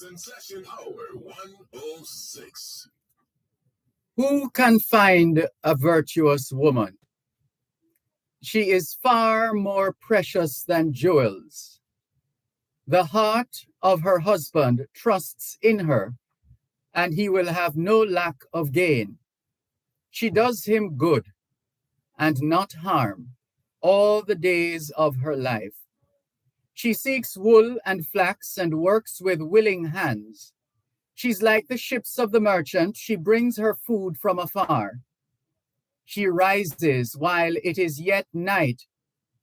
in session hour 106. Who can find a virtuous woman? She is far more precious than jewels. The heart of her husband trusts in her, and he will have no lack of gain. She does him good and not harm all the days of her life. She seeks wool and flax and works with willing hands. She's like the ships of the merchant. She brings her food from afar. She rises while it is yet night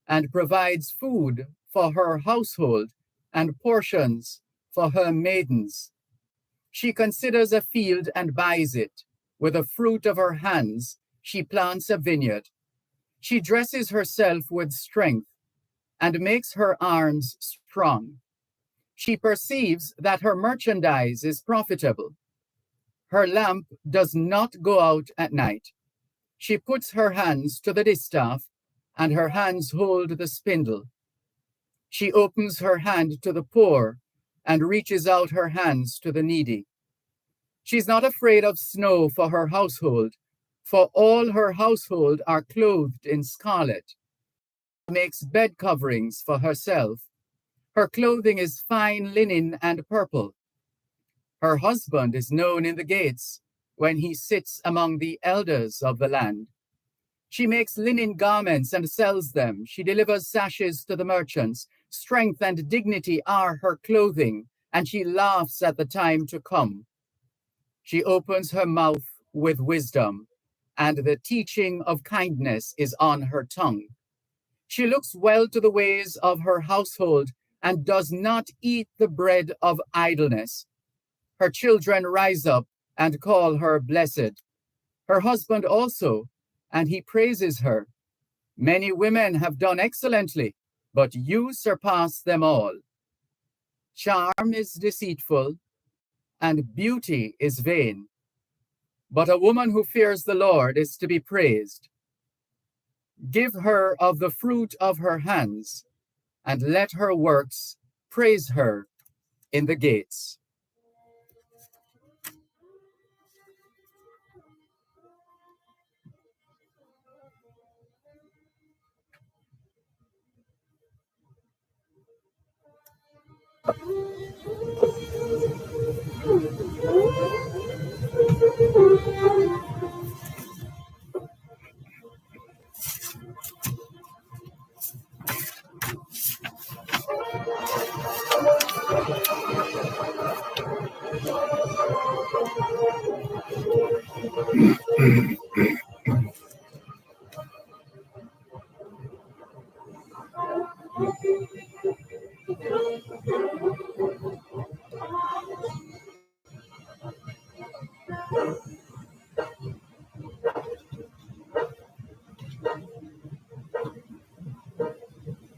and provides food for her household and portions for her maidens. She considers a field and buys it. With the fruit of her hands, she plants a vineyard. She dresses herself with strength and makes her arms strong. She perceives that her merchandise is profitable. Her lamp does not go out at night. She puts her hands to the distaff, and her hands hold the spindle. She opens her hand to the poor and reaches out her hands to the needy. She's not afraid of snow for her household, for all her household are clothed in scarlet. She makes bed coverings for herself. Her clothing is fine linen and purple. Her husband is known in the gates when he sits among the elders of the land. She makes linen garments and sells them. She delivers sashes to the merchants. Strength and dignity are her clothing, and she laughs at the time to come. She opens her mouth with wisdom, and the teaching of kindness is on her tongue. She looks well to the ways of her household and does not eat the bread of idleness. Her children rise up and call her blessed. Her husband also, and he praises her. Many women have done excellently, but you surpass them all. Charm is deceitful, and beauty is vain. But a woman who fears the Lord is to be praised. Give her of the fruit of her hands, and let her works praise her in the gates.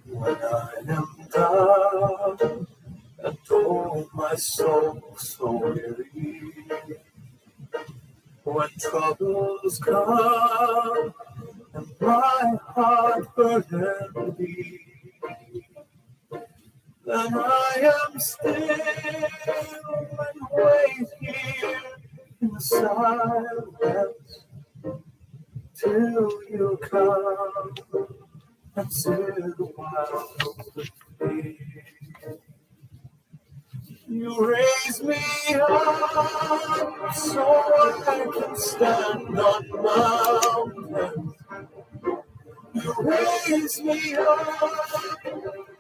When I am down and oh my soul so weary, when troubles come and my heart burden be, then I am still and wait here in the silence till you come and sit a while with me. You raise me up so I can stand on mountains. You raise me up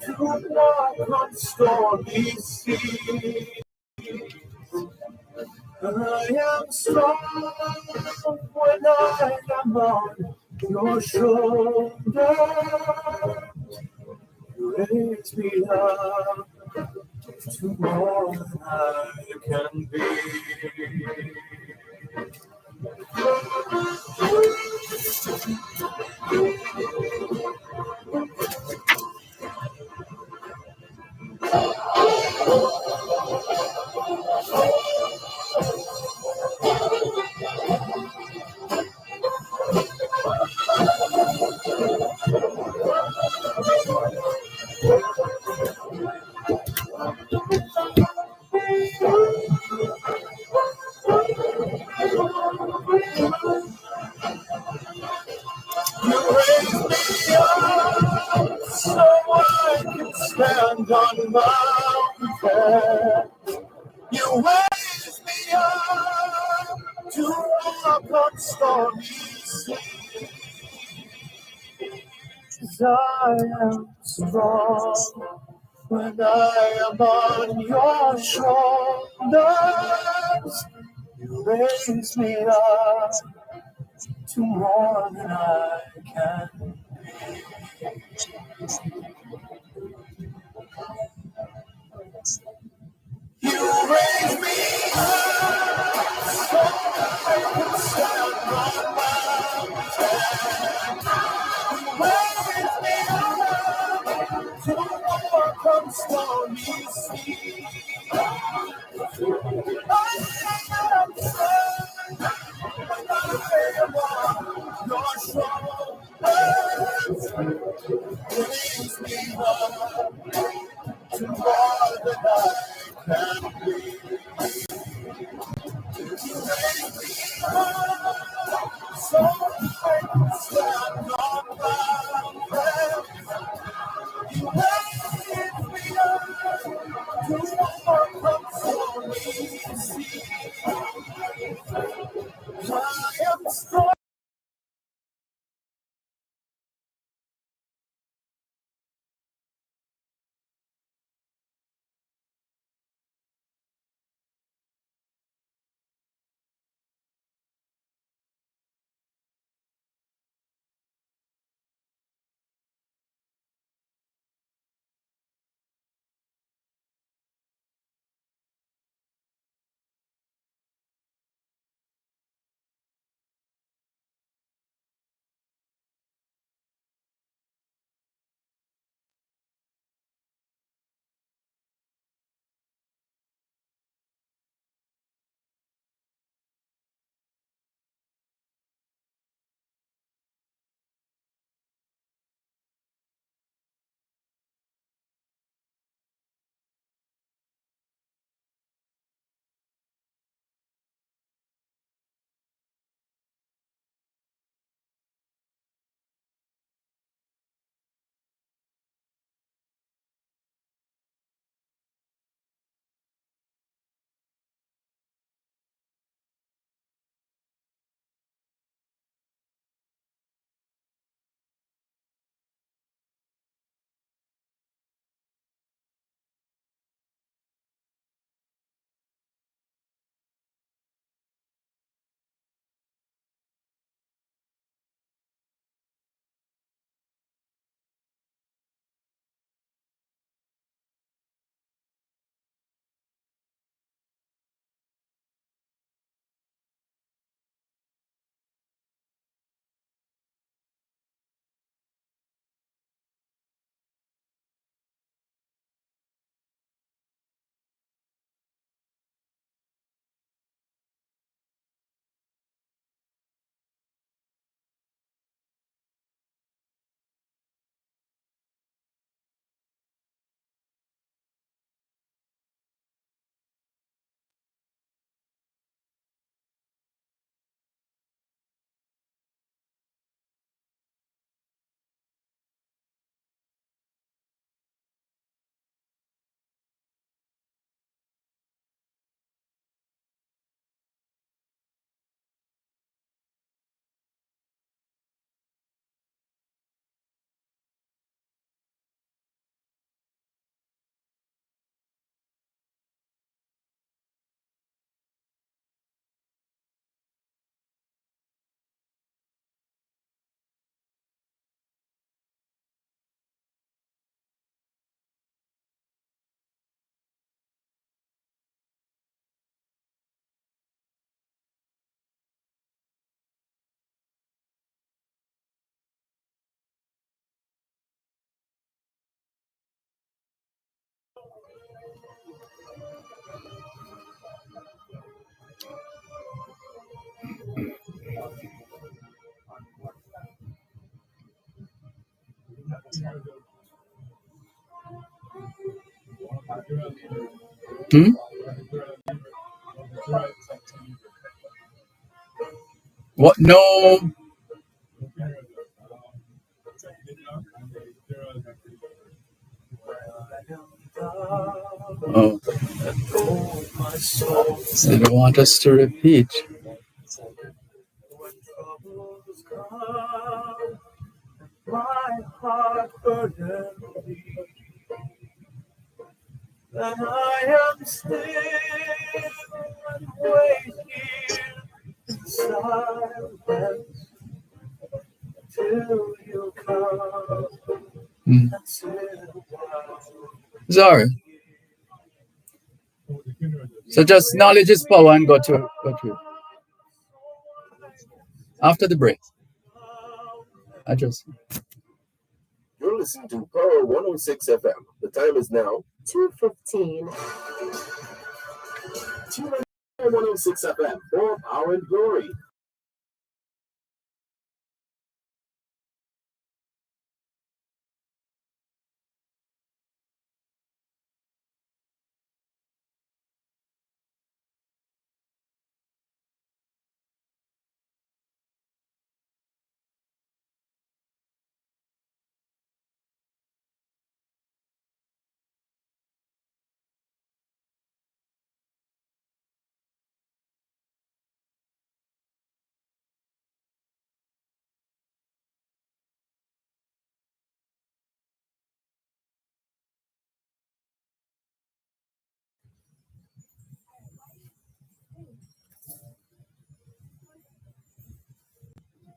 to walk on stormy seas. I am strong when I am on your shoulder. You raise me up to more than I can be. raise me up so I can stand on mountains. You raise me up to walk on stormy seas. I am strong when I am on your shoulders. You raise me up to more than I can. You raise me up so I can stand on mountains. Raise me up to walk on stormy seas. I am strong when I am on your shoulders. Raise me up to more than I can be. So I can stand on mountains. You raise me up to overcome stormy seas. I am strong. Hmm? What? No. Oh, my soul. they don't want us to repeat. When troubles come, my heart burdens, then I am still and wait here in silence till you come Mm. and sit a while. Sorry. So just knowledge is power and go to it. After the break. I just. You're listening to Power 106 FM. The time is now 2:15. Tune in to 106 FM for Power and Glory.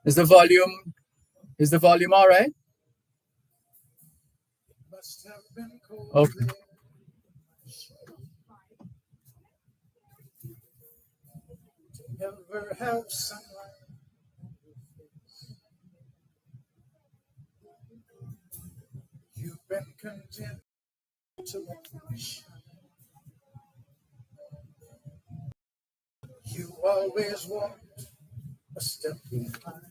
Is the volume all right? Okay. Never have someone you've been content to watch. You always walked a step behind.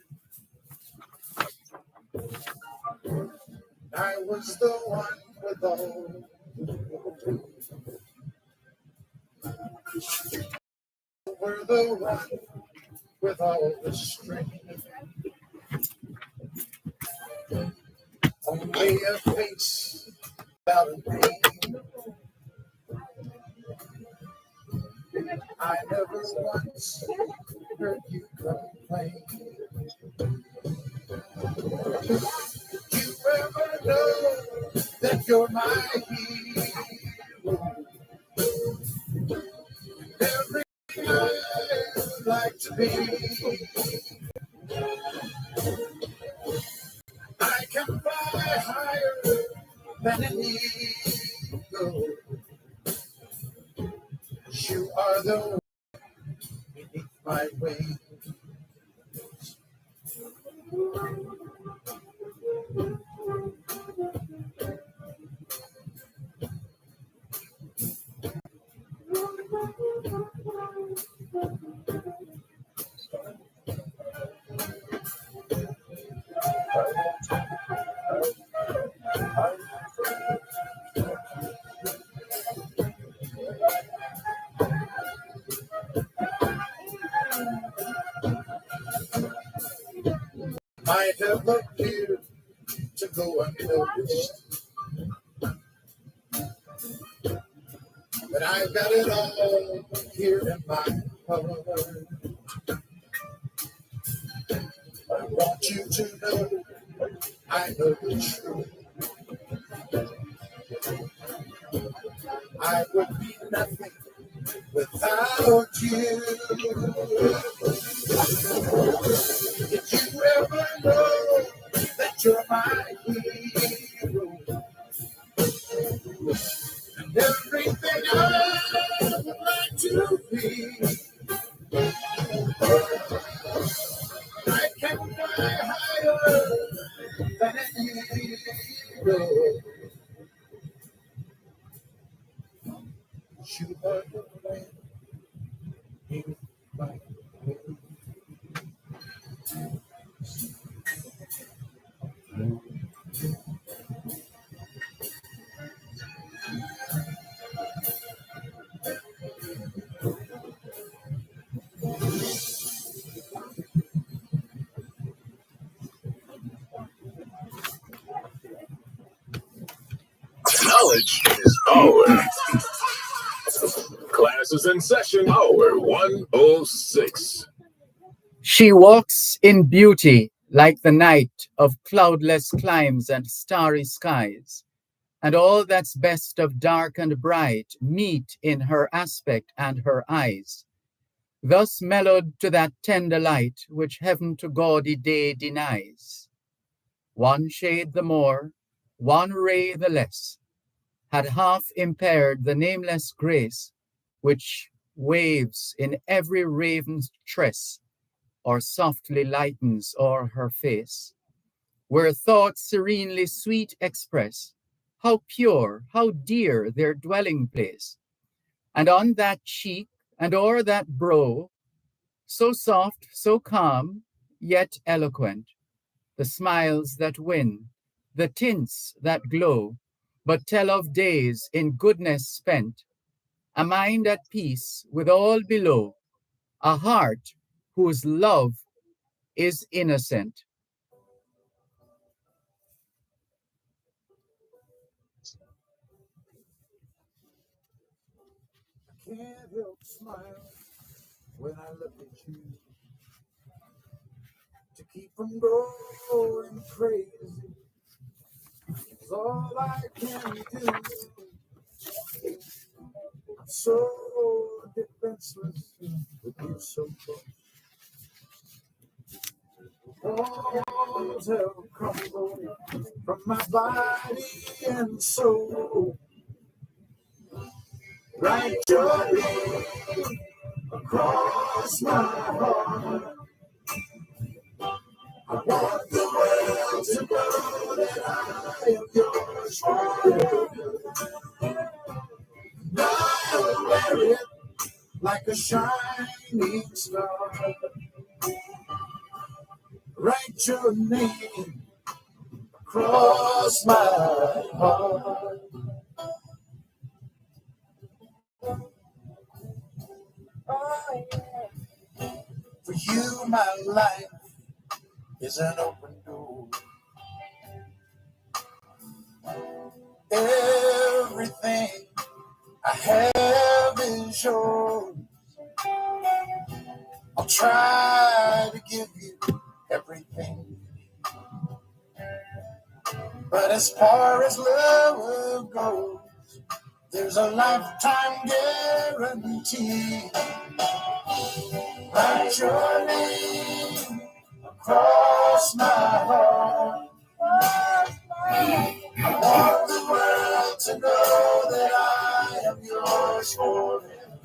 I was the one with all. You were the one with all the strength. Only a face without a name. I never once heard you complain. Did you ever know that you're my hero? Everything I would like to be. I can fly higher than an eagle. You are the one beneath my wings. I have appeared to go unnoticed, but I've got it all here in my heart. I want you to know I know the truth. I would be nothing without you. Did you ever know that you're my hero? And everything I would like to be. I can fly higher than an eagle. You are the man in my way. Knowledge is power. Class is in session, hour 106. She walks in beauty like the night of cloudless climes and starry skies, and all that's best of dark and bright meet in her aspect and her eyes. Thus mellowed to that tender light which heaven to gaudy day denies. One shade the more, one ray the less, had half impaired the nameless grace which waves in every raven's tress, or softly lightens o'er her face, where thoughts serenely sweet express how pure, how dear their dwelling place, and on that cheek and o'er that brow, so soft, so calm, yet eloquent, the smiles that win, the tints that glow, but tell of days in goodness spent, a mind at peace with all below, a heart whose love is innocent. I can't help smile when I look at you. To keep from going crazy is all I can do. I'm so defenseless with you so close. Walls have crumbled from my body and soul. Write your name across my heart. I want the world to know that I am yours forever. I'll wear it like a shining star. Write your name across my heart. Oh, yeah. For you, my life is an open door. Everything I have is yours. I'll try to give you everything. But as far as love goes, there's a lifetime guarantee. Write your name across my heart. I want the world to know that I am yours forever.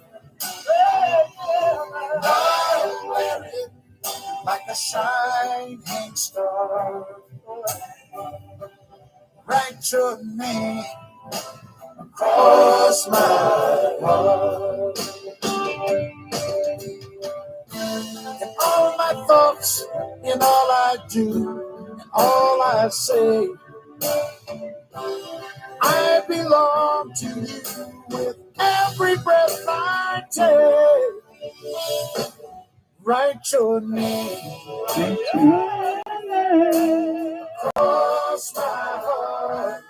I'll wear it like a shining star. Write your name across my heart. In all my thoughts, in all I do, in all I say, I belong to you with every breath I take. Write your name across my heart.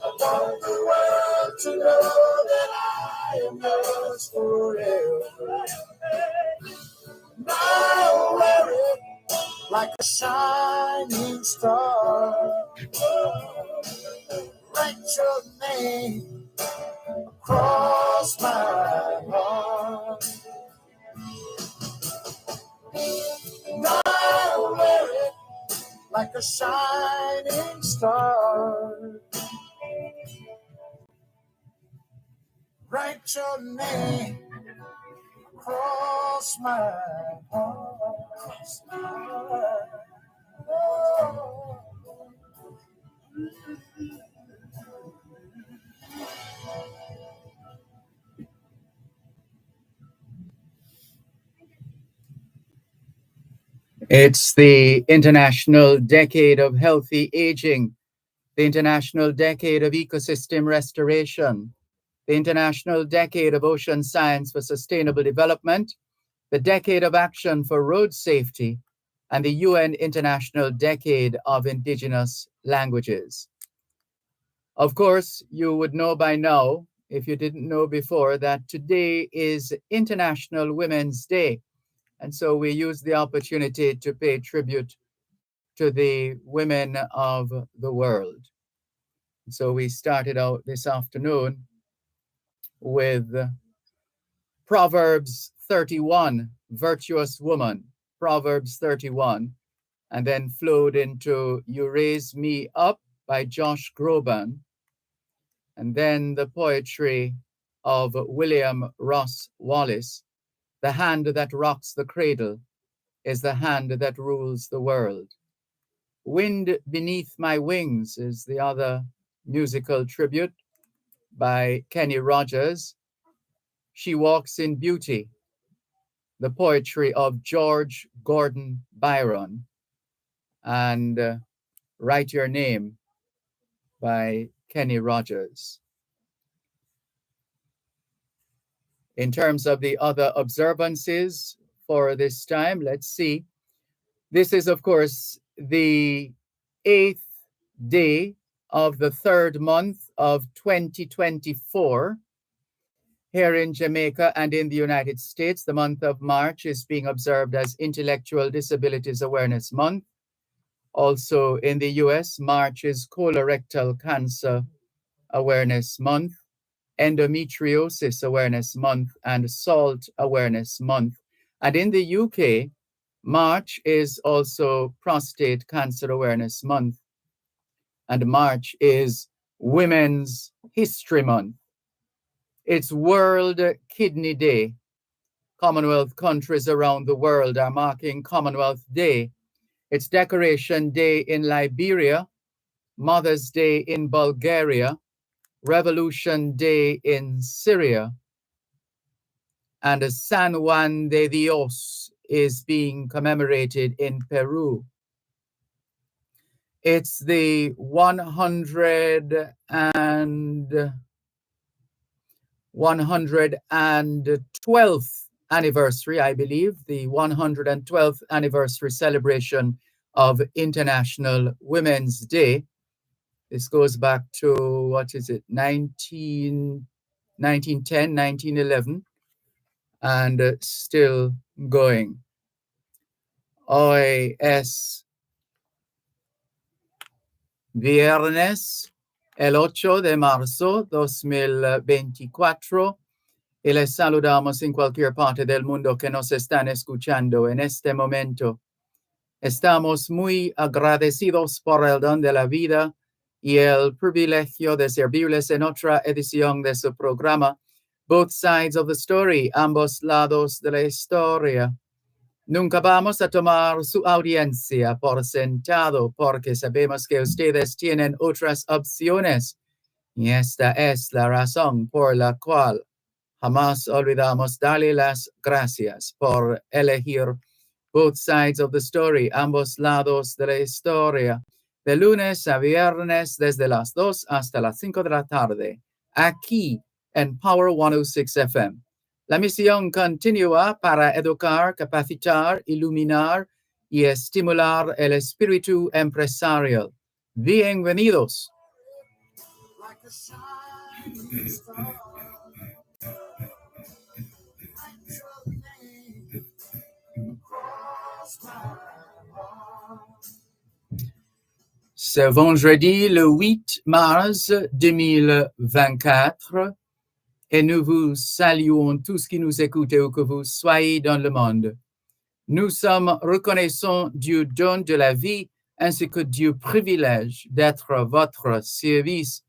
I want the world to know that I am yours forever. I'll wear it like a shining star. Write your name across my heart. I'll wear it like a shining star. Write your name across my heart. Oh. It's the International Decade of Healthy Aging, the International Decade of Ecosystem Restoration, the International Decade of Ocean Science for Sustainable Development, the Decade of Action for Road Safety, and the UN International Decade of Indigenous Languages. Of course, you would know by now, if you didn't know before, that today is International Women's Day. And so we use the opportunity to pay tribute to the women of the world. So we started out this afternoon with Proverbs 31, Virtuous Woman, Proverbs 31, and then flowed into You Raise Me Up by Josh Groban, and then the poetry of William Ross Wallace, The hand that rocks the cradle is the hand that rules the world. Wind Beneath My Wings is the other musical tribute by Kenny Rogers. She Walks in Beauty, the poetry of George Gordon Byron, and Write Your Name by Kenny Rogers. In terms of the other observances for this time, let's see. This is, of course, the 8th day of the 3rd month of 2024. Here in Jamaica and in the United States, the month of March is being observed as Intellectual Disabilities Awareness Month. Also in the US, March is Colorectal Cancer Awareness Month, Endometriosis Awareness Month, and Salt Awareness Month. And in the UK, March is also Prostate Cancer Awareness Month. And March is Women's History Month. It's World Kidney Day. Commonwealth countries around the world are marking Commonwealth Day. It's Decoration Day in Liberia, Mother's Day in Bulgaria, Revolution Day in Syria, and San Juan de Dios is being commemorated in Peru. It's the 112th anniversary, I believe, the 112th anniversary celebration of International Women's Day. This goes back to, 1910, 1911, and still going. Hoy es viernes, el 8 de marzo 2024, y les saludamos en cualquier parte del mundo que nos están escuchando en este momento. Estamos muy agradecidos por el don de la vida y el privilegio de servirles en otra edición de su programa, Both Sides of the Story, ambos lados de la historia. Nunca vamos a tomar su audiencia por sentado porque sabemos que ustedes tienen otras opciones y esta es la razón por la cual jamás olvidamos darle las gracias por elegir Both Sides of the Story, ambos lados de la historia, de lunes a viernes desde las 2 hasta las 5 de la tarde, aquí en Power 106 FM. La misión continúa para educar, capacitar, iluminar y estimular el espíritu empresarial. Bienvenidos. C'est vendredi le 8 mars 2024 et nous vous saluons tous qui nous écoutez où que vous soyez dans le monde. Nous sommes reconnaissants du don de la vie ainsi que du privilège d'être à votre service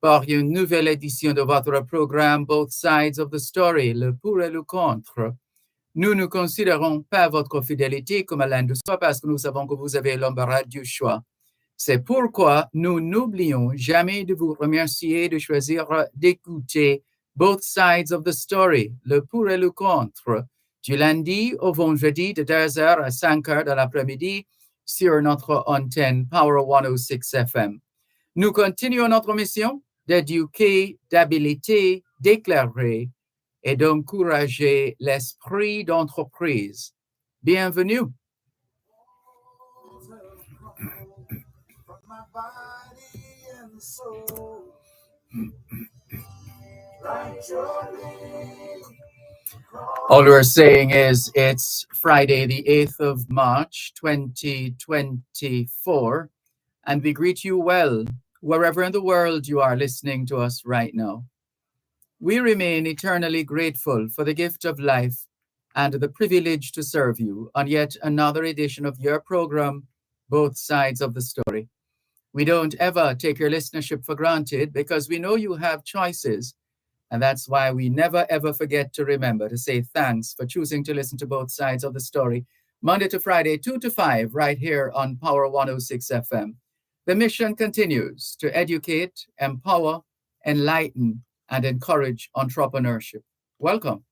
pour une nouvelle édition de votre programme Both Sides of the Story, le pour et le contre. Nous ne considérons pas votre fidélité comme l'un de soi parce que nous savons que vous avez l'embarras du choix. C'est pourquoi nous n'oublions jamais de vous remercier de choisir d'écouter Both Sides of the Story, le pour et le contre, du lundi au vendredi de 2h à 5h de l'après-midi sur notre antenne Power 106 FM. Nous continuons notre mission d'éduquer, d'habiliter, d'éclairer et d'encourager l'esprit d'entreprise. Bienvenue. All we're saying is it's Friday, the 8th of March, 2024, and we greet you well, wherever in the world you are listening to us right now. We remain eternally grateful for the gift of life and the privilege to serve you on yet another edition of your program, Both Sides of the Story. We don't ever take your listenership for granted because we know you have choices. And that's why we never, ever forget to remember to say thanks for choosing to listen to Both Sides of the Story, Monday to Friday, 2 to 5, right here on Power 106 FM. The mission continues to educate, empower, enlighten, and encourage entrepreneurship. Welcome.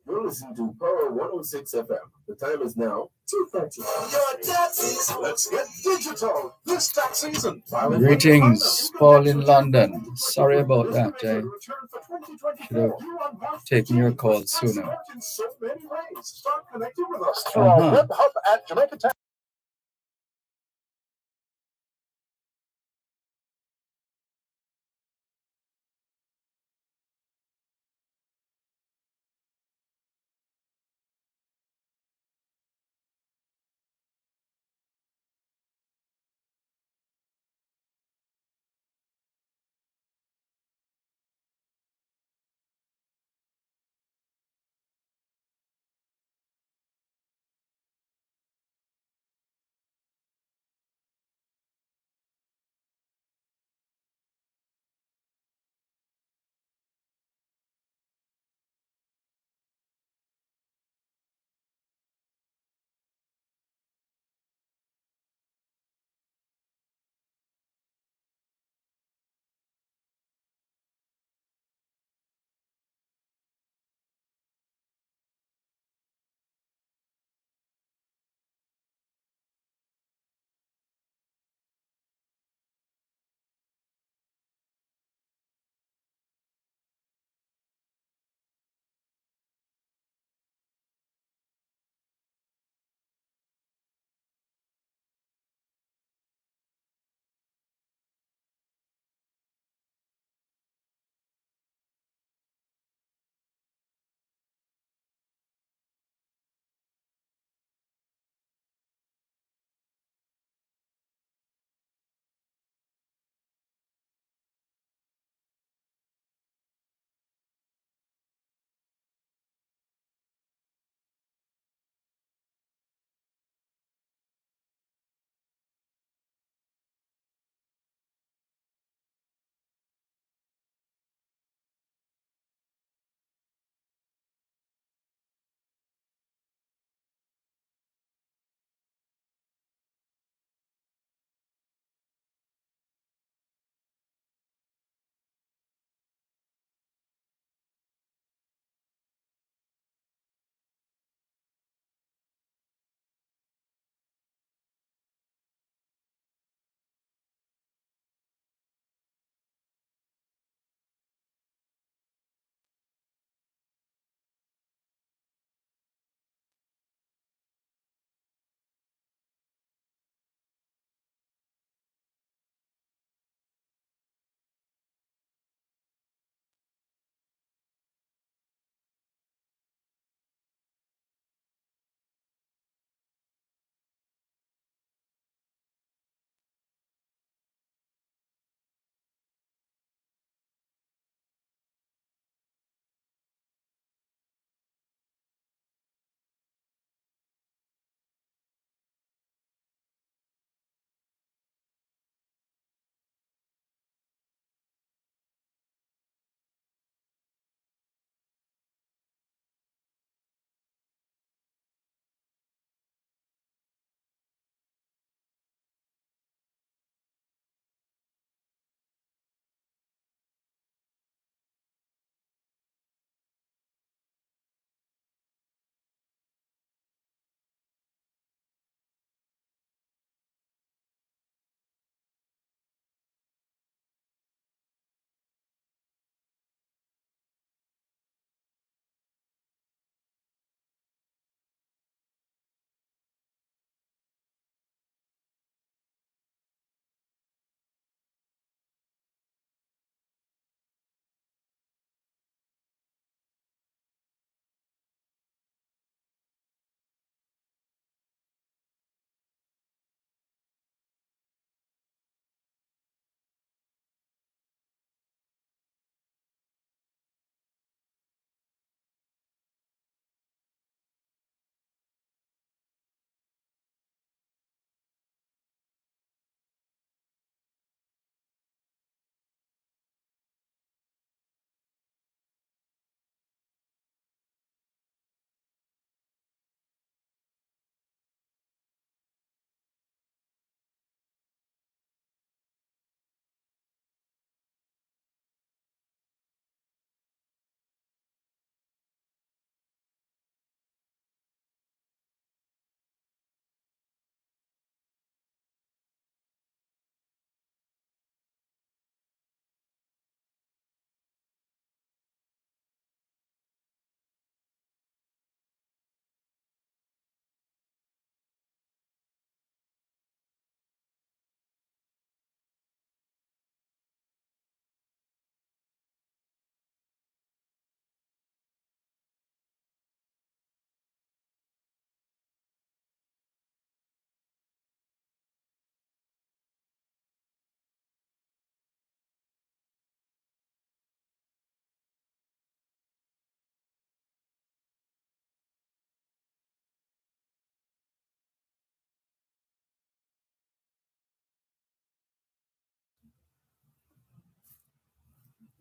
You're listening to Power 106 FM. The time is now 2:30. Your taxis. Let's get digital this tax season. Greetings, Paul in London. Sorry about that. I should have taken your call sooner. Start connecting with us through our web hub at Jamaica.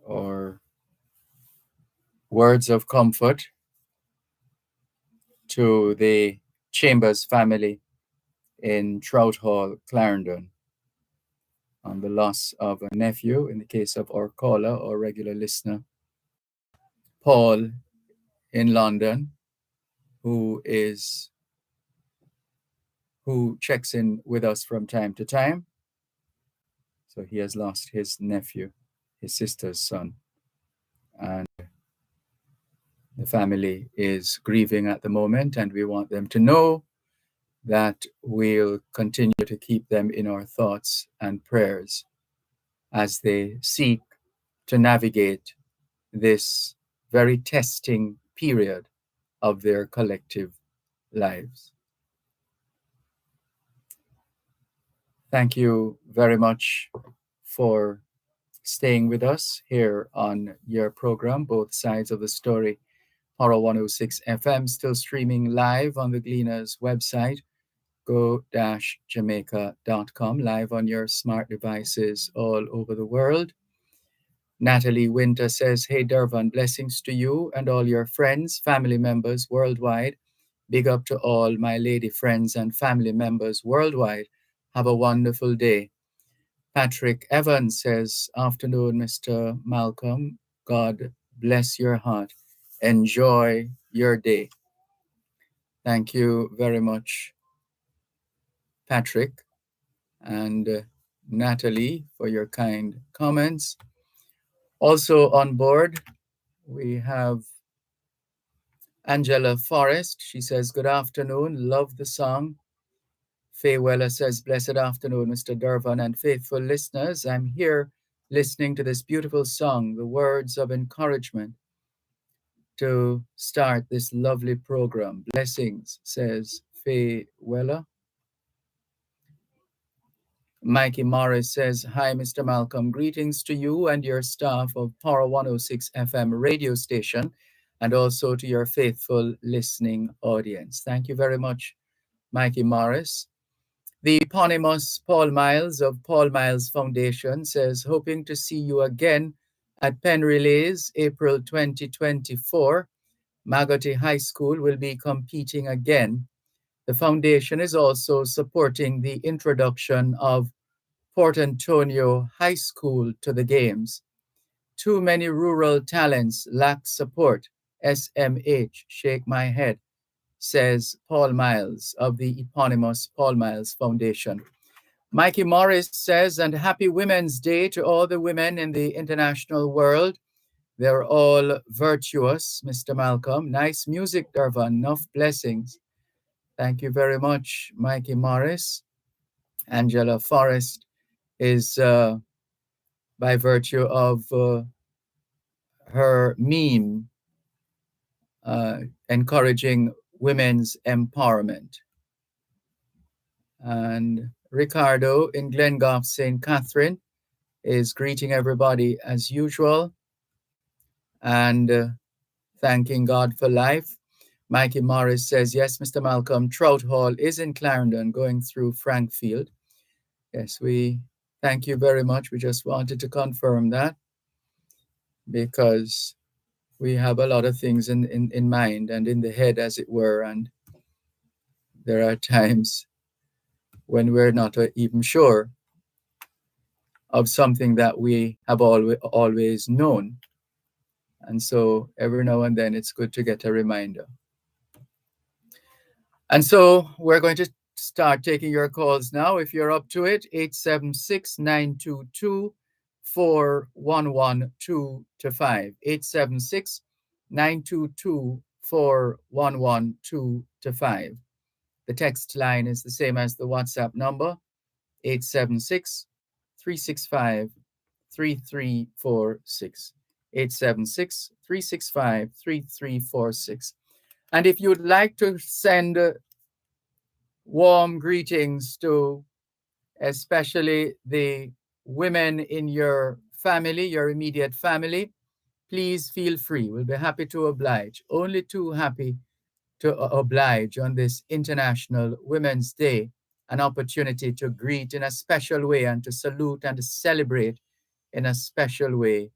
or words of comfort to the Chambers family in Trout Hall, Clarendon, on the loss of a nephew, in the case of our caller or regular listener, Paul in London, who checks in with us from time to time. So he has lost his nephew, his sister's son, and the family is grieving at the moment, and we want them to know that we'll continue to keep them in our thoughts and prayers as they seek to navigate this very testing period of their collective lives. Thank you very much for staying with us here on your program, Both Sides of the Story, Power 106 FM, still streaming live on the Gleaners website, go-jamaica.com, live on your smart devices all over the world. Natalie Winter says, hey, Dervan, blessings to you and all your friends, family members worldwide. Big up to all my lady friends and family members worldwide. Have a wonderful day. Patrick Evans says, afternoon, Mr. Malcolm. God bless your heart. Enjoy your day. Thank you very much, Patrick and Natalie, for your kind comments. Also on board, we have Angela Forrest. She says, good afternoon. Love the song. Faye Weller says, blessed afternoon, Mr. Dervan and faithful listeners. I'm here listening to this beautiful song, the words of encouragement to start this lovely program. Blessings, says Faye Weller. Mikey Morris says, hi, Mr. Malcolm. Greetings to you and your staff of Power 106 FM radio station, and also to your faithful listening audience. Thank you very much, Mikey Morris. The eponymous Paul Miles of Paul Miles Foundation says, hoping to see you again at Penn Relays, April 2024. Magotty High School will be competing again. The foundation is also supporting the introduction of Port Antonio High School to the games. Too many rural talents lack support. SMH, shake my head, says Paul Miles of the eponymous Paul Miles Foundation. Mikey Morris says, and happy Women's Day to all the women in the international world. They're all virtuous, Mr. Malcolm. Nice music, Dervan. Enough blessings. Thank you very much, Mikey Morris. Angela Forrest is, by virtue of her meme, encouraging women's empowerment. And Ricardo in Glengough, St. Catherine, is greeting everybody as usual and thanking God for life. Mikey Morris says, yes, Mr. Malcolm, Trout Hall is in Clarendon going through Frankfield. Yes, we thank you very much. We just wanted to confirm that because we have a lot of things in mind and in the head, as it were, and there are times when we're not even sure of something that we have always known. And so every now and then it's good to get a reminder. And so we're going to start taking your calls now. If you're up to it, 876-922-4112-5. 876-922-4112-5. The text line is the same as the WhatsApp number, 876-365-3346. 876-365-3346. And if you'd like to send warm greetings to especially the women in your family, your immediate family, please feel free. We'll be happy to oblige. Only too happy to oblige on this International Women's Day, an opportunity to greet in a special way and to salute and to celebrate in a special way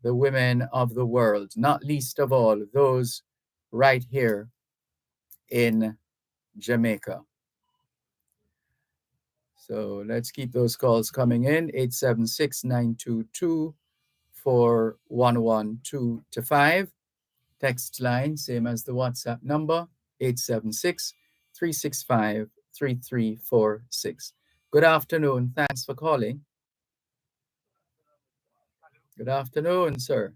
the women of the world, not least of all those right here in Jamaica. So let's keep those calls coming in. 876-922-4112-5. Text line, same as the WhatsApp number, 876-365-3346. Good afternoon. Thanks for calling. Good afternoon, sir.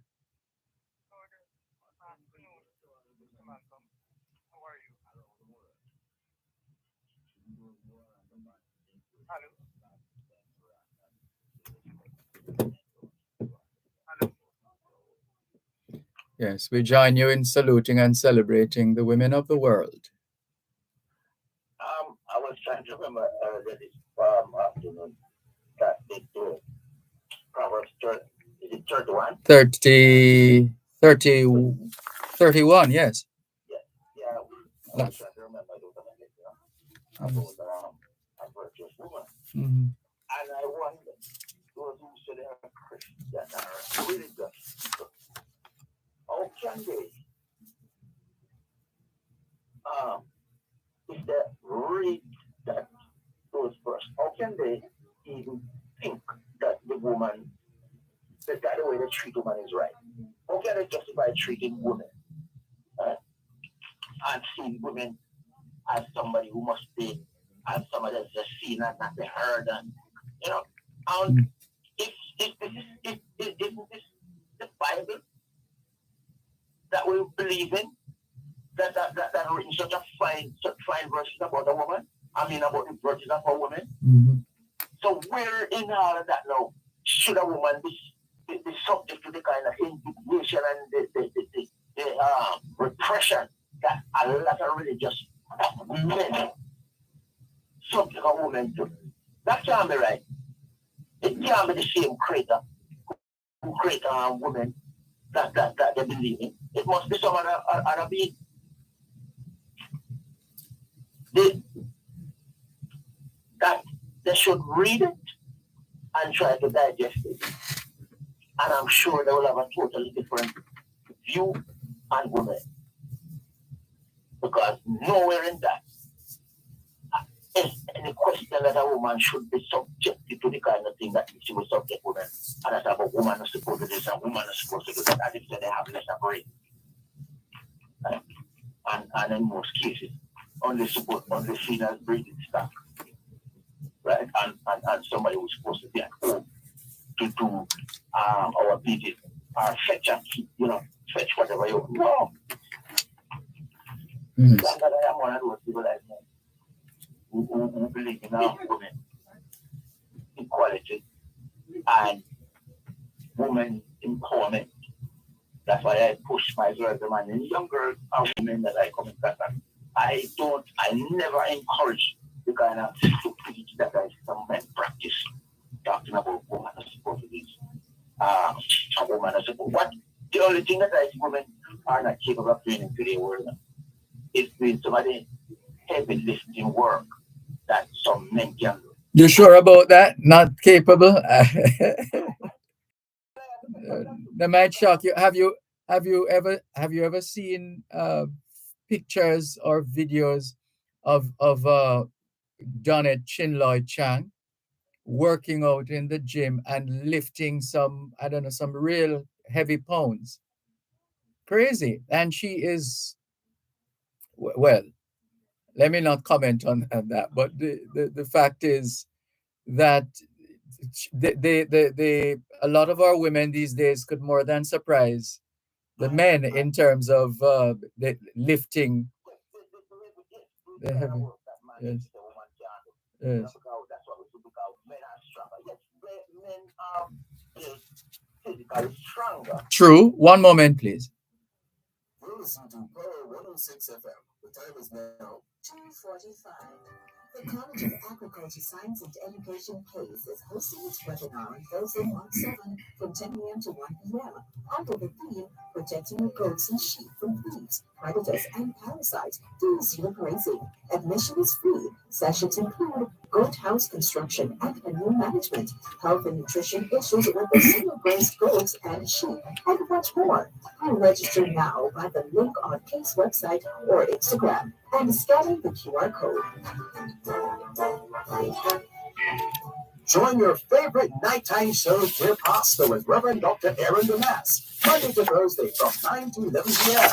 Yes, we join you in saluting and celebrating the women of the world. I was trying to remember earlier this afternoon that they do Proverbs 30, is it 31? 31, yes. Yeah. I was trying to remember those about a virtuous woman. Mm-hmm. And I wonder, those who say they are Christians that are religious, how can they, if they read that those verses, how can they even think that the woman, that the way they treat woman is right? How can they justify treating women and seeing women as somebody who must be, as somebody that's just seen and not be heard, and if this is the Bible that we believe in, that written such fine verses about a woman, about the virtues of a woman. Mm-hmm. So where in all of that now should a woman be subject to the kind of indignation and the repression that a lot of religious men subject a woman to? That can't be right. It can't be the same creator who created women that they believe in. It must be some other being. That they should read it and try to digest it. And I'm sure they will have a totally different view on women. Because nowhere in that is any question that a woman should be subjected to the kind of thing that she will subject women. And that's about woman is supposed to do this and woman is supposed to do that, as if they have less of brain. And in most cases, only seen as breathing stock. Right? And somebody who's supposed to be at home to do our duties, or fetch and keep, fetch whatever you want. No. Mm-hmm. That I am one of those people like me who believe in women equality and women empowerment. That's why I push my girls and young girls are women that I come in contact. I never encourage the kind of stupidity that some men practice, talking about women are supposed to be a woman are supposed. What the only thing that I see women are not capable of doing in today's world is doing some of the heavy lifting work that some men can do. You sure about that? Not capable? That might shock you. Have you ever seen pictures or videos of Donnet Chinloy Chang working out in the gym and lifting some real heavy pounds? Crazy. And she is, well, let me not comment on that, but the fact is that a lot of our women these days could more than surprise the men in terms of the lifting the heavy. Yes. Yes. True. One moment, please. You're listening to Power 106 FM. The time is now 2:45. The College of Agriculture, Science and Education PACE is hosting its webinar on Thursday, March 7 from 10 a.m. to 1 p.m. under the theme Protecting Your Goats and Sheep from Thieves, Predators, and Parasites through Zero Grazing. Admission is free. Sessions include goat house construction and new management, health and nutrition issues with the single-breast goats and sheep, and much more. You register now by the link on Kate's website or Instagram and scanning the QR code. Join your favorite nighttime show, Dear Pasta, with Reverend Dr. Aaron Damas, Monday to Thursday from 9 to 11 p.m.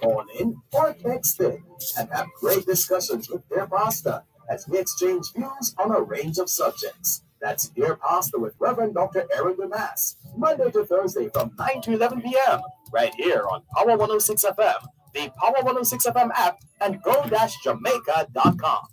Call in or text in and have great discussions with Dear Pasta as we exchange views on a range of subjects. That's Dear Pasta with Reverend Dr. Aaron Damas, Monday to Thursday from 9 to 11 p.m. right here on Power 106 FM, the Power 106 FM app, and go-jamaica.com.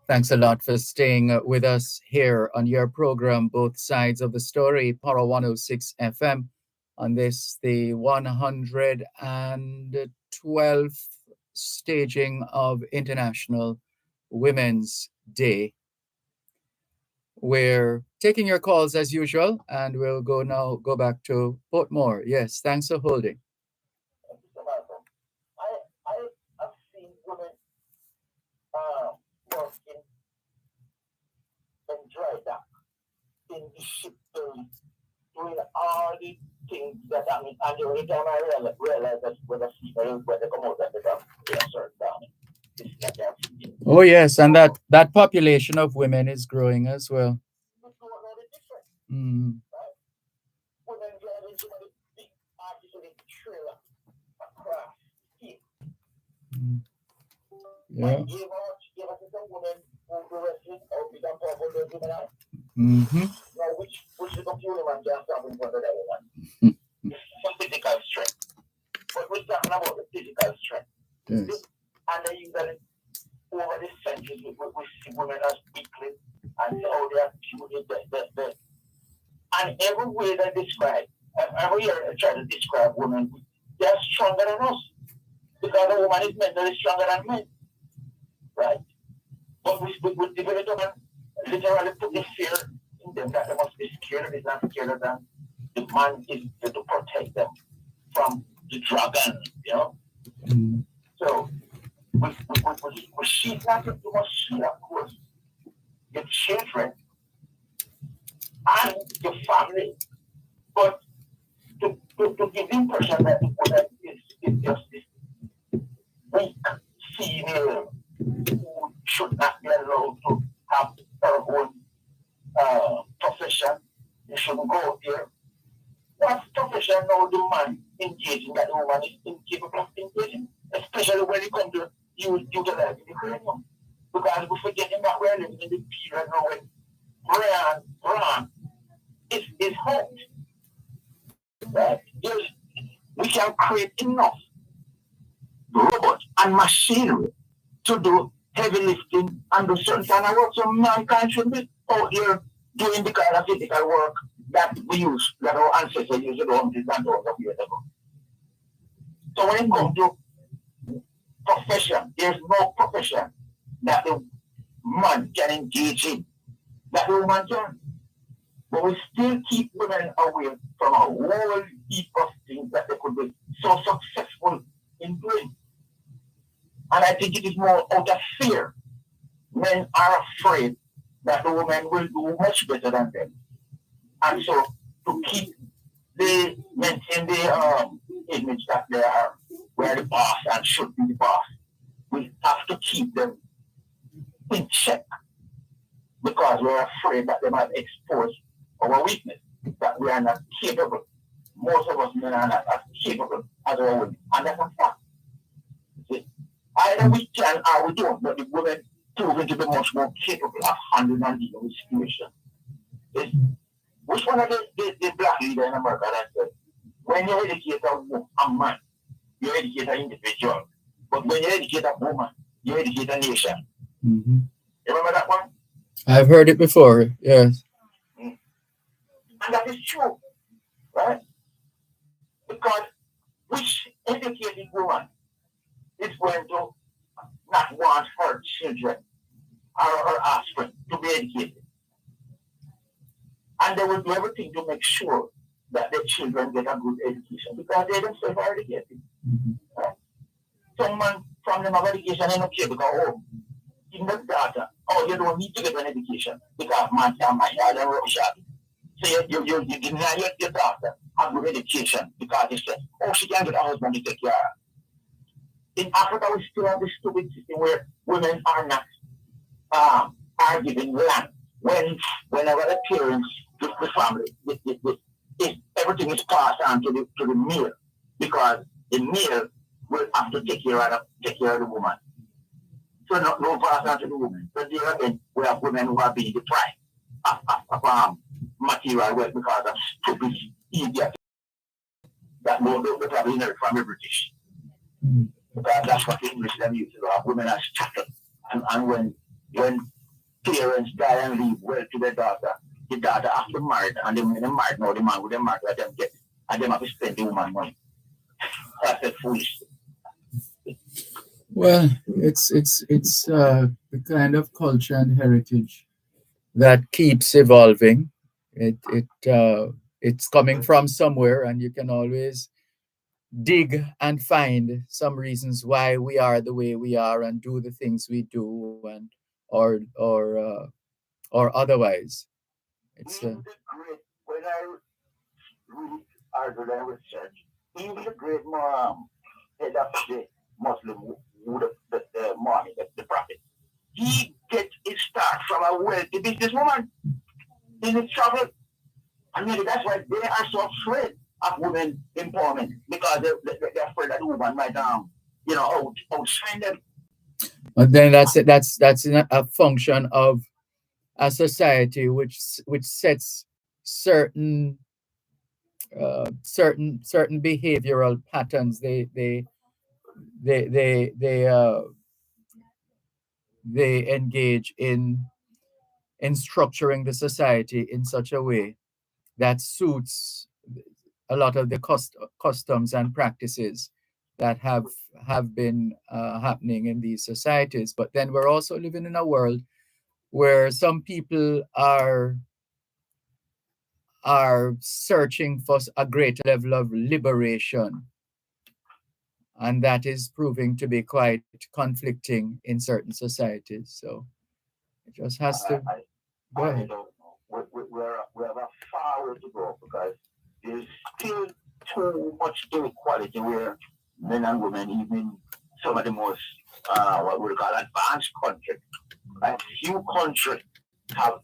Thanks a lot for staying with us here on your program, Both Sides of the Story, Power 106 FM, on this, the 112th staging of International Women's Day. We're taking your calls as usual, and we'll go back to Portmore. Yes, thanks for holding. I have seen women working in dry dock, in the ship, doing all the things that I mean, and the only time I realize that when the females, when they come out and they have a certain down. Oh yes, and that population of women is growing as well. Mm. Women get into the big artificial trailer across here. Yeah. You ever see some women who do wrestling or become powerful those women are? Mm-hmm. Now which is the few women just have in front of that woman? Some physical strength. But we're talking about the physical strength. Yes. And then you got it over the centuries we see women as weakling and how they are cute. And every way they describe, every year I try to describe women, they are stronger than us. Because a woman is mentally stronger than men. Right? But we develop and literally put the fear in them that they must be scared. They're not scared than the man is there to protect them from the dragon, you know? Mm. So we she's not too much sheep, of course. Your children and your family. But to give the impression that the woman is just this weak female who should not be allowed to have her own profession. You shouldn't go there. What profession now the man engaging that the woman is incapable of engaging? Especially when it comes to utilizing the cranium. Because we're forgetting that we're living in the period now when brain is hot. Right? We can create enough robots and machinery to do heavy lifting and do certain kind of work. So mankind should be out here doing the kind of physical work that we use, that our ancestors used to do hundreds and thousands of years ago. So when it comes to profession, there's no profession that the man can engage in, that the woman can. But we still keep women away from a whole heap of things that they could be so successful in doing. And I think it is more out of fear. Men are afraid that the women will do much better than them. And so to keep maintain the image that they are, we're the boss and should be the boss, we have to keep them in check because we're afraid that they might expose our weakness, that we are not capable. Most of us men are not as capable as our women, and that's a fact. See? Either we can or we don't, but the women proven to be much more capable of handling and dealing with situations. Which one of the black leader in America that said, when you educate a man, you educate an individual. But when you educate a woman, you educate a nation. Mm-hmm. You remember that one? I've heard it before, yes. And that is true, right? Because which educated woman is going to not want her children or her offspring to be educated? And they will do everything to make sure that their children get a good education because they themselves are educated. Mm-hmm. Right? Someone from them have education and okay because in the data, you don't need to get an education because man can my child and Russia. So you deny your daughter a good education because they say, she can get a husband to take care of her. In Africa, we still have this stupid system where women are not are given land whenever the parents, the family, everything is passed on to the male because the male will have to take care of the woman. So no pass on to the woman. So there again, we have women who are being deprived of material wealth because of stupid idiot that they probably inherit from the British. Mm-hmm. Because that's what the English them used to have women as chattel. And when parents die and leave well to their daughter, the daughter has to marry, and then when they marry, now the man with them marry, let them get, and them have to spend the woman money. That's a foolish. Well, it's the kind of culture and heritage that keeps evolving. It's coming from somewhere, and you can always dig and find some reasons why we are the way we are and do the things we do, and or otherwise. It's When I read article and research, even the great head of the Muslim the money, the prophet, he gets his start from a wealthy businesswoman in his travel. And maybe that's why they are so afraid of women empowerment because they're afraid that the woman might outshine them. But then that's a function of a society which sets certain certain behavioral patterns. They engage in structuring the society in such a way that suits a lot of the customs and practices that have been happening in these societies. But then we're also living in a world where some people are searching for a greater level of liberation, and that is proving to be quite conflicting in certain societies. So it just has to go ahead. We have a far way to go because there's still too much inequality where men and women, even some of the most what we call advanced countries, a few countries have,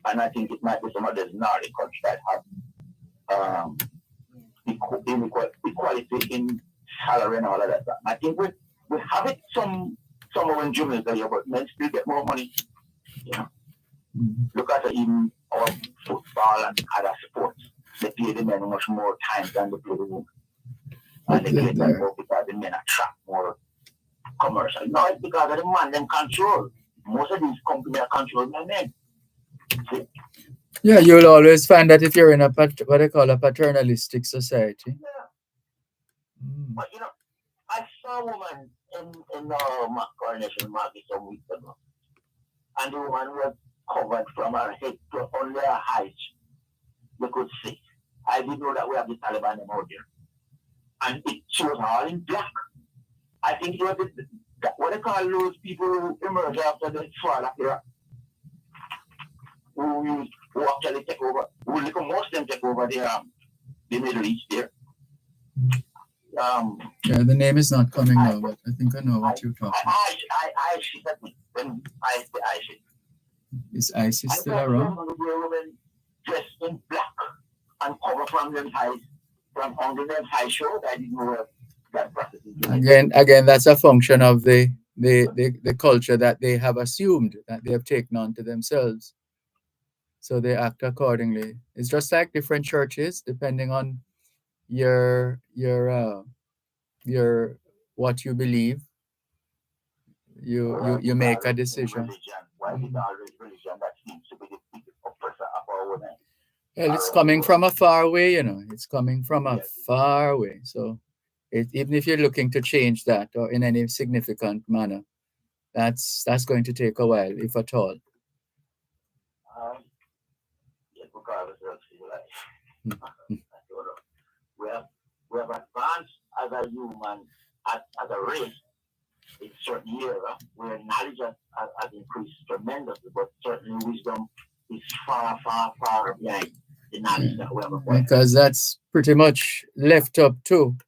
and I think it might be some of the Nordic countries that have equality in salary and all of that. I think we have it somewhere in Jamaica here, but men still get more money. Mm-hmm. Look at even our football and other sports. They pay the men much more time than they pay the women. And they get them more because the men attract more commercial. No, it's because of the man them control. Most of these companies are controlled by men. See? Yeah, you'll always find that if you're in what they call a paternalistic society. Yeah. But I saw a woman in Coronation Market some weeks ago. And the woman was covered from her head to only her height. You could see. I didn't know that we have the Taliban out there. And she was all in black. I think it was what they call those people who emerge after the fall of Iraq. Who actually take over, who like most of them take over the Middle East there. Yeah, the name is not coming now, but I think I know what you're talking about. I she said me. Then the ISIS. Is ISIS I still thought around? women dressed in black and cover from them eyes, from under them high show. I didn't know that process is doing. Again, that's a function of the culture that they have assumed, that they have taken on to themselves. So they act accordingly. It's just like different churches, depending on your what you believe, you make a decision. Religion. Why is it always religion that seems to be the biggest oppressor of our women? Well, it's coming from a far away, It's coming from a far away. So even if you're looking to change that or in any significant manner, that's going to take a while, if at all. Regardless of civilization. We have advanced as a human, as a race, in certain era where knowledge has increased tremendously, but certainly wisdom is far, far, far behind the knowledge that we have acquired. Because that's pretty much left up to,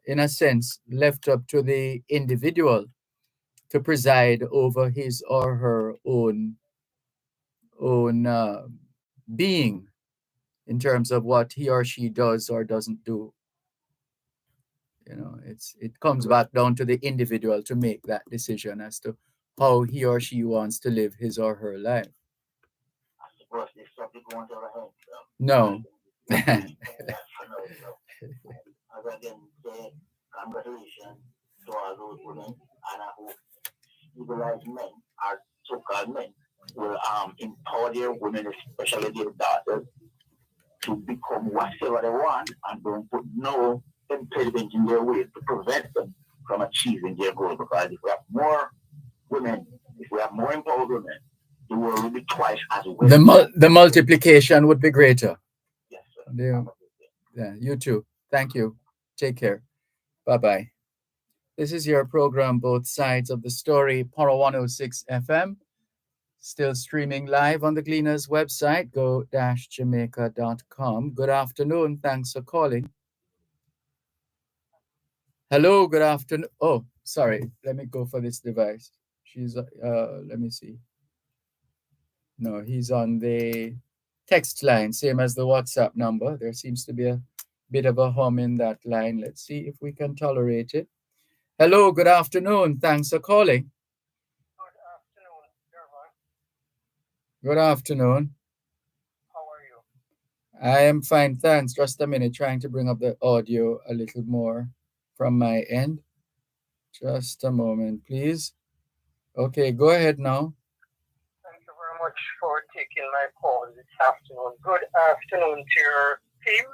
in a sense, left up to the individual to preside over his or her own being in terms of what he or she does or doesn't do. It comes back down to the individual to make that decision as to how he or she wants to live his or her life. No. As again, say congratulations to all those women and I hope civilized men, or so-called men, will empower their women, especially their daughters, to become whatever they want and don't put no impediment in their way to prevent them from achieving their goal. Because if we have more women, if we have more empowered women, the world will be twice as well. The multiplication would be greater. Yes, sir. Yeah, you too. Thank you. Take care. Bye-bye. This is your program, Both Sides of the Story, Power 106 FM. Still streaming live on the Gleaners website, go-jamaica.com. Good afternoon. Thanks for calling. Hello, good afternoon. Oh, sorry. Let me go for this device. She's, let me see. No, he's on the text line, same as the WhatsApp number. There seems to be a bit of a hum in that line. Let's see if we can tolerate it. Hello, good afternoon. Thanks for calling. Good afternoon, Dervan. Good afternoon. How are you? I am fine, thanks. Just a minute, trying to bring up the audio a little more from my end. Just a moment, please. Okay, go ahead now. Thank you very much for taking my call this afternoon. Good afternoon to your team,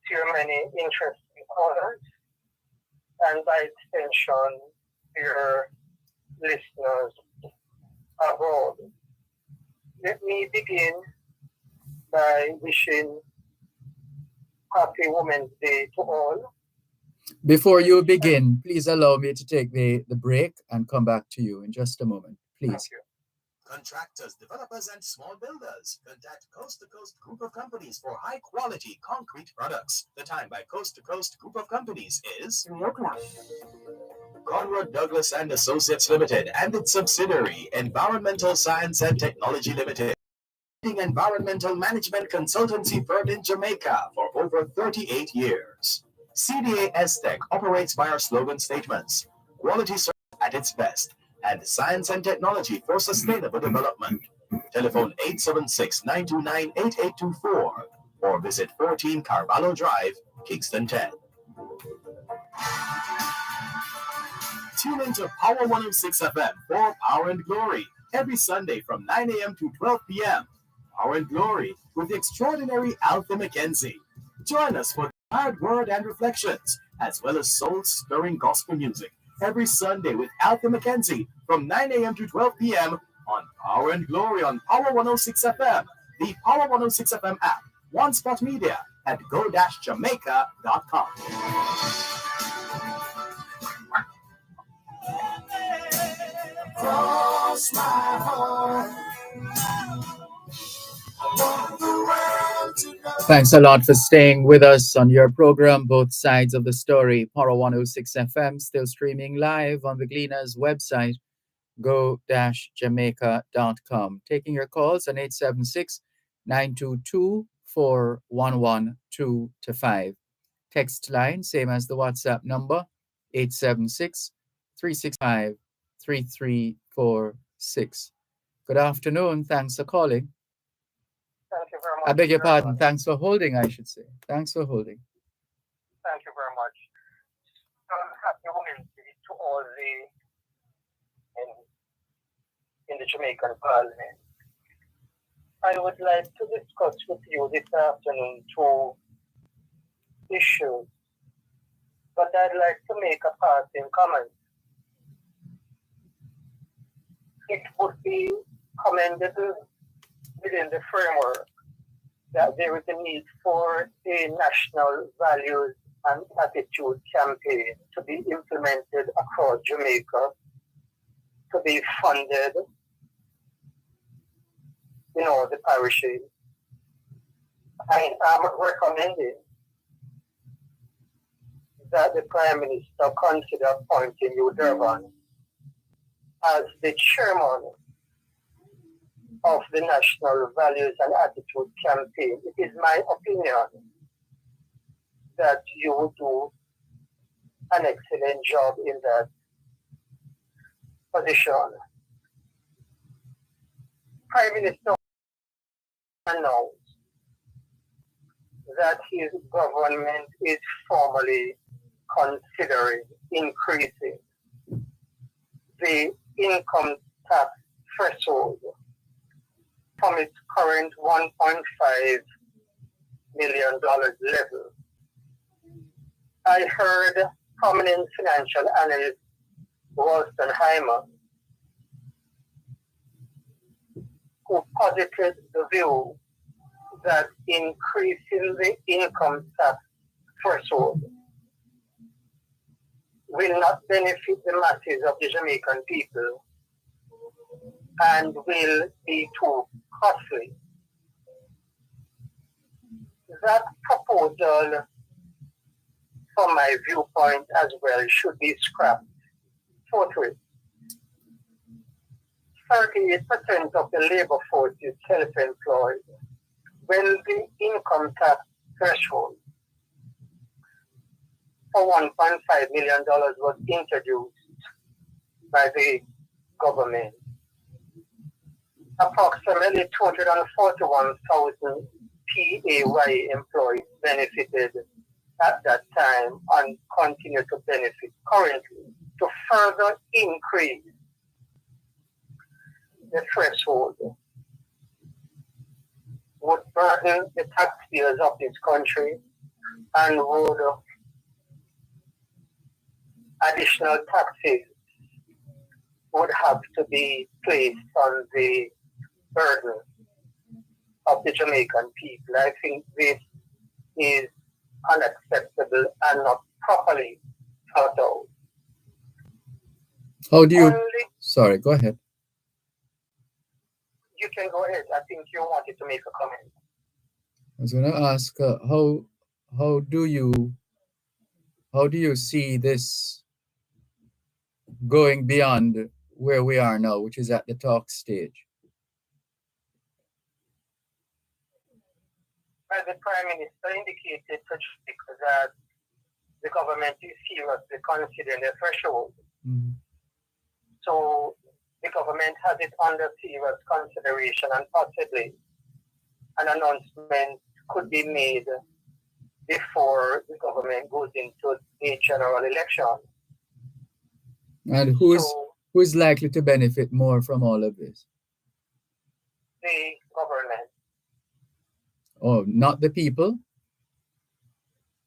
to your many interesting callers, and by extension, to your listeners abroad. Let me begin by wishing Happy Women's Day to all. Before you begin, please allow me to take the break and come back to you in just a moment, please. Thank you. Contractors, developers, and small builders. Contact Coast to Coast Group of Companies for high-quality concrete products. The time by Coast to Coast Group of Companies is 3 o'clock. Conrad Douglas and Associates Limited and its subsidiary, Environmental Science and Technology Limited. Leading environmental management consultancy firm in Jamaica for over 38 years. CDA Tech operates by our slogan statements: quality service at its best, and science and technology for sustainable development. Telephone 876-929-8824 or visit 14 Carvalho Drive, Kingston 10. Tune into Power 106 FM for Power and Glory every Sunday from 9 a.m. to 12 p.m. Power and Glory with the extraordinary Alpha McKenzie. Join us for hard word and reflections, as well as soul-stirring gospel music every Sunday with Alpha McKenzie from 9 a.m. to 12 p.m. on Power and Glory on Power 106 FM, the Power 106 FM app, One Spot Media, at go-jamaica.com. Cross my heart. Thanks a lot for staying with us on your program, Both Sides of the Story, Power 106 FM, still streaming live on the Gleaners website, go-jamaica.com. Taking your calls on 876-922-4112-5. Text line, same as the WhatsApp number, 876-365-3346. Good afternoon. Thanks for calling. Thank you very much. I beg your pardon. Thanks for holding, I should say. Thanks for holding. Thank you very much. Happy Women's Day to all in the Jamaican Parliament. I would like to discuss with you this afternoon two issues, but I'd like to make a passing comment. It would be commendable within the framework that there is a need for a national values and attitude campaign to be implemented across Jamaica, to be funded in all the parishes. I am recommending that the Prime Minister consider appointing you, Dervan, as the chairman of the National Values and Attitude Campaign. It is my opinion that you would do an excellent job in that position. Prime Minister announced that his government is formally considering increasing the income tax threshold from its current $1.5 million level. I heard prominent financial analyst Ralston Hyman, who posited the view that increasing the income tax threshold will not benefit the masses of the Jamaican people and will be too costly. That proposal, from my viewpoint as well, should be scrapped forthwith. 38% of the labor force is self-employed. When the income tax threshold for $1.5 million was introduced by the government, approximately 241,000 PAYE employees benefited at that time and continue to benefit currently. To further increase the threshold would burden the taxpayers of this country and would additional taxes would have to be placed on the burden of the Jamaican people. I think this is unacceptable and not properly thought out. How do you... Sorry, go ahead. You can go ahead. I think you wanted to make a comment. I was going to ask, how do you see this going beyond where we are now, which is at the talk stage? Well, the Prime Minister indicated that the government is seriously considering the threshold. Mm-hmm. So the government has it under serious consideration, and possibly an announcement could be made before the government goes into the general election. And who is likely to benefit more from all of this? The government. Oh, not the people?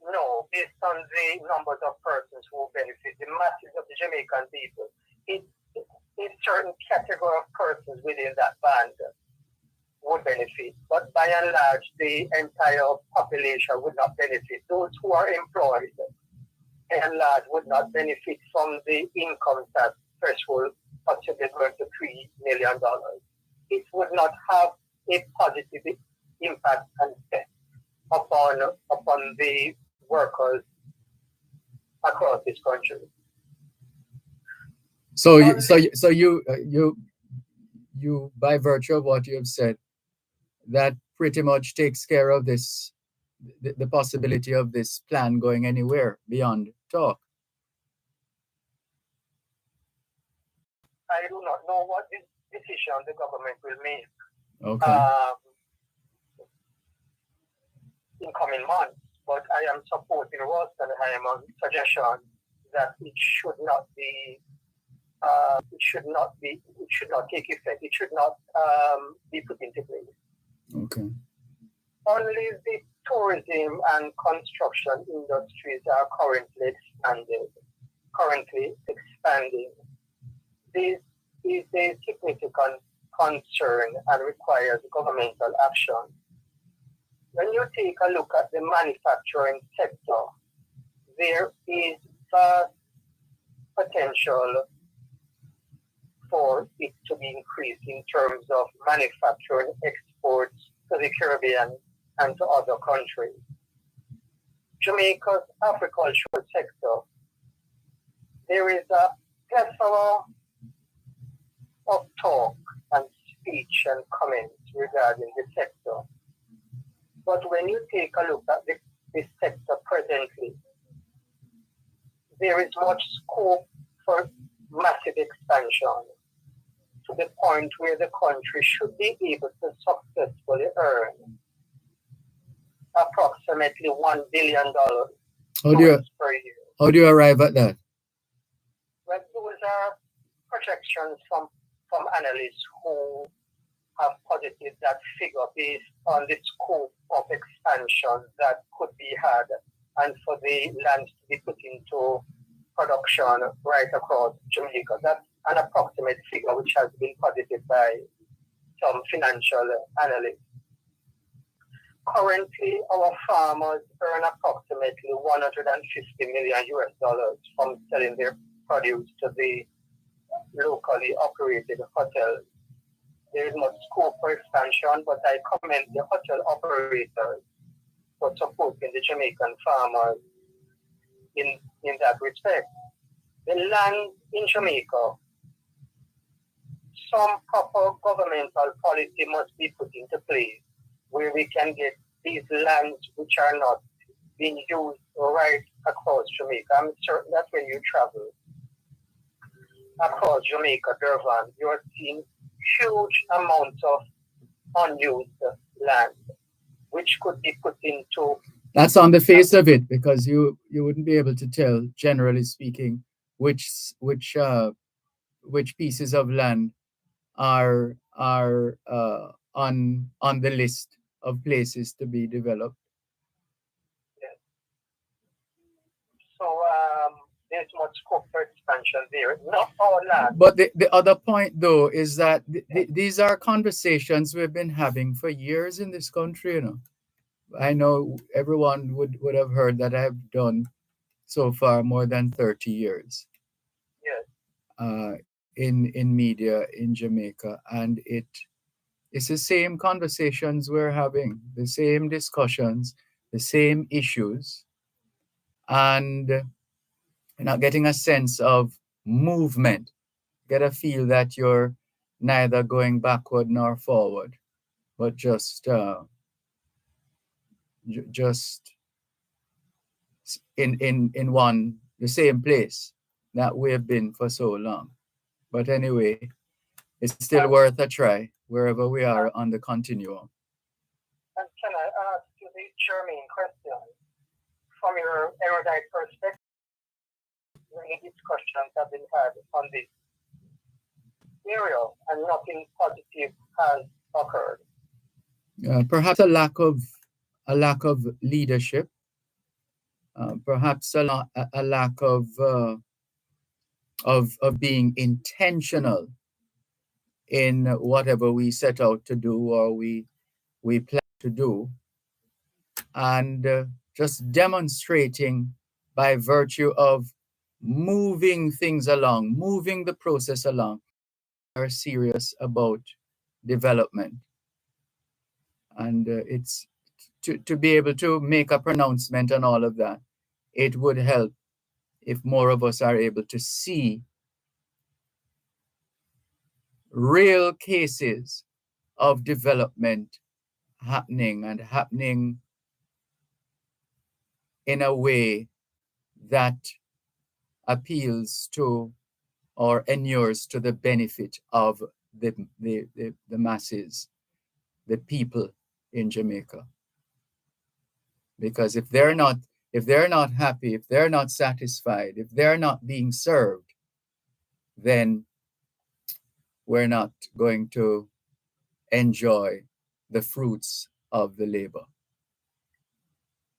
No, based on the numbers of persons who benefit, the masses of the Jamaican people. A certain category of persons within that band would benefit, but by and large, the entire population would not benefit. Those who are employed, by and large, would not benefit from the income tax threshold, possibly going to $3 million. It would not have a positive impact and effect upon the workers across this country. So Only you by virtue of what you have said, that pretty much takes care of this, the possibility of this plan going anywhere beyond talk. I do not know what this decision the government will make Okay. in coming months, but I am supporting Rosenheimer's suggestion that it should not take effect. It should not be put into place. Okay. Only the tourism and construction industries are currently expanding. This is a significant concern and requires governmental action. When you take a look at the manufacturing sector, there is vast potential for it to be increased in terms of manufacturing exports to the Caribbean and to other countries. Jamaica's agricultural sector, there is a plethora of talk and speech and comments regarding the sector. But when you take a look at this sector presently, there is much scope for massive expansion to the point where the country should be able to successfully earn approximately $1 billion per year. How do you arrive at that? Well, those are projections from analysts who have posited that figure based on the scope of expansion that could be had and for the land to be put into production right across Jamaica. That's an approximate figure which has been posited by some financial analysts. Currently, our farmers earn approximately $150 million from selling their produce to the locally operated hotels. There is much scope for expansion, but I commend the hotel operators for supporting the Jamaican farmers in that respect. The land in Jamaica, some proper governmental policy must be put into place where we can get these lands which are not being used right across Jamaica. I'm certain that when you travel across Jamaica, Dervan, you are seeing huge amounts of unused land which could be put into. That's on the face of it, because you wouldn't be able to tell, generally speaking, which pieces of land are on the list of places to be developed. Yes. So there's much scope for expansion there. Not all land. But the other point, though, is that these are conversations we've been having for years in this country. You know, I know everyone would have heard that I've done so far more than 30 years. Yes. In media in Jamaica, and it's the same conversations we're having, the same discussions, the same issues, and you're not getting a sense of movement. Get a feel that you're neither going backward nor forward, but just in the same place that we've been for so long. But anyway, it's still worth a try wherever we are on the continuum. And can I ask you the germane question? From your erudite perspective, many discussions have been had on this area and nothing positive has occurred. Perhaps a lack of leadership, perhaps a lack of being intentional in whatever we set out to do or we plan to do, and just demonstrating by virtue of moving things along, moving the process along, are serious about development. And it's to be able to make a pronouncement on all of that. It would help if more of us are able to see real cases of development happening in a way that appeals to or inures to the benefit of the masses, the people in Jamaica. Because if they're not happy, if they're not satisfied, if they're not being served, then we're not going to enjoy the fruits of the labor.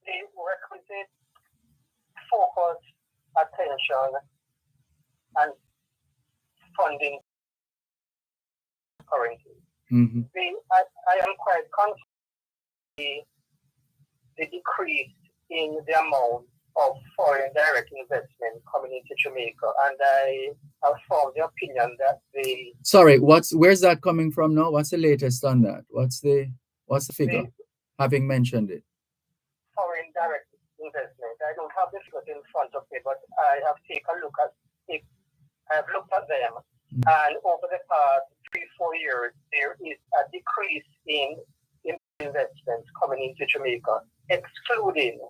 The requisite focus, attention, and funding currently. Mm-hmm. I am quite concerned the decrease in the amount of foreign direct investment coming into Jamaica, and I have formed the opinion that the Sorry, where's that coming from now? What's the latest on that? What's the figure? Having mentioned it. Foreign direct investment. I don't have the figures in front of me, but I have taken a look at it. I have looked at them, and over the past 3-4 years, there is a decrease in investments coming into Jamaica, excluding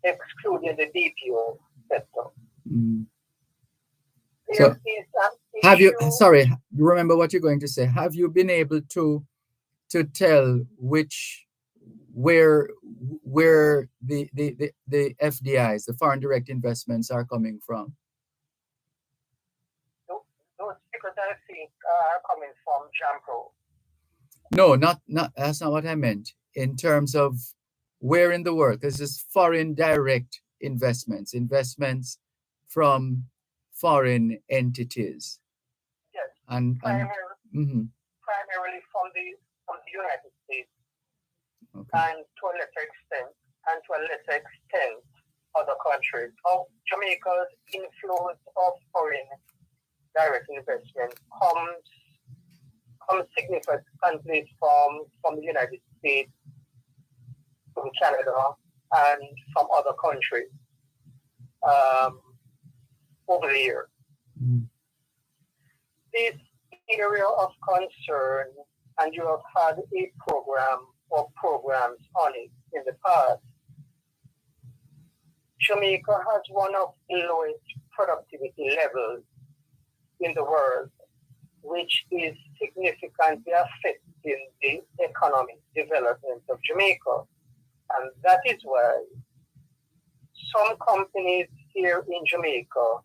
the BPO sector. Mm. So, have you? Sorry, remember what you're going to say. Have you been able to tell where the FDIs, the foreign direct investments, are coming from? Those figures I think are coming from JAMPRO. No, not that's not what I meant. In terms of where in the world, this is foreign direct investments from foreign entities. Yes, and primarily from the United States, okay. and to a lesser extent, other countries. Jamaica's influence of foreign direct investment comes significantly from the United States, from Canada, and from other countries over the years. Mm. This area of concern, and you have had a program or programs on it in the past. Jamaica has one of the lowest productivity levels in the world, which is significantly affecting the economic development of Jamaica. And that is why some companies here in Jamaica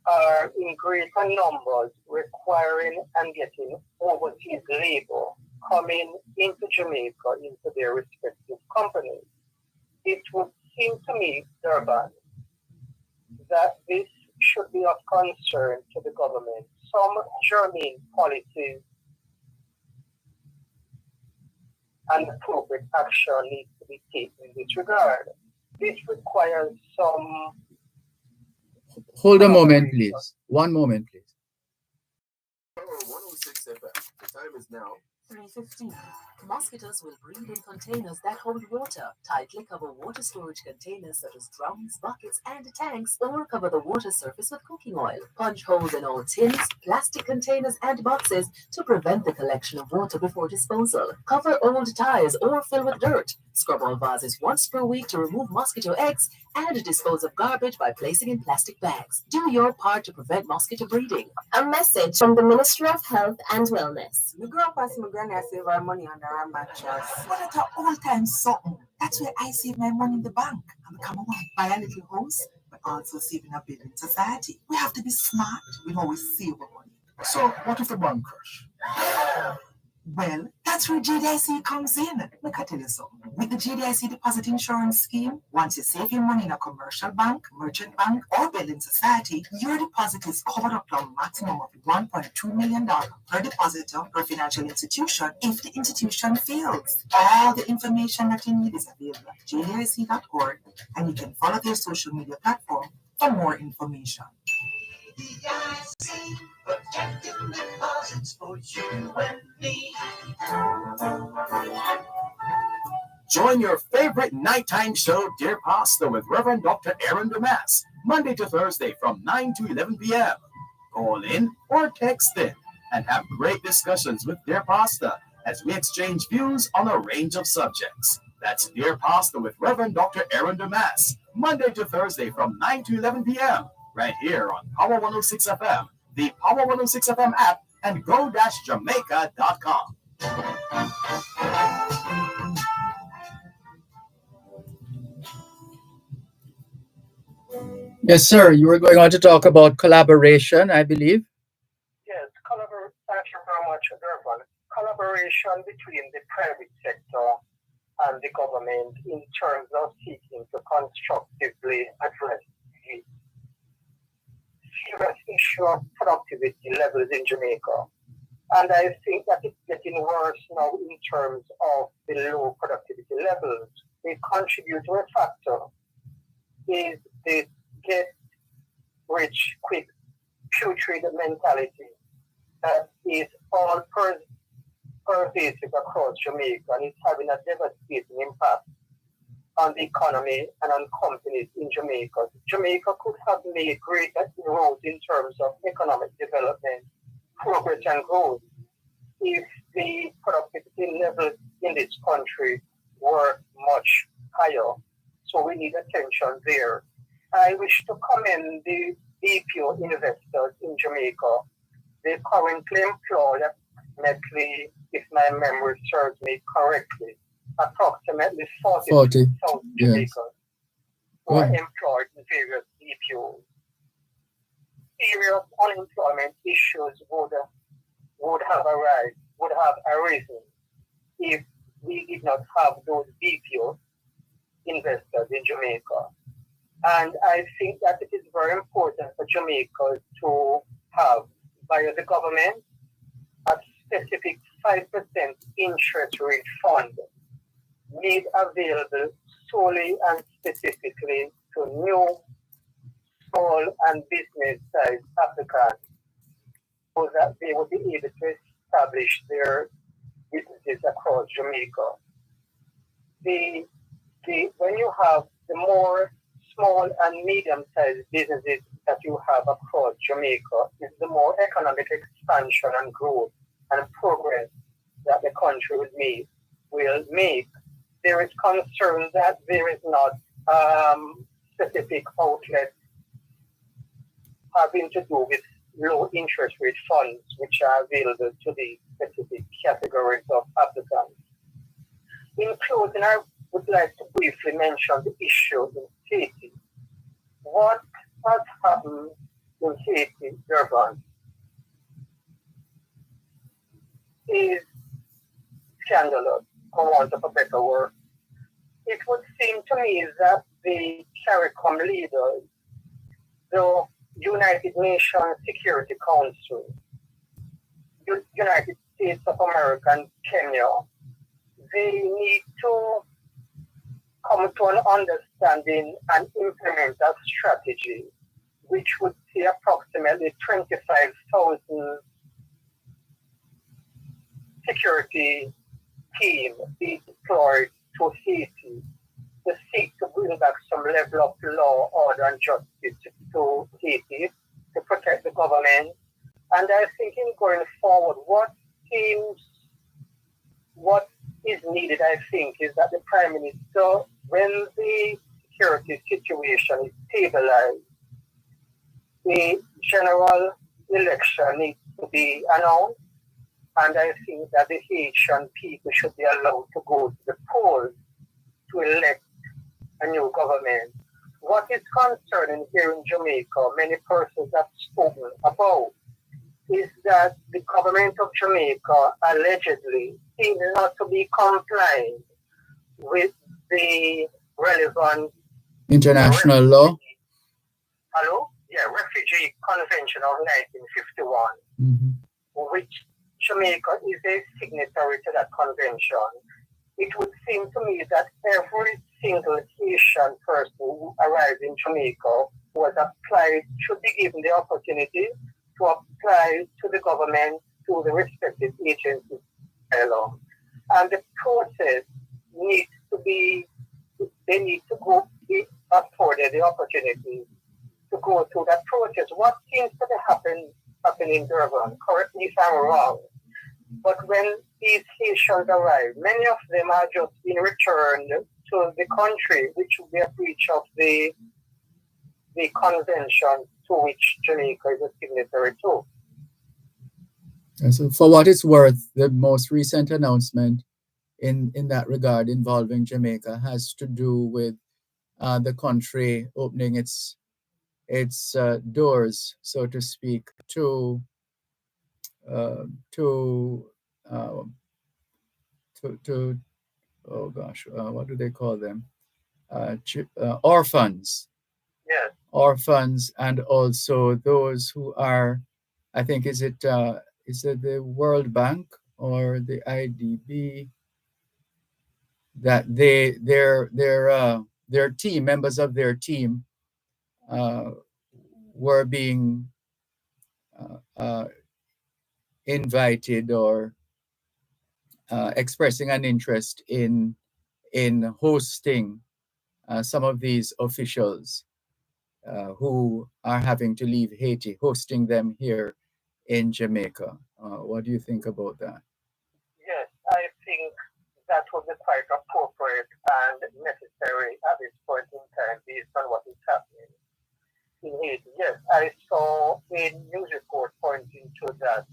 are in greater numbers requiring and getting overseas labor coming into Jamaica, into their respective companies. It would seem to me, Dervan, that this should be of concern to the government. Some germane policies and appropriate action needs to be taken in this regard. This requires some... Hold a moment, please. One moment, please. 106 FM. The time is now 3:15. Mosquitoes will breed in containers that hold water. Tightly cover water storage containers such as drums, buckets, and tanks, or cover the water surface with cooking oil. Punch holes in all tins, plastic containers, and boxes to prevent the collection of water before disposal. Cover old tires or fill with dirt. Scrub all vases once per week to remove mosquito eggs, and dispose of garbage by placing in plastic bags. Do your part to prevent mosquito breeding. A message from the Ministry of Health and Wellness. My grandpa and my granny save our money under our mattress. But at an all-time something. That's where I save my money in the bank. And come on, buy a little house, but also save in a building society. We have to be smart. We always save our money. So, what if the bank crash? Well, that's where GDIC comes in. Let me tell you something. With the GDIC deposit insurance scheme, once you save your money in a commercial bank, merchant bank, or building society, your deposit is covered up to a maximum of $1.2 million per depositor per financial institution if the institution fails. All the information that you need is available at gdic.org, and you can follow their social media platform for more information. DIC, protecting deposits for you and me. Join your favorite nighttime show, Dear Pastor, with Reverend Dr. Aaron Damas, Monday to Thursday from 9 to 11 p.m. Call in or text in and have great discussions with their pastor as we exchange views on a range of subjects. That's Dear Pastor with Reverend Dr. Aaron Damas, Monday to Thursday from 9 to 11 p.m. right here on Power 106 FM, the Power 106 FM app, and go-jamaica.com. Yes, sir. You were going on to talk about collaboration, I believe. Yes, thank you very much, Dervan. Collaboration between the private sector and the government in terms of seeking to constructively address the serious issue of productivity levels in Jamaica. And I think that it's getting worse now in terms of the low productivity levels. A contributory factor is the get rich quick putrid mentality that is all pervasive across Jamaica, and it's having a devastating impact on the economy and on companies in Jamaica. Jamaica could have made greater inroads in terms of economic development, progress and growth if the productivity levels in this country were much higher. So we need attention there. I wish to commend the BPO investors in Jamaica. They currently employ approximately, if my memory serves me correctly, approximately 40,000 Jamaicans who are employed in various BPOs. Serious unemployment issues would have arisen if we did not have those BPO investors in Jamaica. And I think that it is very important for Jamaica to have, via the government, a specific 5% interest rate fund made available solely and specifically to new, small and business-sized applicants so that they would be able to establish their businesses across Jamaica. When you have the more small and medium-sized businesses that you have across Jamaica, is the more economic expansion and growth and progress that the country will make. There is concern that there is not specific outlets having to do with low interest rate funds which are available to the specific categories of applicants. In closing, I would like to briefly mention the issue in Haiti. What has happened in Haiti, Dervan, is scandalous, for want of a better word. It would seem to me that the CARICOM leaders, the United Nations Security Council, United States of America and Kenya, they need to come to an understanding and implement a strategy which would see approximately 25,000 security teams be deployed to Haiti to seek to bring back some level of law, order, and justice to Haiti to protect the government. And I think in going forward, what is needed, I think, is that the Prime Minister, when the security situation is stabilized, the general election needs to be announced, and I think that the Haitian people should be allowed to go to the polls to elect a new government. What is concerning here in Jamaica, many persons have spoken about, is that the government of Jamaica allegedly seems not to be complying with the relevant international law. Refugee Convention of 1951, which Jamaica is a signatory to that convention. It would seem to me that every single Haitian person who arrives in Jamaica should be given the opportunity to apply to the government, to the respective agencies along. And the process needs to be, they need to go be afforded the opportunity to go through that process. What seems to be happening happened in Dervan. Correct me if I'm wrong. But when these Haitians arrive, many of them are just being returned to the country, which would be a breach of the convention to which Jamaica is a signatory to. And so, for what it's worth, the most recent announcement in that regard involving Jamaica has to do with the country opening its doors, so to speak, to uh, to uh, to oh gosh, what do they call them? Orphans. Yes. Orphans, and also those who are, I think, is it the World Bank or the IDB, that their team, members of their team, uh, were being uh, invited or expressing an interest in hosting some of these officials who are having to leave Haiti, hosting them here in Jamaica. What do you think about that? Yes, I think that would be quite appropriate and necessary at this point in time based on what is happening in Haiti. Yes, I saw a news report pointing to that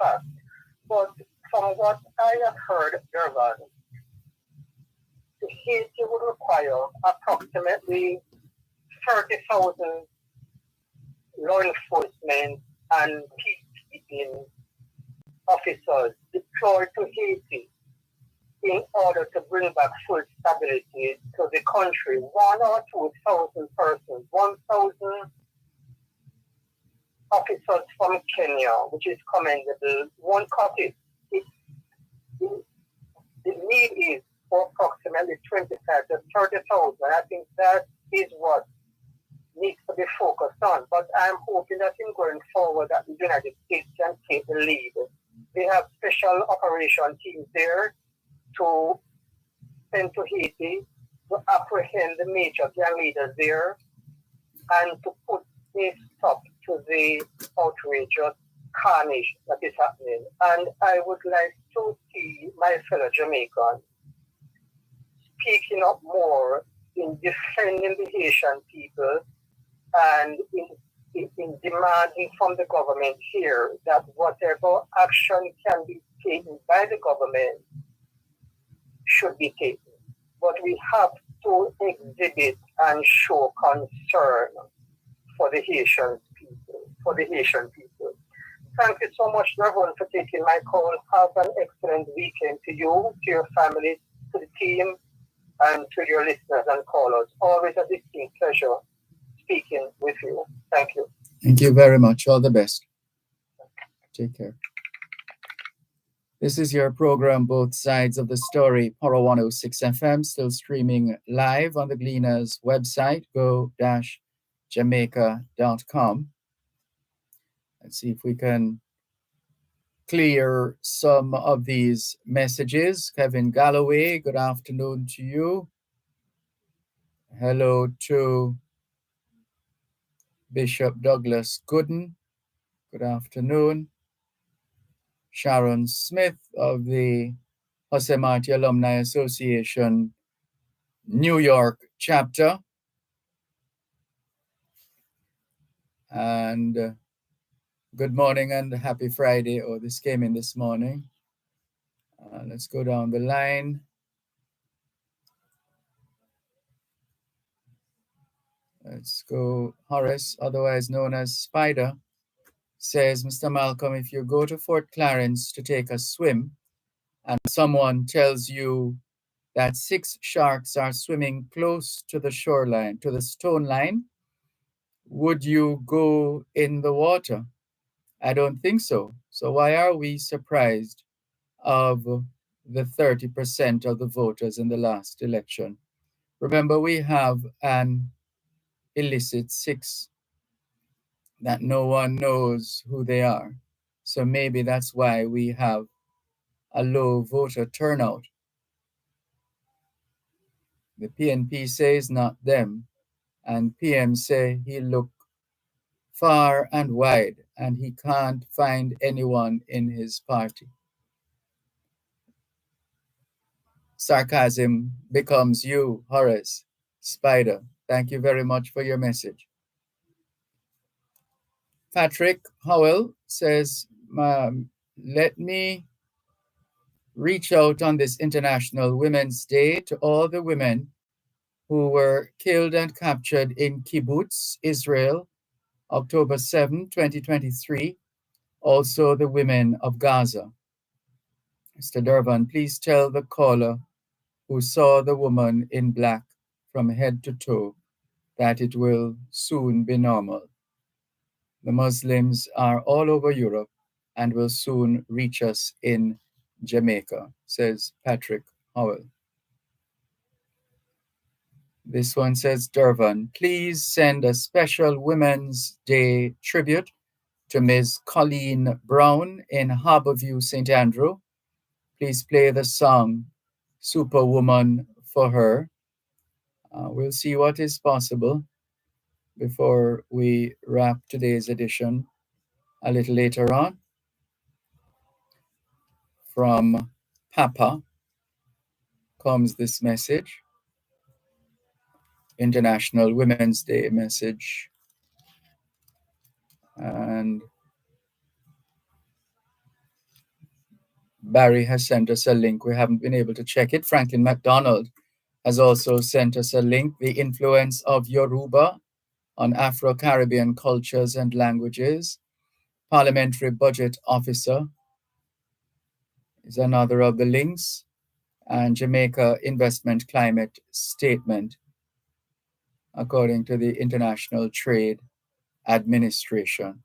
fact. But from what I have heard, Dervan, Haiti would require approximately 30,000 law enforcement and peacekeeping officers deployed to Haiti in order to bring back full stability to the country. 1,000 or 2,000 persons, 1,000 officers from Kenya, which is commendable, won't cut it. The need is for approximately 25 to 30,000. I think that is what needs to be focused on. But I'm hoping that in going forward that the United States can take the lead. They have special operation teams there to send to Haiti to apprehend the major gang leaders there and to put a stop to the outrageous carnage that is happening. And I would like to see my fellow Jamaicans speaking up more in defending the Haitian people and in demanding from the government here that whatever action can be taken by the government should be taken. But we have to exhibit and show concern for the Haitian people. Thank you so much, Dervan, for taking my call. Have an excellent weekend to you, to your family, to the team, and to your listeners and callers. Always a distinct pleasure speaking with you. Thank you. Thank you very much. All the best. Take care. This is your program, Both Sides of the Story, Power 106 FM, still streaming live on the Gleaners website, go-jamaica.com. Let's see if we can clear some of these messages. Kevin Galloway, good afternoon to you. Hello to Bishop Douglas Gooden. Good afternoon. Sharon Smith of the Jose Marti Alumni Association New York chapter. And good morning and happy Friday. Oh, this came in this morning. Let's go down the line. Let's go. Horace, otherwise known as Spider, says, Mr. Malcolm, if you go to Fort Clarence to take a swim and someone tells you that 6 sharks are swimming close to the shoreline, to the stone line, would you go in the water? I don't think so. So why are we surprised of the 30% of the voters in the last election? Remember, we have an illicit 6 that no one knows who they are. So maybe that's why we have a low voter turnout. The PNP says not them, and PM say he look far and wide, and he can't find anyone in his party. Sarcasm becomes you, Horace. Spider, thank you very much for your message. Patrick Howell says, let me reach out on this International Women's Day to all the women who were killed and captured in Kibbutz, Israel, October 7, 2023. Also the women of Gaza. Mr. Dervan, please tell the caller who saw the woman in black from head to toe that it will soon be normal. The Muslims are all over Europe and will soon reach us in Jamaica, says Patrick Howell. This one says, Dervan, please send a special Women's Day tribute to Ms. Colleen Brown in Harborview, St. Andrew. Please play the song Superwoman for her. We'll see what is possible before we wrap today's edition a little later on. From Papa comes this message, International Women's Day message. And Barry has sent us a link. We haven't been able to check it. Franklin McDonald has also sent us a link, The Influence of Yoruba on Afro-Caribbean Cultures and Languages. Parliamentary Budget Officer is another of the links. And Jamaica Investment Climate Statement, according to the International Trade Administration.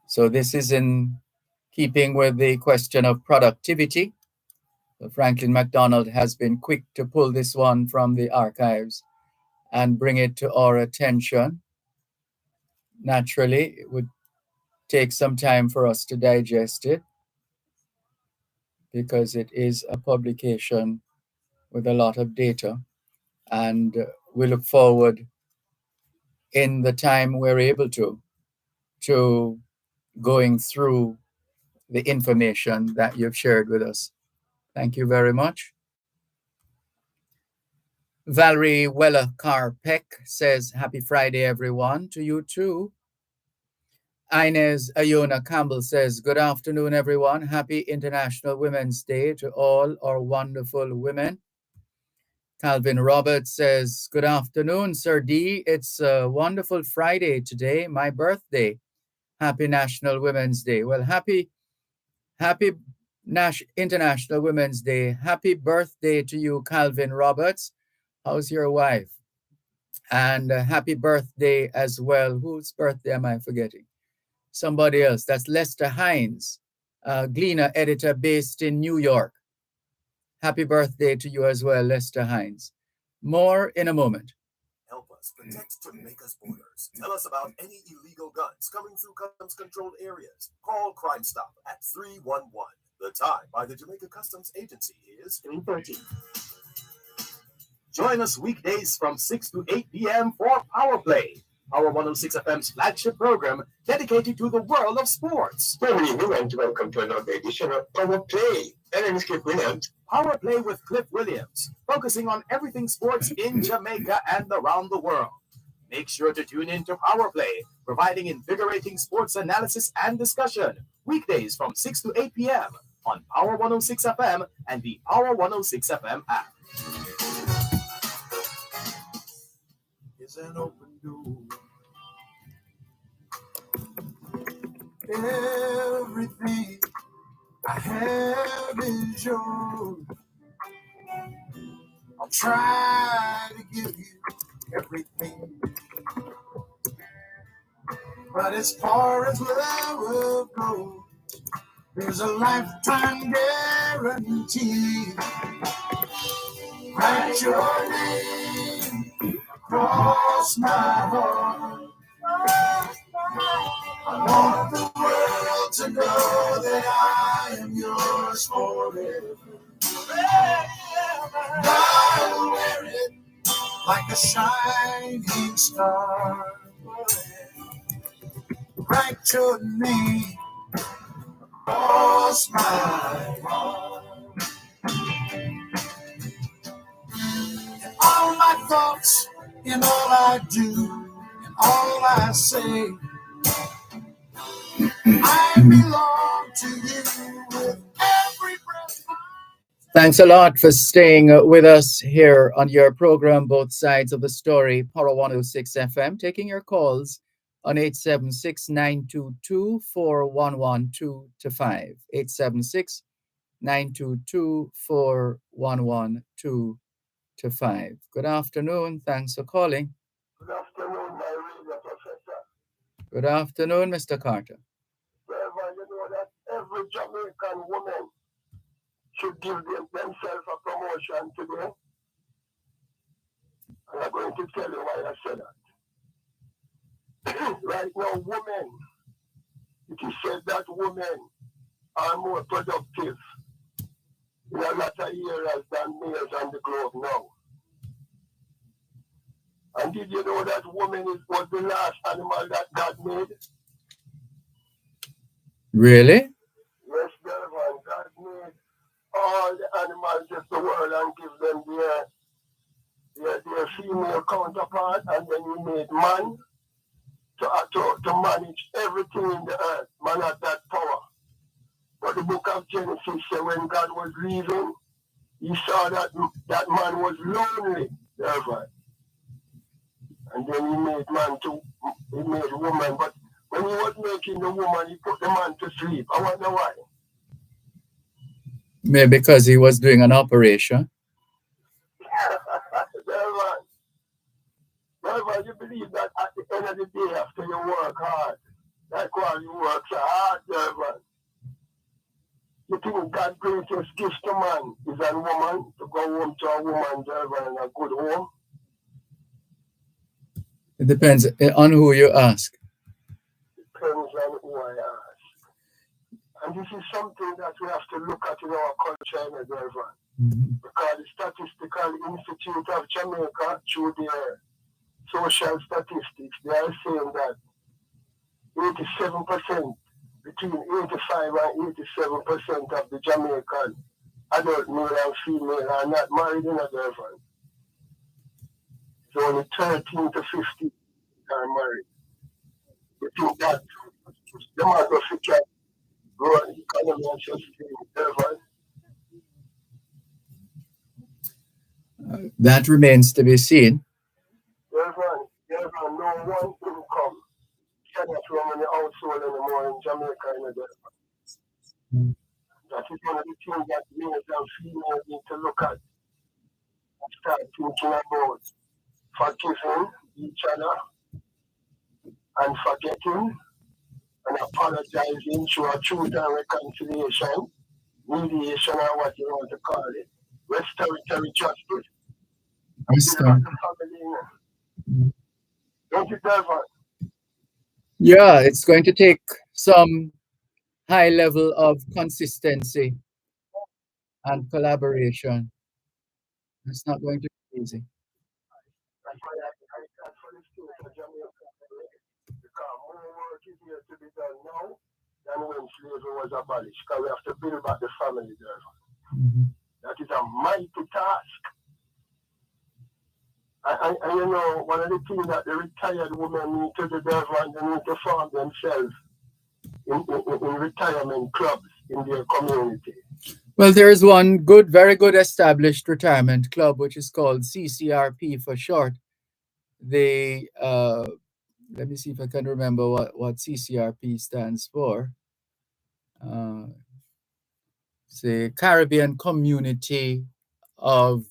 So this is in keeping with the question of productivity. So Franklin McDonald has been quick to pull this one from the archives and bring it to our attention. Naturally, it would take some time for us to digest it because it is a publication with a lot of data. And we look forward in the time we're able to going through the information that you've shared with us. Thank you very much. Valerie Weller-Carpeck says, happy Friday, everyone. To you too. Inez Ayona Campbell says, good afternoon, everyone. Happy International Women's Day to all our wonderful women. Calvin Roberts says, good afternoon, Sir D. It's a wonderful Friday today, my birthday. Happy National Women's Day. Well, happy International Women's Day. Happy birthday to you, Calvin Roberts. How's your wife? And happy birthday as well. Whose birthday am I forgetting? Somebody else. That's Lester Hines, Gleaner editor based in New York. Happy birthday to you as well, Lester Hines. More in a moment. Help us protect Jamaica's borders. Tell us about any illegal guns coming through customs controlled areas. Call Crime Stop at 311. The time by the Jamaica Customs Agency is 3:30. Join us weekdays from 6 to 8 p.m. for Power Play, Power 106 FM's flagship program dedicated to the world of sports. Family Women, welcome to another edition of Power Play. My name is Cliff Williams. Power Play with Cliff Williams, focusing on everything sports in Jamaica and around the world. Make sure to tune in to Power Play, providing invigorating sports analysis and discussion, weekdays from 6 to 8 p.m. on Power 106 FM and the Power 106 FM app. It's an open door. Everything I have is yours. I'll try to give you everything, but as far as love will go, there's a lifetime guarantee. Write your name across my heart. I want the world to know that I am yours forever. I'll wear it like a shining star, right to me, cross my heart. In all my thoughts, in all I do, in all I say, I belong to you with every breath. Thanks a lot for staying with us here on your program, Both Sides of the Story, Power 106 FM, taking your calls on 876-922-4112-5. 876-922-4112-5. Good afternoon. Thanks for calling. Good afternoon, my radio professor. Good afternoon, Mr. Carter. Dervan, you know that every Jamaican woman should give themselves a promotion today. And I'm going to tell you why I said that. Right now, women, it is said that women are more productive in a lot of areas than males on the globe now. And did you know that woman was the last animal that God made? Really? Yes, Dervan, God made all the animals of the world and give them their female counterpart, and then he made man to manage everything in the earth. Man had that power. But the book of Genesis says when God was leaving, he saw that man was lonely, Dervan. And then he made woman. But when he was making the woman, he put the man to sleep. I wonder why. Maybe because he was doing an operation. Dervan, you believe that at the end of the day, after you work hard, like while you work so hard, Dervan, you think God's greatest gift to man is a woman, to go home to a woman, Dervan, in a good home? It depends on who you ask. Depends on who I ask. And this is something that we have to look at in our culture, Dervan. Because the Statistical Institute of Jamaica, through their social statistics, they are saying that 87%, between 85 and 87% of the Jamaican adult male and female are not married in a girlfriend. So only 13 to 50 are married. You think that the man of the can grow an economy and sustain girlfriend? That remains to be seen. Dervan, no one income cannot run in the household anymore in Jamaica. That is one of the things that males and females need to look at and start thinking about forgiving each other and forgetting and apologizing through a truth and reconciliation, mediation, or what you want to call it, restorative justice. Don't you, Dervan? Yeah, it's going to take some high level of consistency and collaboration. It's not going to be easy. That's why I got for the state of Jamaica, because more work is here to be done now than when slavery was abolished, because we have to build back the family, Dervan. That is a mighty task. And you know, one of the things that the retired women need to do, Dervan, they need to form themselves in retirement clubs in their community. Well, there is one very good established retirement club, which is called CCRP for short. They, let me see if I can remember what CCRP stands for. The Caribbean Community of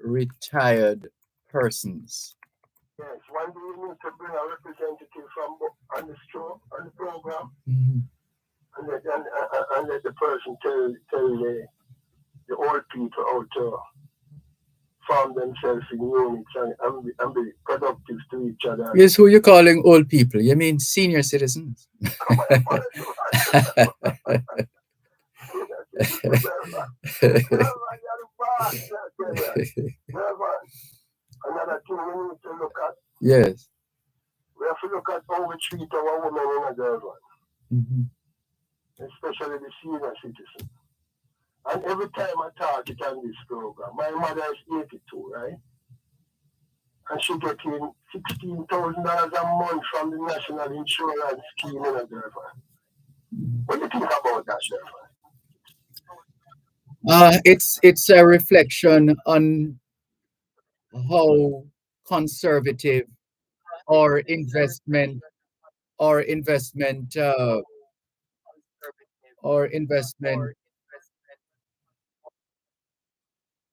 Retired Persons. Yes, one day you need to bring a representative from on the program, and let the person tell the old people how to form themselves in units and be productive to each other. Yes, who you're calling old people? You mean senior citizens? Another thing we need to look at. Yes. We have to look at how we treat our women in a Dervan, especially the senior citizen. And every time I talk it on this program, my mother is 82, right? And she getting $16,000 a month from the National Insurance Scheme in a Dervan. What do you think about that, Dervan? It's a reflection on how conservative or investment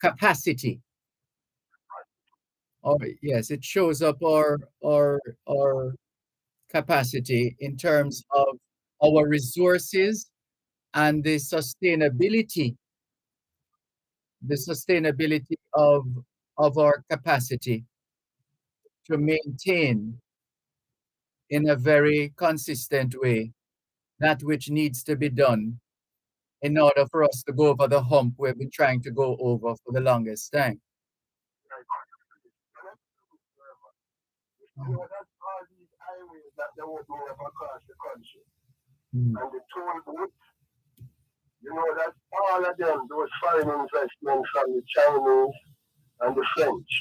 capacity. Or yes, it shows up our capacity in terms of our resources and the sustainability of our capacity to maintain in a very consistent way that which needs to be done in order for us to go over the hump we've been trying to go over for the longest time. You know, that's all these highways that they would move across the country. And the toll booths, you know, that's all of them, those foreign investments from the Chinese and the French.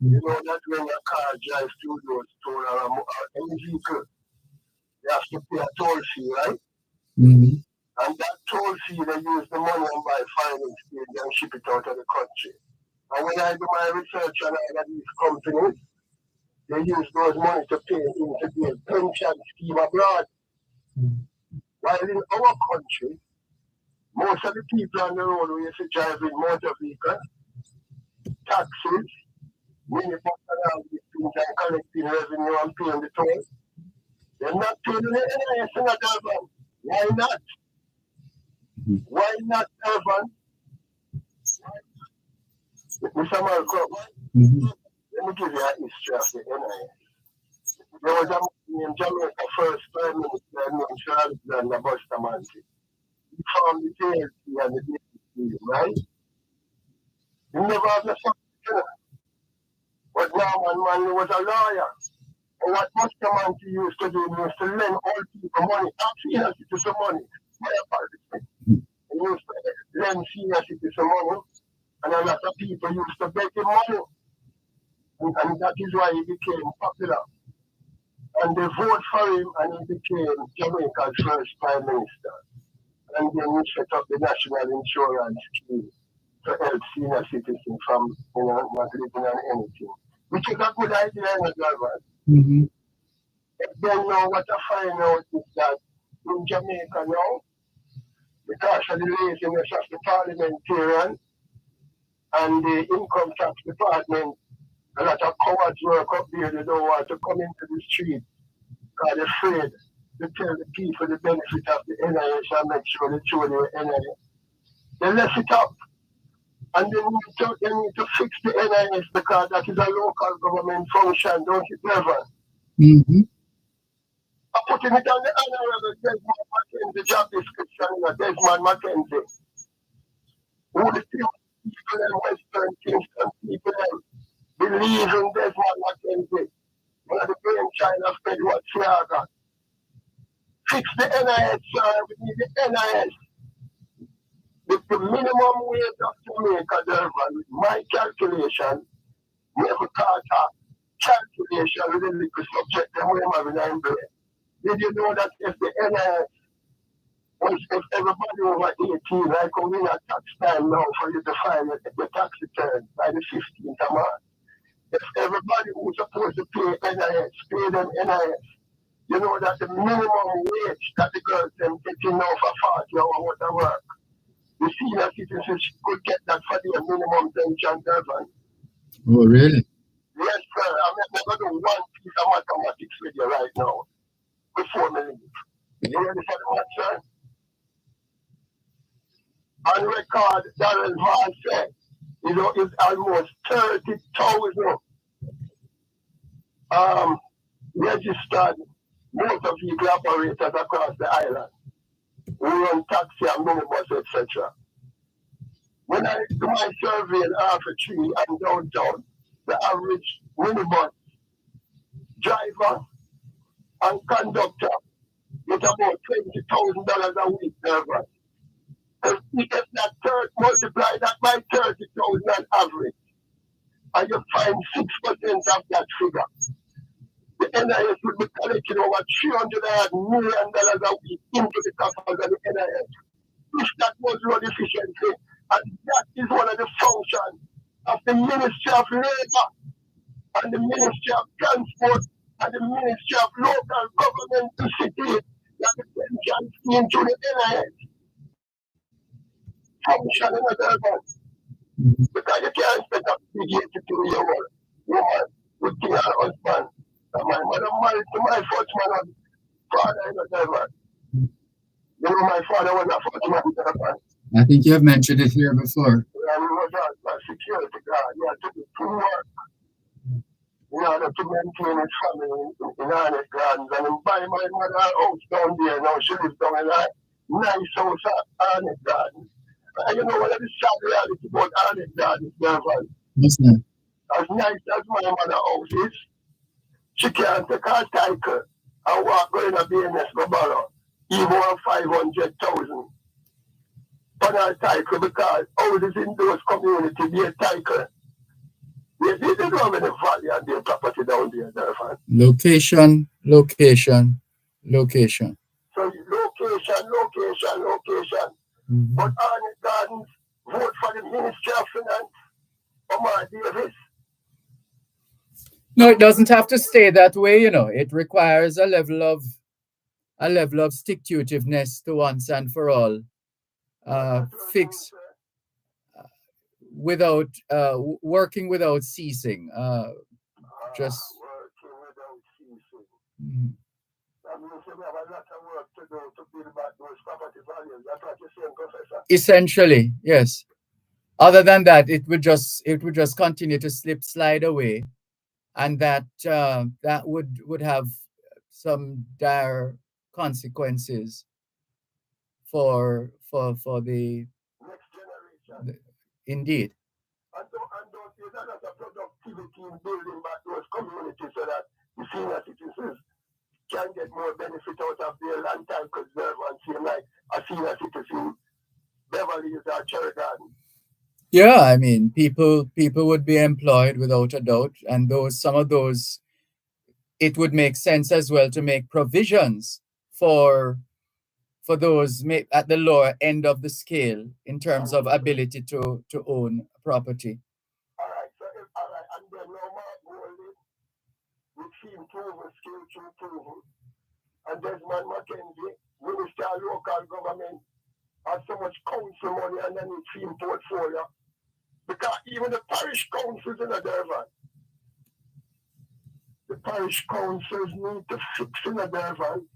You know that when your car drives through those toll or any vehicle, you have to pay a toll fee, right? And that toll fee, they use the money and buy foreign exchange and ship it out of the country. And when I do my research on all of these companies, they use those money to pay into their pension scheme abroad. While in our country, most of the people on the road who used to drive in motor vehicles, taxis, minibus and all these things and collecting revenue and paying the toll, they're not paying the NIS in a Dervan. Why not? Why not, Dervan? Mr. Malcolm, let me give you a history of the NIS. There was a man named Jamaica first Prime Minister named Charles Blanda Bustamante. He found the JLC and the DLC, right? He never had a something. But Norman Manley was a lawyer. And what Bustamante used to do was to lend all people money, not senior citizen money. He used to lend senior citizen money, and a lot of people used to beg him money. And that is why he became popular. And they voted for him, and he became Jamaica's first Prime Minister. And then he set up the National Insurance Scheme to help senior citizens from not living on anything. Which is a good idea in a Dervan. But then now what I find out is that in Jamaica now, because of the laziness of the parliamentarian and the income tax department, a lot of cowards work up there. They don't want to come into the street because they're afraid to tell the people the benefit of the NIS and make sure they show the NIS. They left it up. And they need to fix the NIS because that is a local government function, don't you, Dervan? I'm putting it on the honorable Desmond McKenzie job description, Desmond McKenzie. Who the people in Western Kingston, people believe in Desmond McKenzie. One of the brainchild of Edward Fiaga. Fix the NIS, sir. We need the NIS. The minimum wage of Jamaica, Dervan, with my calculation, never thought a calculation with a little subject that we're having in brain. Did you know that if the NIS was, if everybody over 18, like we have tax time now for you to file your tax return by the 15th of March, if everybody who's supposed to pay NIS, pay them NIS, you know that the minimum wage that the girls them getting now for 40 hours worth of work, the senior citizens could get that for their minimum pension, Dervan. Oh, really? Yes, sir. I'm not going to do one piece of mathematics with you right now before me leave. You ready for the what, sir? On record, Dervan said, you know, it's almost 30,000 registered motor vehicle operators across the island. who run taxi and minibus, etc. When I do my survey in Alpha Tree and downtown, the average minibus driver and conductor get about $20,000 a week, Dervan. If that third multiply that by 30,000 on average, and you find 6% of that figure, the NIS would be collecting over $300 million a week into the coffers of the NIS. If that was road efficiency, and that is one of the functions of the Ministry of Labor and the Ministry of Transport and the Ministry of Local Government to city that the pension scheme to the NIS function in the urban. Because you can't expect a big 82-year-old woman with her husband. And my mother married to my first man, father in the Dervan. You know, my father was a first man in the Dervan. I think you have mentioned it here before. And he was a security guard. He had to do two work in order to maintain his family in honest gardens. And he buy my mother a house down there. Now she lives down in a nice house at honest gardens. And you know what the sad reality about honest gardens, Dervan? What's that? As nice as my mother house is, she can't take her title and walk going to BNS go borrow even 500,000 on her title because houses in those communities, their title, they don't have any value on their property down there, Dervan. Location. So location. Mm-hmm. But honest gardens vote for the Ministry of Finance, Omar Davis. No, it doesn't have to stay that way, you know. It requires a level of stick-to-itiveness to once and for all. Fix without working without ceasing. Just Working without ceasing. mhm. That means we have a lot of work to do to build back those property values. That's what you're saying, Professor. Essentially, yes. Other than that, it would just continue to slide away, and that would have some dire consequences for the Next generation. indeed. And don't there's a lot of productivity in building back those communities so that the senior citizens can get more benefit out of their land time conserve and seem like a senior citizen Beverly is our cherry garden. Yeah, I mean, people would be employed without a doubt, and some of those, it would make sense as well to make provisions for those at the lower end of the scale in terms of ability to own property. All right, and then no more Goldie with team proven, skill to proven, and Desmond McKenzie, Minister of Local Government, has so much council money underneath team portfolio. Because even the parish councils in the Dervan, the parish councils need to fix in the Dervan.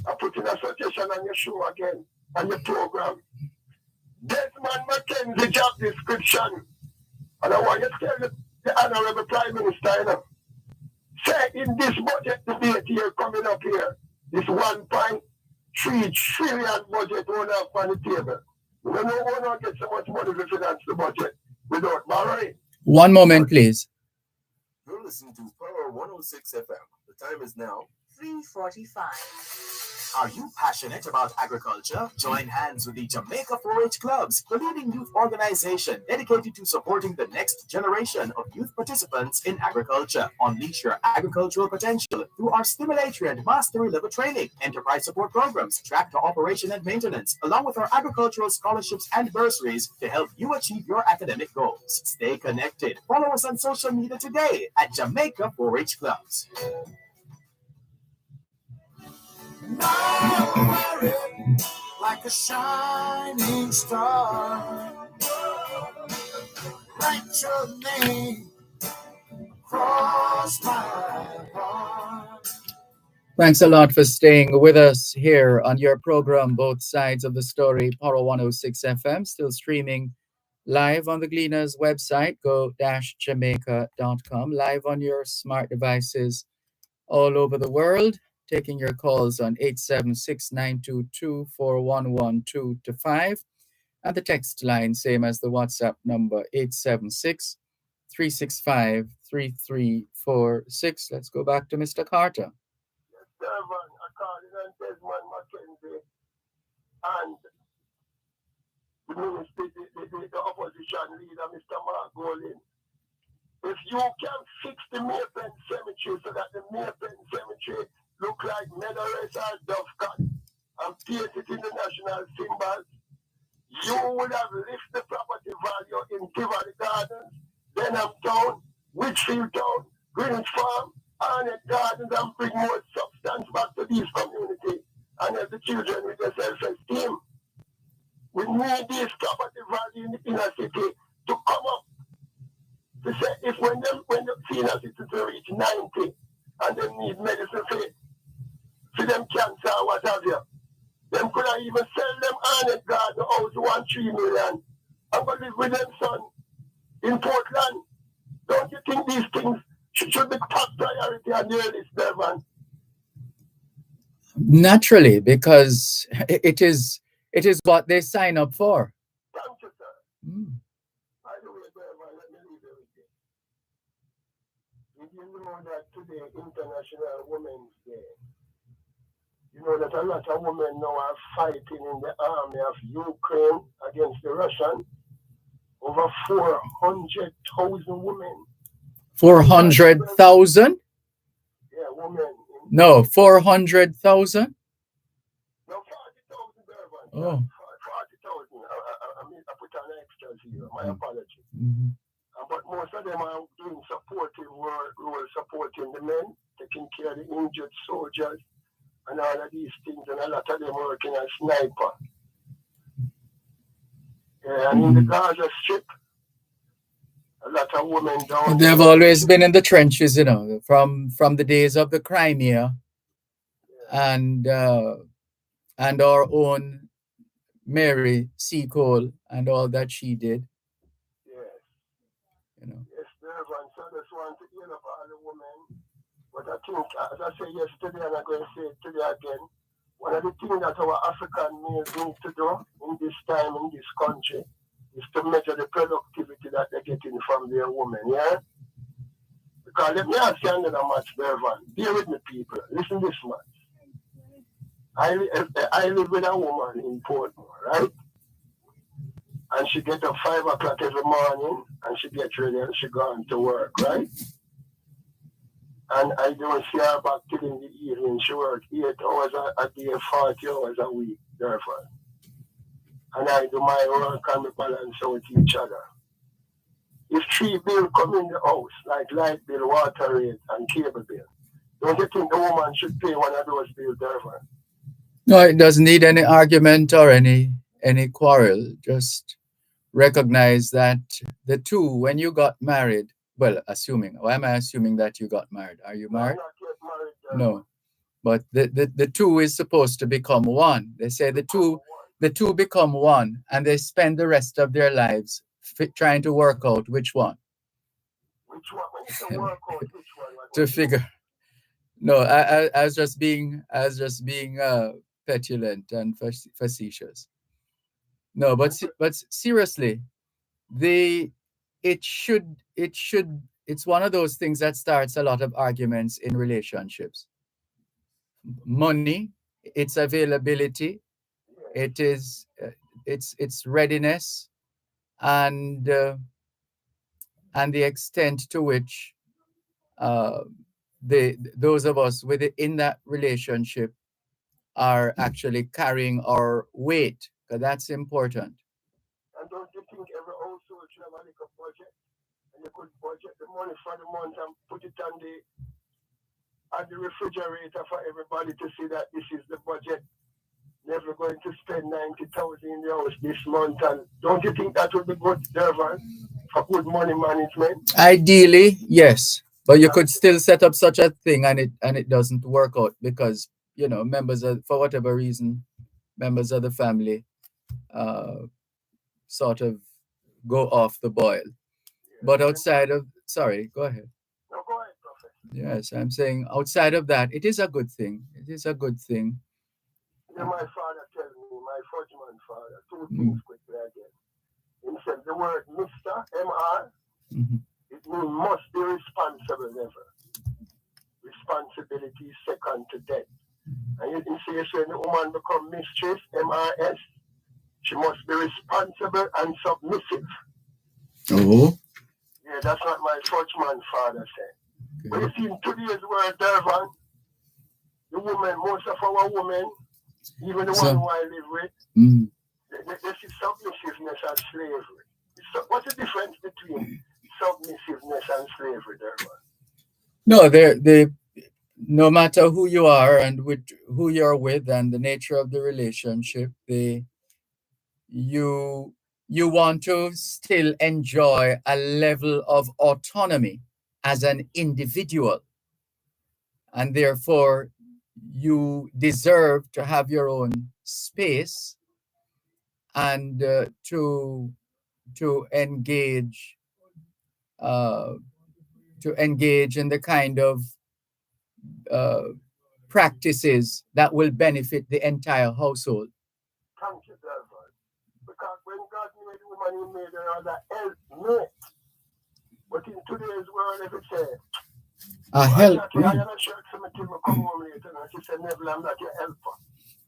I put in a suggestion on your show again, on your program. Desmond McKenzie job description. And I want you to tell the Honorable Prime Minister, you know, say in this budget debate here coming up here, this 1.3 trillion budget we have on the table. We don't know who not get so much money to finance the budget without borrowing. One moment, please. You're listening to Power 106 FM. The time is now 3:45. Are you passionate about agriculture? Join hands with the Jamaica 4-H Clubs, the leading youth organization dedicated to supporting the next generation of youth participants in agriculture. Unleash your agricultural potential through our stimulatory and mastery level training, enterprise support programs, tractor operation and maintenance, along with our agricultural scholarships and bursaries to help you achieve your academic goals. Stay connected. Follow us on social media today at Jamaica 4-H Clubs. Like a shining star, write your name across my heart. Thanks a lot for staying with us here on your program, Both Sides of the Story, Power 106 FM, still streaming live on the Gleaners website, go-jamaica.com, live on your smart devices all over the world. taking your calls on 876-922-4112 and the text line, same as the WhatsApp number, 876-365-3346. Let's go back to Mr. Carter. Dervan, according to Desmond Mackenzie, and the ministry, the opposition leader, Mr. Mark Golin, if you can fix the Maypen Cemetery so that the Maypen Cemetery look like Meadows or Dovecot and paint it in the national symbols, you would have lifted the property value in Tivoli Gardens, Denham Town, Whitfield Town, Greenwich Farm, Arnett Gardens, and bring more substance back to these communities and help the children with their self-esteem. We need this property value in the inner city to come up. To say if when the senior citizens reach 90 and they need medicine for them cancer or what have you, them could have even sell them Arnett Garden house 1-3 million and go live with them son in Portland. Don't you think these things should be top priority on their list, Dervan? Naturally, because it is what they sign up for. Thank you, sir. By the way, Dervan, let me leave you with this. Did you know that today, International Women's Day, you know that a lot of women now are fighting in the army of Ukraine against the Russians? Over 400,000 women. 400,000? Yeah, women. No, 400,000? No, 40,000, Dervan. Oh. 40,000. I mean, I put on extras here. My apologies. But most of them are doing supportive role, supporting the men, taking care of the injured soldiers, and all of these things, and a lot of them working as sniper. Yeah, and in the Gaza Strip, a lot of women down. They've always been in the trenches, you know, from the days of the Crimea, and our own Mary Seacole and all that she did. Yes. You know. Yes, Dervan. So I just want to hear up all the women. But I think, as I said yesterday, and I'm going to say it today again, one of the things that our African males need to do in this time, in this country, is to measure the productivity that they're getting from their women, yeah? Because let me ask you another much, Dervan. Bear with me, people. Listen this much. I live with a woman in Portmore, right? And she gets up 5 o'clock every morning, and she gets ready and she goes to work, right? And I don't see her back till in the evening. She works 8 hours a day, 40 hours a week, therefore. And I do my work and we balance out each other. If 3 bills come in the house, like light bill, water rate, and cable bill, don't you think the woman should pay one of those bills, therefore? No, it doesn't need any argument or any quarrel. Just recognize that the two, when you got married, well, why am I assuming that you got married? Are you married? I'm not yet married, No. But the two is supposed to become one. They say the two become one, and they spend the rest of their lives trying to work out which one. Which one? When you say work out, which one? To figure. No, I was just being petulant and facetious. No, but seriously, it's one of those things that starts a lot of arguments in relationships. Money, its availability, its readiness, and the extent to which those of us in that relationship are actually carrying our weight, because that's important. And don't you think every household should have a little budget? And you could budget the money for the month and put it on the refrigerator for everybody to see that this is the budget. Never going to spend 90,000 in the house this month. And don't you think that would be good, Dervan, for good money management? Ideally, yes. But you could still set up such a thing and it doesn't work out because, you know, for whatever reason, members of the family sort of go off the boil. But outside of, sorry, go ahead. No, go ahead, Prophet. Yes, I'm saying outside of that, it is a good thing. It is a good thing. Yeah, my father tell me, my first man father, two things Mm, quickly again. He said the word Mr. M.R. mhm. It means must be responsible never. Responsibility is second to death. And you can see when the woman become mistress, M.R.S., she must be responsible and submissive. Oh, Yeah, that's what my first man father said. But okay. you see in today's world, Dervan, the woman, most of our women, even the one So, who I live with, mm. they see submissiveness as slavery. So what's the difference between submissiveness and slavery, Dervan? No, they no matter who you are and with who you're with and the nature of the relationship, you you want to still enjoy a level of autonomy as an individual, and therefore you deserve to have your own space and to engage uh, to engage in the kind of uh, practices that will benefit the entire household. Thank you, Dervan. Because when God made the woman, he made her as a helpmate. But in today's world, if it say, A I help. shot you, I am not sure something will come home later, and she said, Neville, I'm not your helper.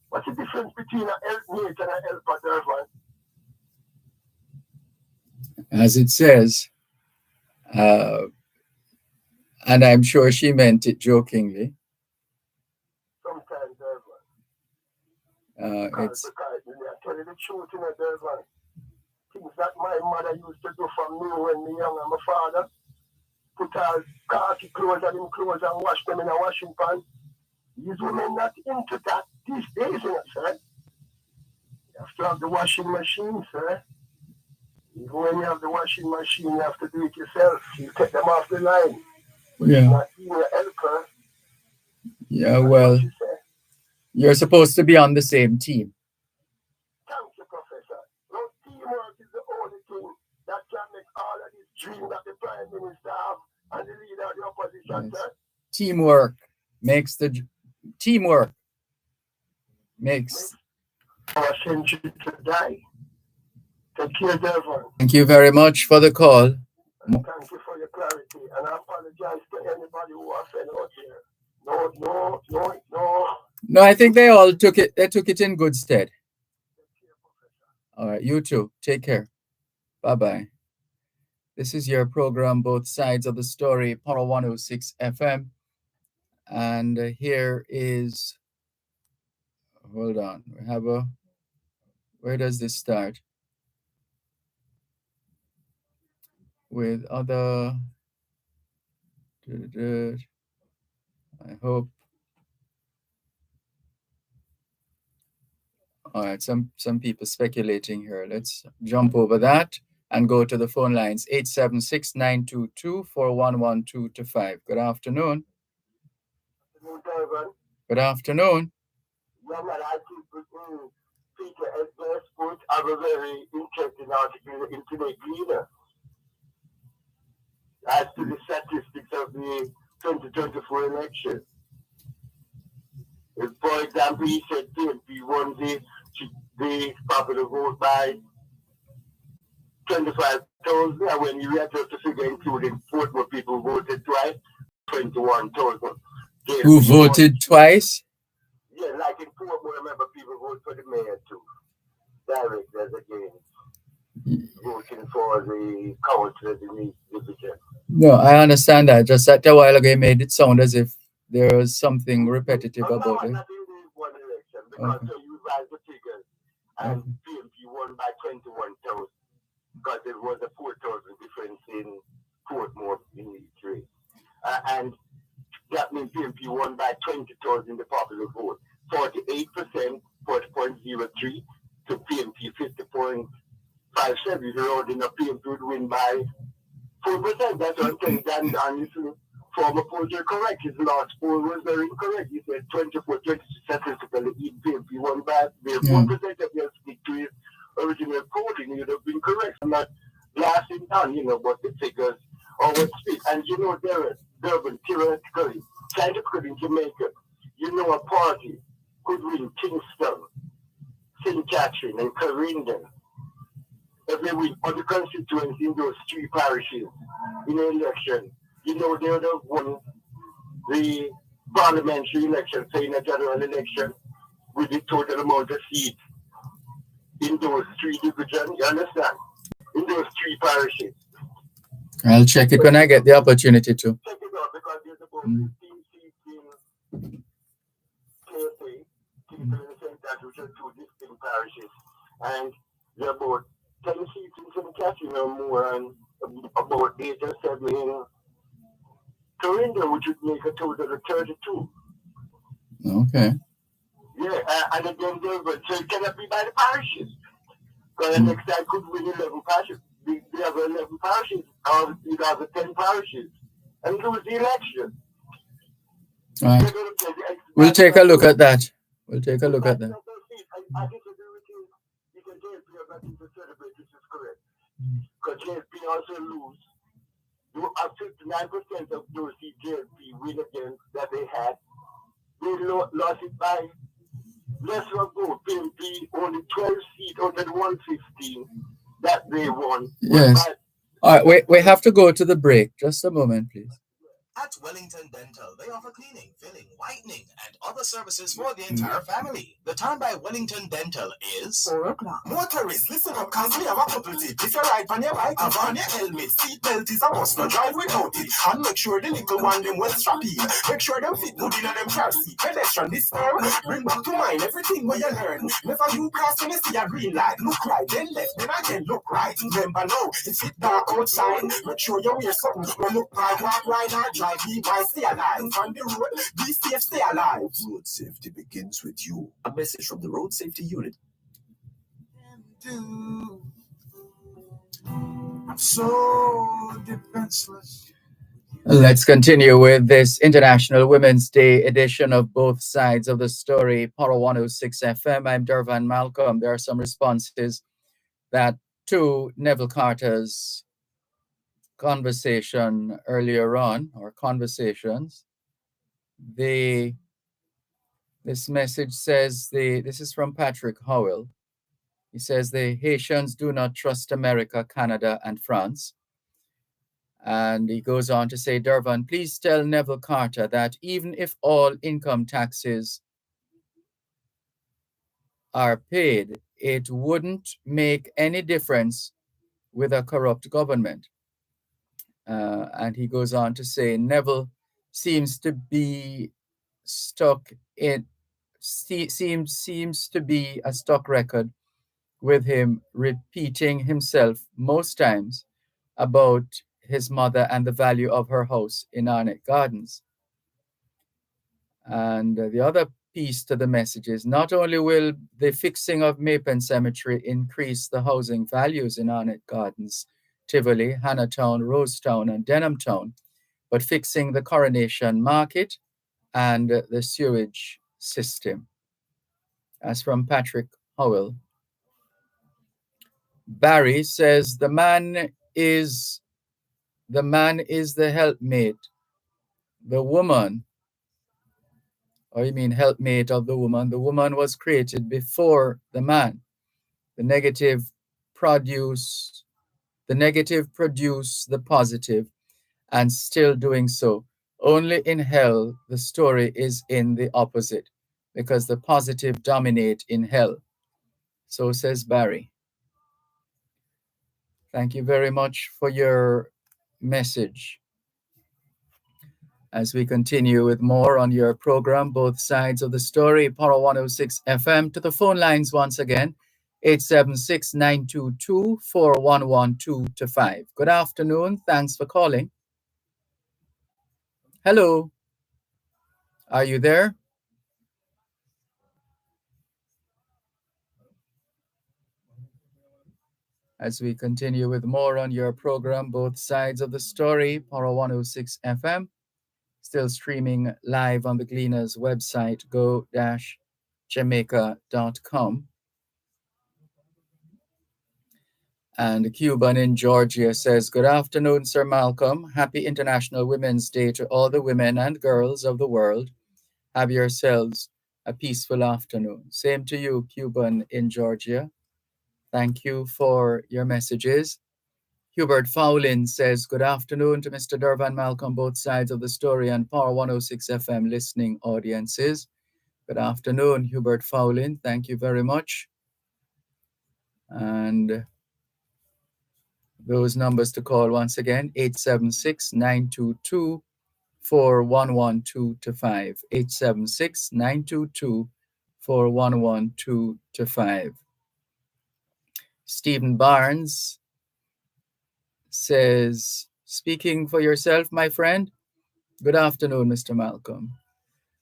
What's the difference between a helpmate and a helper, Dervan? As it says, uh, and I'm sure she meant it jokingly. Sometimes, Dervan. It's Because I tell you the truth, you know, Dervan. Things that my mother used to do for me when me young and my father put her khaki clothes and him clothes and wash them in a washing pan. These women not into that these days, you know, sir. You have to have the washing machine, sir. Even when you have the washing machine, you have to do it yourself. You take them off the line. But yeah, she's not being a helper. yeah. That's Well, what she said. you're supposed to be on the same team. Thank you, Professor. No, teamwork is the only thing that can make all of these dreams that the Prime Minister have and the leader of the opposition, Yes. sir. Teamwork makes teamwork makes. Makes our century to die. Take care, Dervan. Thank you very much for the call. Thank you for your clarity. And I apologize to anybody who offended out here. No. No, I think they all took it. They took it in good stead. Take care, Professor. All right, you too. Take care. Bye bye. This is your program, Both Sides of the Story, Power 106 FM. And here is, hold on, we have a, where does this start? With other, I hope. All right, some people speculating here. Let's jump over that and go to the phone lines, 876-922-4112-5. Good afternoon. Dervan. Good afternoon. Yeah, man, I think Peter S. Sports have a very interesting article in today's Gleaner as to the statistics of the 2024 election. If, for example, he said PNP won the popular vote by 25,000, and when you readjust the figure, including 4 more people voted twice, 21,000. Who voted twice? Yeah, like in Portmore, remember people vote for the mayor too. Directors again. Voting for the councillors in each division. No, I understand that. Just that a while ago, you made it sound as if there was something repetitive No, about it. not in the one election, because Okay. you revise the figures, and PMP won by 21,000, because there was a 4,000 difference in Portmore in each race. And that means PMP won by 20,000 in the popular vote. 48%, 40.03 to PMP 50.57. The road in a PMP would win by 4%. That's what I'm saying. And you see, former polls are correct. His last poll was very incorrect. He said 24-20 statistically PMP won by 4% if you stick to his original polling. You'd have been correct. I'm not blasting down, but the figures always speak. And Dervan, theoretical in Jamaica, you know a party could win Kingston, St. Catherine, and Clarendon every week on the constituency in those three parishes in the election. You know they would have won the parliamentary election, say in a general election, with the total amount of seats in those three divisions. You understand? In those three parishes. I'll check it when I get the opportunity to. Check it out because there's about 15 seats in KSA, Kingston and St. Catherine, which are two distinct parishes. And there are about 10 seats in St. Catherine or more, and about 8 or 7 in Clarendon, which would make a total of 32. Okay. Yeah, and again, Dervan, so it cannot be by the parishes. Because the next time could win 11 parishes. We have 11 parishes, or you have 10 parishes, and lose the election. All right. We'll take a look at that. We'll take a look at that. I disagree with you. You can JSP have nothing to celebrate, which is correct. Because JSP also lose. You have 59% of those JSP win against that they had. They lost it by less of a vote. PNP only 12 seats out of the 115 that they won. Yes. All right, we have to go to the break. Just a moment, please. At Wellington Dental, they offer cleaning, filling, whitening, and other services for the entire family. The time by Wellington Dental is 4 o'clock. Motorists, listen up, cause we have a couple tips. If you ride on your bike, have on your helmet. Seat belt is a must, no drive without it. And make sure the little one them well strapped in. Make sure them fit good in them car seat. Pedestrian this term, bring back to mind everything what you learn. Never you cross when you see a green light. Look right, then left, then again look right. Remember now, if it dark outside, make sure you wear something. When look right, walk right, and drive. Be by, stay alive. On the road, be safe, stay alive. Road safety begins with you. A message from the Road Safety Unit. I'm so defenseless. Let's continue with this International Women's Day edition of Both Sides of the Story, Power 106 FM. I'm Dervan Malcolm. There are some responses that to Neville Carter's conversation earlier on, or conversations. This message says, this is from Patrick Howell. He says the Haitians do not trust America, Canada, and France. And he goes on to say, Dervan, please tell Neville Carter that even if all income taxes are paid, it wouldn't make any difference with a corrupt government. And he goes on to say, Neville seems to be stuck in, seems to be a stock record with him repeating himself most times about his mother and the value of her house in Arnett Gardens. And the other piece to the message is, not only will the fixing of Maypen Cemetery increase the housing values in Arnett Gardens, Tivoli, Hannahtown, Rosetown, and Denhamtown, but fixing the Coronation Market and the sewage system. As from Patrick Howell. Barry says, the man is the helpmate. The woman, or you mean helpmate of the woman? The woman was created before the man. The negative produce the positive, and still doing so. Only in hell the story is in the opposite, because the positive dominate in hell. So says Barry. Thank you very much for your message. As we continue with more on your program, Both Sides of the Story, Power 106 FM, to the phone lines once again, 876-922-4112-5. Good afternoon. Thanks for calling. Hello. Are you there? As we continue with more on your program, Both Sides of the Story, Power 106 FM, still streaming live on the Gleaners website, go-jamaica.com. And Cuban in Georgia says, good afternoon, Sir Malcolm. Happy International Women's Day to all the women and girls of the world. Have yourselves a peaceful afternoon. Same to you, Cuban in Georgia. Thank you for your messages. Hubert Fowlin says, good afternoon to Mr. Dervan, Malcolm, both sides of the story, and Power 106 FM listening audiences. Good afternoon, Hubert Fowlin. Thank you very much. And those numbers to call once again, 876-922-4112 to 5. 876-922-4112 to 5. Stephen Barnes says, speaking for yourself, my friend. Good afternoon, Mr. Malcolm.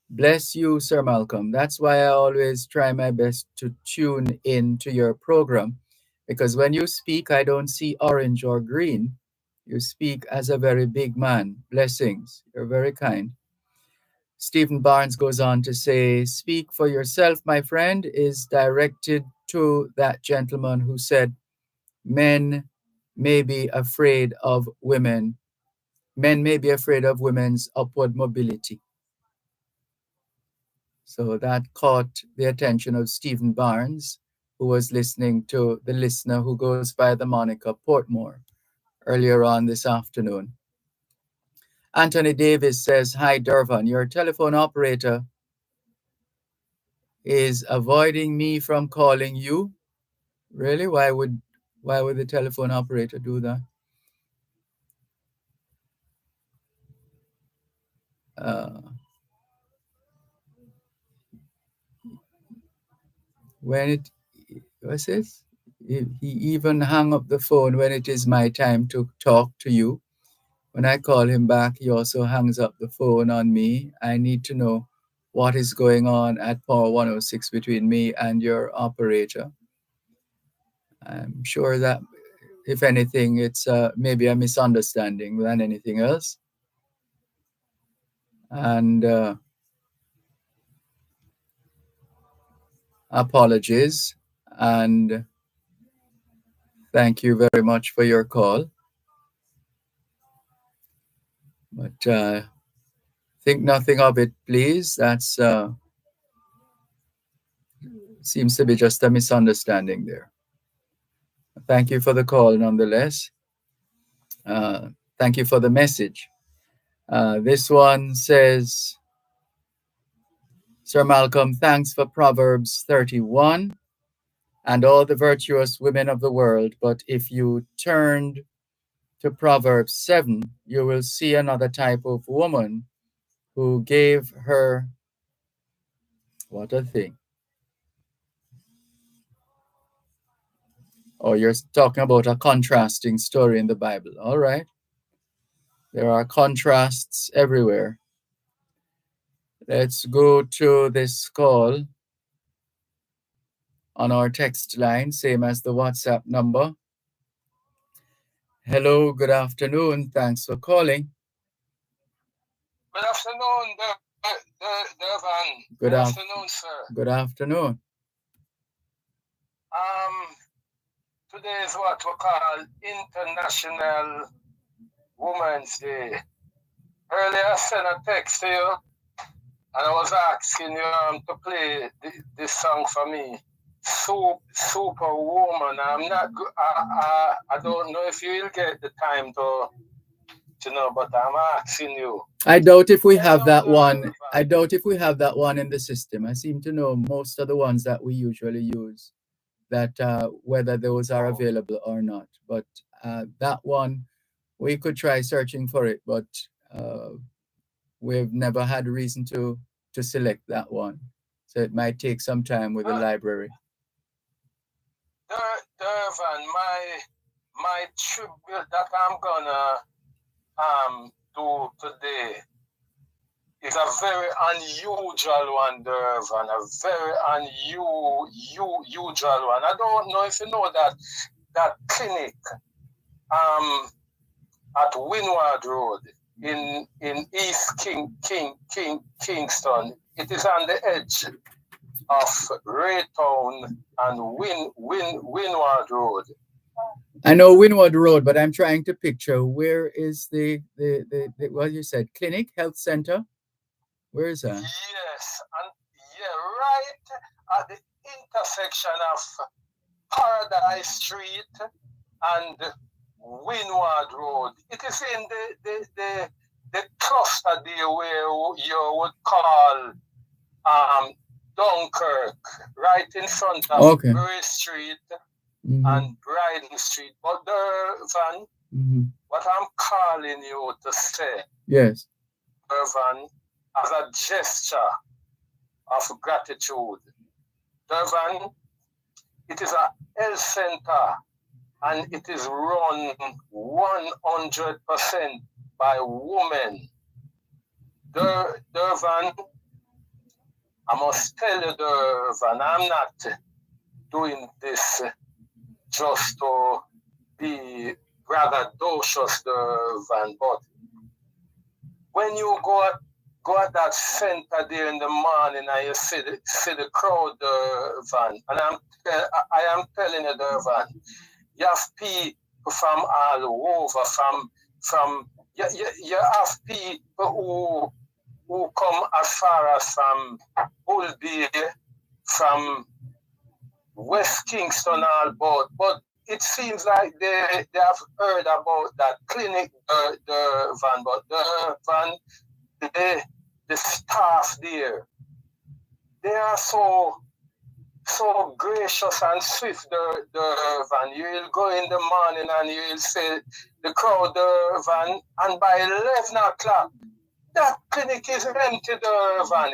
Bless you, Sir Malcolm. That's why I always try my best to tune in to your program, because when you speak, I don't see orange or green. You speak as a very big man. Blessings. You're very kind. Stephen Barnes goes on to say, speak for yourself, my friend, is directed to that gentleman who said, men may be afraid of women. Men may be afraid of women's upward mobility. So that caught the attention of Stephen Barnes, who was listening to the listener who goes by the moniker Portmore earlier on this afternoon. Anthony Davis says, hi, Dervan, your telephone operator is avoiding me from calling you. Really? Why would the telephone operator do that? When it, what's this? He even hung up the phone when it is my time to talk to you. When I call him back, he also hangs up the phone on me. I need to know what is going on at Power 106 between me and your operator. I'm sure that, if anything, it's maybe a misunderstanding than anything else. And apologies. And thank you very much for your call. But think nothing of it, please. That's seems to be just a misunderstanding there. Thank you for the call, nonetheless. Thank you for the message. This one says, Sir Malcolm, thanks for Proverbs 31 and all the virtuous women of the world. But if you turned to Proverbs 7, you will see another type of woman who gave her, what a thing. Oh, you're talking about a contrasting story in the Bible. All right. There are contrasts everywhere. Let's go to this call on our text line, same as the WhatsApp number. Hello, good afternoon. Thanks for calling. Good afternoon, Dervan. Good afternoon, sir. Good afternoon. Today is what we call International Women's Day. Earlier, I sent a text to you, and I was asking you to play this song for me, Superwoman. I'm not. I don't know if you will get the time to know, but I'm asking you. I doubt if we have that one. I doubt if we have that one in the system. I seem to know most of the ones that we usually use, that whether those are available or not. But that one, we could try searching for it, but we've never had reason to select that one. So it might take some time with the library. Dervan, my tribute that I'm gonna do today is a very unusual one, Dervan, a very unusual one. I don't know if you know that clinic at Windward Road in East Kingston. It is on the edge of Raytown and Windward Road. I know Windward Road, but I'm trying to picture where is the what you said, clinic, health center? Where is that? Yes, and right at the intersection of Paradise Street and Windward Road. It is in the cluster there where you would call Dunkirk, right in front of Bury Street and Bryden Street. But Dervan, what I'm calling you to say, yes, Dervan, as a gesture of gratitude, Dervan, it is a health center and it is run 100% by women. Dervan, I must tell you, Dervan, I'm not doing this just to be braggadocious, Dervan, but when you go at that center there in the morning and you see the crowd, Dervan, and I am telling you, Dervan, you have people from all over, you have people who come as far as from Bull Bay, from West Kingston, all but it seems like they have heard about that clinic, Dervan, but Dervan, the staff there, they are so gracious and swift, Dervan. You will go in the morning and you will see the crowd, Dervan, and by 11 o'clock, that clinic is empty, Dervan.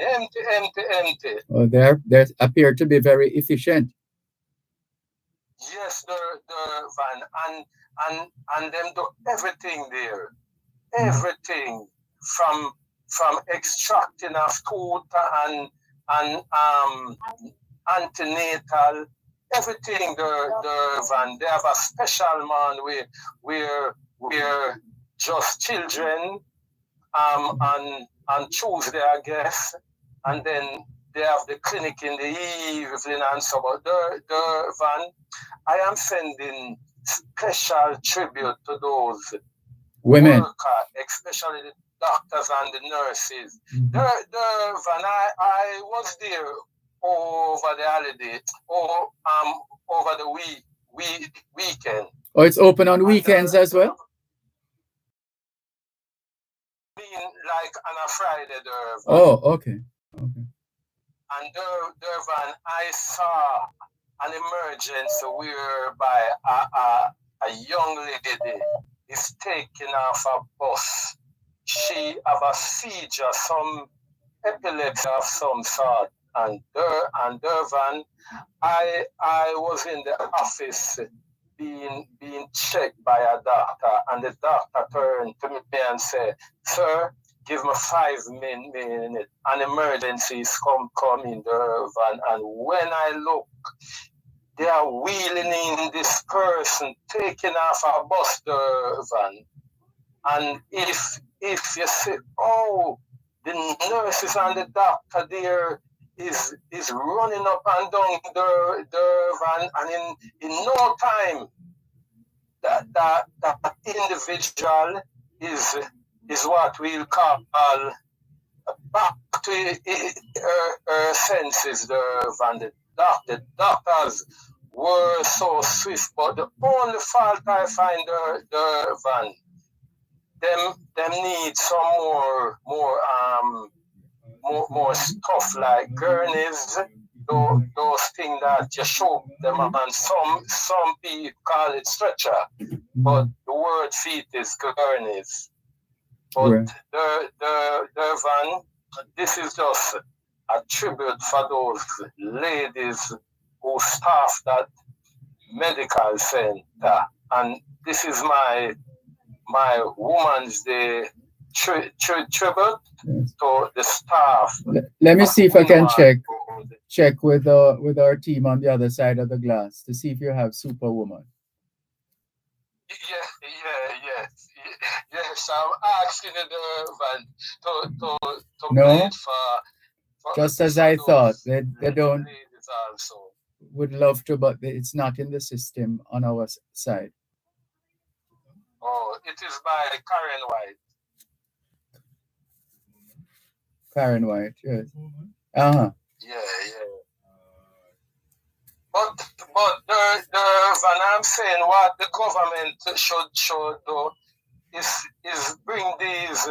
Empty. Oh, they appear to be very efficient. Yes, Dervan, and them do everything there. Everything from extracting of tooth and antenatal, everything, Dervan. They have a special man where just children and Tuesday, I guess, and then they have the clinic in the evening and so on. Dervan, I am sending special tribute to those women, especially the doctors and the nurses. Dervan, I was there over the holiday, or over the weekend. Oh, it's open on weekends as well? Like on a Friday, Dervan. Oh, okay. And Dervan, I saw an emergency whereby a young lady is taken off a bus. She have a seizure, some epilepsy of some sort. And Dervan, I was in the office being checked by a doctor, and the doctor turned to me and said, "Sir, give me 5 minutes. An emergency is coming, Dervan." And when I look, they are wheeling in this person, taking off a bus, Dervan. And if you say, oh, the nurses and the doctor there is running up and down Dervan, and in no time, that individual is what we'll call back to her senses, Dervan. The doctors were so swift, but the only fault I find, Dervan, them need some more stuff like gurneys, those things that you show them, and some people call it stretcher, but the word feet is gurneys. But Dervan, this is just a tribute for those ladies who staff that medical center, and this is my Women's Day tribute to the staff. Let me see if I can check with our team on the other side of the glass to see if you have Superwoman. Yes. I'm asking the to no, play it for just as I thought. They don't. Also. Would love to, but it's not in the system on our side. Oh, it is by Karen White. Karen White, yes. Uh-huh. Yeah. But Dervan, I'm saying what the government should do is bring these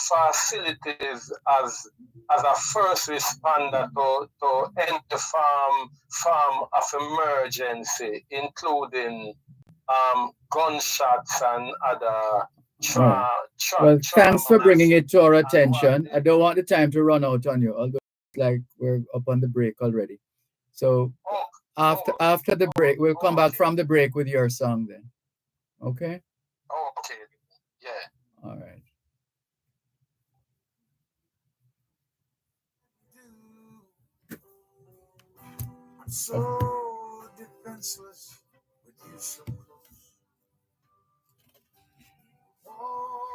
facilities as a first responder to end the form of emergency, including gunshots and other Well, thanks for bringing it to our attention. I don't want the time to run out on you, although it's like we're up on the break already. So after the break, we'll come back from the break with your song then. Okay? Okay. Yeah. All right. I'm so defenseless with you so close.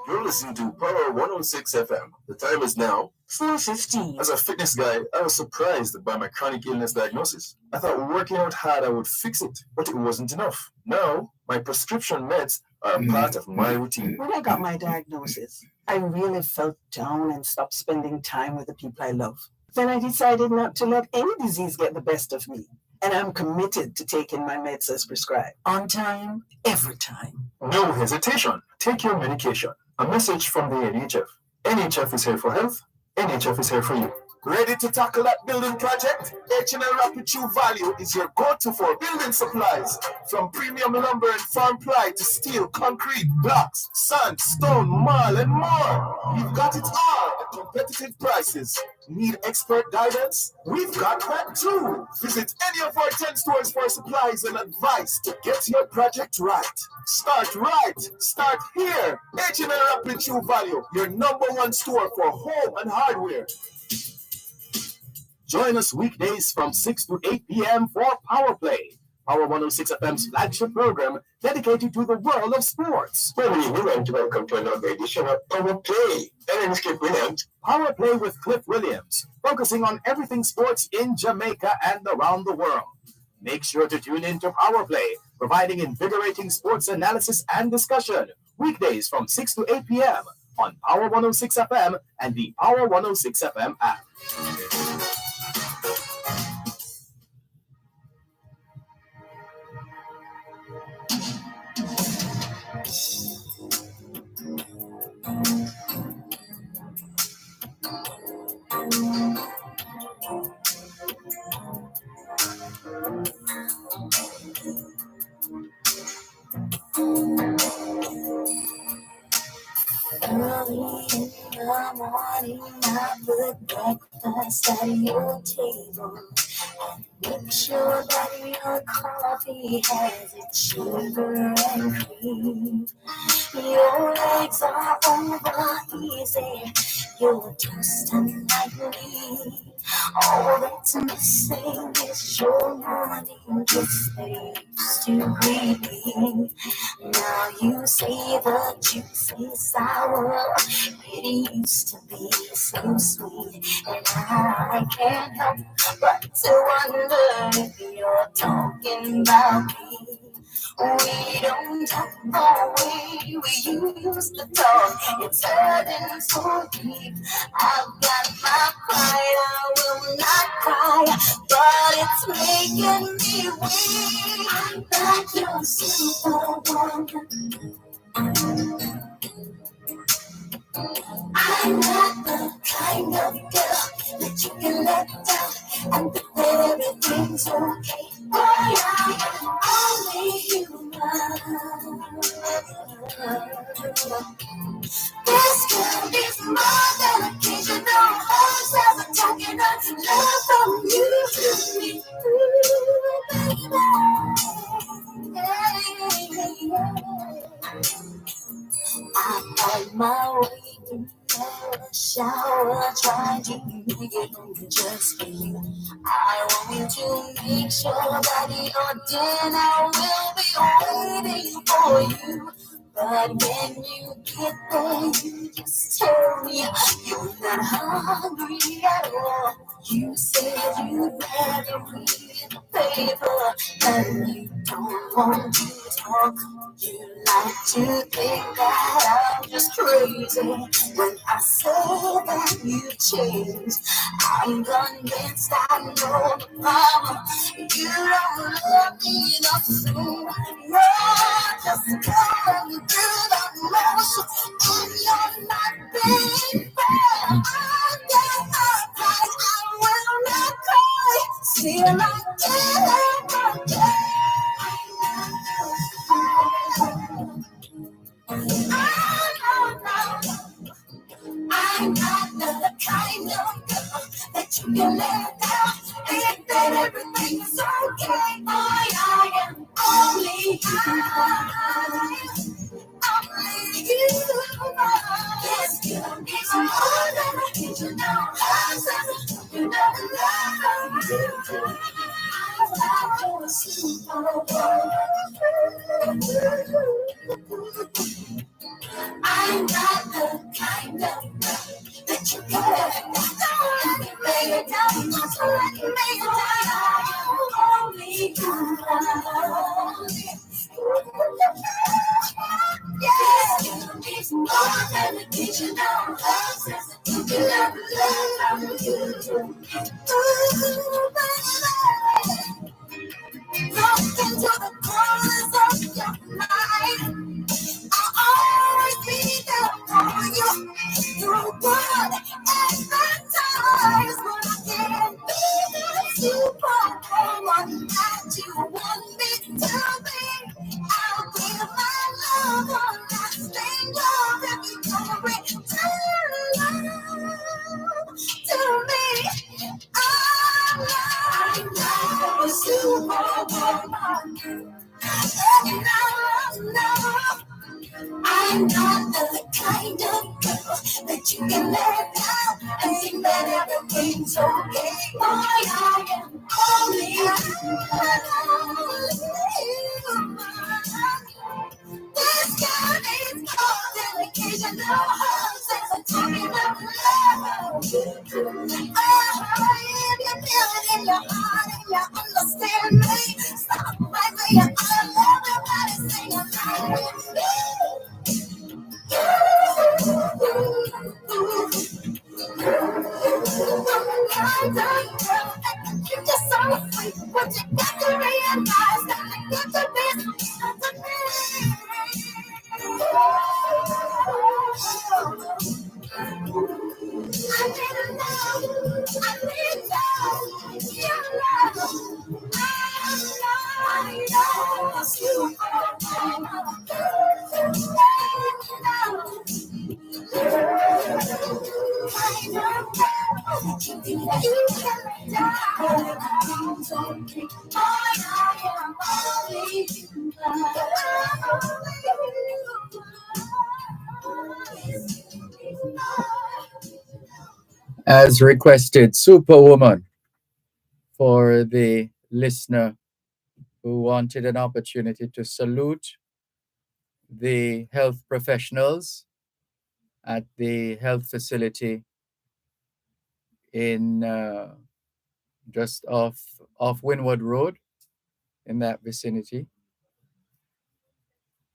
You're listening to Power 106 FM. The time is now 4:15. As a fitness guy, I was surprised by my chronic illness diagnosis. I thought working out hard I would fix it, but it wasn't enough. Now, my prescription meds are a part of my routine. When I got my diagnosis, I really felt down and stopped spending time with the people I love. Then I decided not to let any disease get the best of me. And I'm committed to taking my meds as prescribed. On time, every time. No hesitation. Take your medication. A message from the NHF. NHF is here for health. NHF is here for you. Ready to tackle that building project? H&L Rapid True Value is your go-to for building supplies. From premium lumber and farm ply to steel, concrete, blocks, sand, stone, marl, and more. We've got it all at competitive prices. Need expert guidance? We've got that too. Visit any of our 10 stores for supplies and advice to get your project right. Start right. Start here. H&L Rapid True Value, your #1 store for home and hardware. Join us weekdays from 6 to 8 p.m. for Power Play, Power 106 FM's flagship program dedicated to the world of sports. Well, welcome to another edition of Power Play. My name is Cliff Williams. Power Play with Cliff Williams, focusing on everything sports in Jamaica and around the world. Make sure to tune in to Power Play, providing invigorating sports analysis and discussion, weekdays from 6 to 8 p.m. on Power 106 FM and the Power 106 FM app. Early in the morning, I put breakfast at your table. Make sure that your coffee has its sugar and cream. Your eggs are over easy. Your toast unlikely. All that's missing is your morning kiss they used to greet me. Now you say the juice is sour. It used to be so sweet, and I can't help but to wonder if you're talking about me. We don't talk the way we used to talk. It's hurting so deep. I've got my pride, I will not cry, but it's making me weak. I'm not your superwoman. I'm not the kind of girl that you can let down and think that everything's okay. Boy, I am only human. This could be more than occasional. Always have a token of love from you to me, baby. I find my way in the shower, trying to get home just for you. I want to make sure that your dinner will be waiting for you. But when you get there, you just tell me you're not hungry at all. You said you'd rather read the paper, and you don't want to talk, you like to think that I'm just crazy. When I say that you changed, I'm convinced I know the problem. You don't love me enough, so you're just going through the motion, and you're not being fair. I get uptight, I will not cry. Still, I can't forget. I'm not the kind of girl that you can let down. Think that everything's okay, boy. I am only you. Yes, you is more than I need to know. You never love you. I'm a superwoman. I'm not the kind of that you can lay it down, just let me lay it down. Only you. Yes, it's more than a kitchen now. You can never love you. Look into the corners of your mind. I'll always be there for you. Through good and bad times, when I can't be the superwoman that you want me to be. I'll give my love on lasting love if you don't return love to me. I'm not a superwoman. No. I'm not the kind of girl that you can let down and think that everything's okay. Boy, I am only this girl needs more than occasional hugs and some talking of love. If you feel it in your heart and you understand me, stop right there. I love everybody singing along with me. You're just so sweet, but you got to realize that I get to be I need love, I need love, your love. I As requested, Superwoman, for the listener who wanted an opportunity to salute the health professionals at the health facility in just off Windward Road in that vicinity.